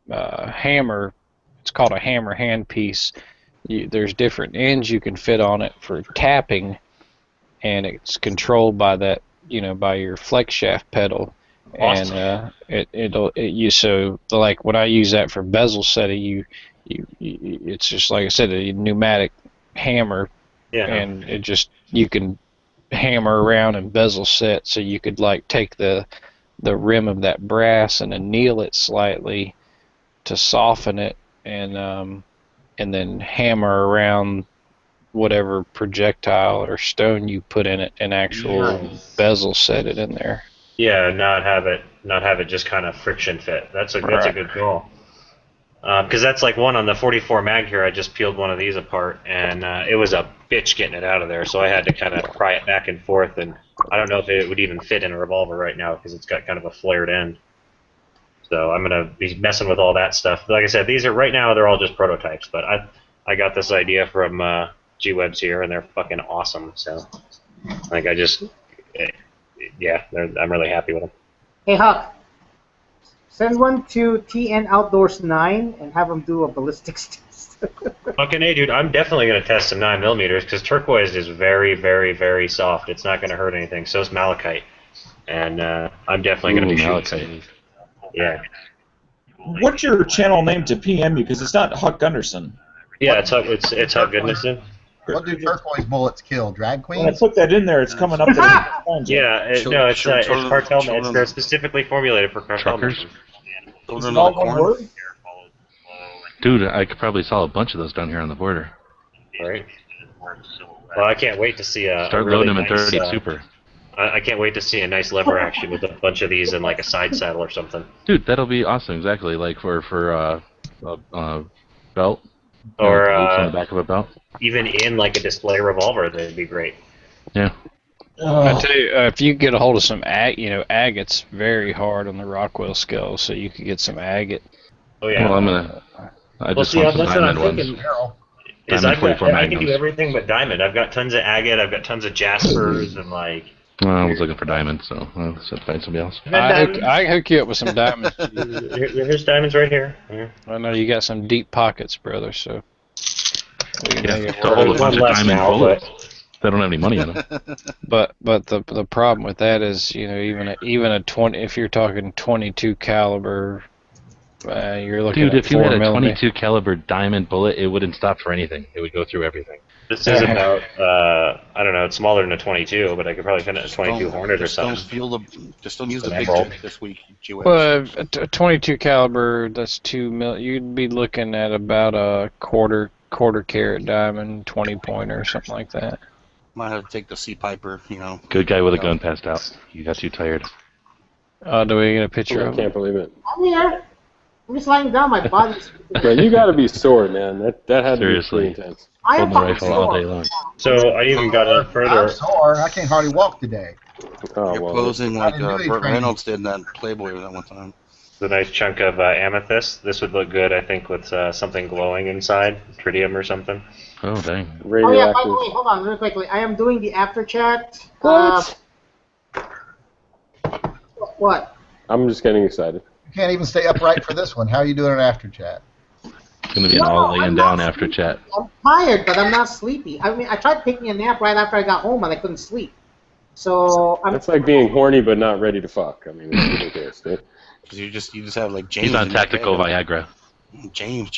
hammer. It's called a hammer handpiece. There's different ends you can fit on it for tapping, and it's controlled by that, by your flex shaft pedal. Awesome. And so like when I use that for bezel setting, it's just like I said, a pneumatic hammer. Yeah. And you can hammer around and bezel set, so you could like take the rim of that brass and anneal it slightly to soften it, and then hammer around whatever projectile or stone you put in it and actual bezel set it in there. Yeah, not have it just kind of friction fit. That's a good goal. Because that's like one on the 44 mag here. I just peeled one of these apart, and it was a bitch getting it out of there. So I had to kind of pry it back and forth, and I don't know if it would even fit in a revolver right now because it's got kind of a flared end. So I'm gonna be messing with all that stuff. Like I said, these are right now they're all just prototypes, but I got this idea from G-Webs here, and they're fucking awesome. So like I'm really happy with them. Hey Huck, send one to TN Outdoors 9 and have them do a ballistics test. Fucking A, dude, I'm definitely going to test some 9mm because turquoise is very, very, very soft. It's not going to hurt anything. So is malachite. And I'm definitely going to be shooting. Yeah. What's your channel name to PM you? Because it's not Huck Gunderson. Yeah, it's Huck Goodnesson. What do turquoise bullets kill? Drag queens? When I put that in there, it's coming up. Yeah, it's cartel. They're specifically formulated for cartel. Truckers? Is it all one word? Dude, I could probably sell a bunch of those down here on the border. Right. Well, I can't wait to see Start loading them in 30 super. I can't wait to see a nice lever action with a bunch of these in like a side saddle or something. Dude, that'll be awesome. Exactly, like for belt. Or on the back of a belt. Even in like a display revolver, that'd be great. Yeah. I tell you, if you get a hold of some agate's very hard on the Rockwell scale, so you could get some agate. Oh yeah. Well, I just want some diamond ones. I can do everything but diamond. I've got tons of agate. I've got tons of jaspers and like. Well, I was looking for diamonds, so I'll have to find somebody else. I hook you up with some diamonds. Here's diamonds right here. I know you got some deep pockets, brother. So. Yeah, to hold a bunch of diamond bullets. They don't have any money in them. But the problem with that is, even a 20, if you're talking 22 caliber, you're looking at 4mm. Dude, if you had a 22 caliber diamond bullet, it wouldn't stop for anything. It would go through everything. This is about I don't know. It's smaller than a 22, but I could probably fit it in a 22 Hornet or something. Just don't use the big tip this week. Well, a 22 caliber, that's 2 mil. You'd be looking at about a quarter carat diamond, 20 pointer, something like that. Might have to take the Sea Piper, Good guy with a gun passed out. You got too tired. Do we get a picture of him? I can't believe it. I'm here. I'm just lying down. My body's. Man, you got to be sore, man. That had to be pretty intense. I am fucking rifle all day long. So I even got a further. I'm sore. I can't hardly walk today. You're posing like Burt Reynolds did in that Playboy that one time. The nice chunk of amethyst. This would look good, I think, with something glowing inside, tritium or something. Oh dang! Oh yeah. By the way, hold on, real quickly. I am doing the after chat. What? What? I'm just getting excited. You can't even stay upright for this one. How are you doing an after chat? going to be an all laying down after chat. I'm tired, but I'm not sleepy. I mean, I tried taking a nap right after I got home, and I couldn't sleep. So That's like being horny but not ready to fuck. I mean, it's ridiculous, dude. You just have like James. He's on tactical Viagra. James.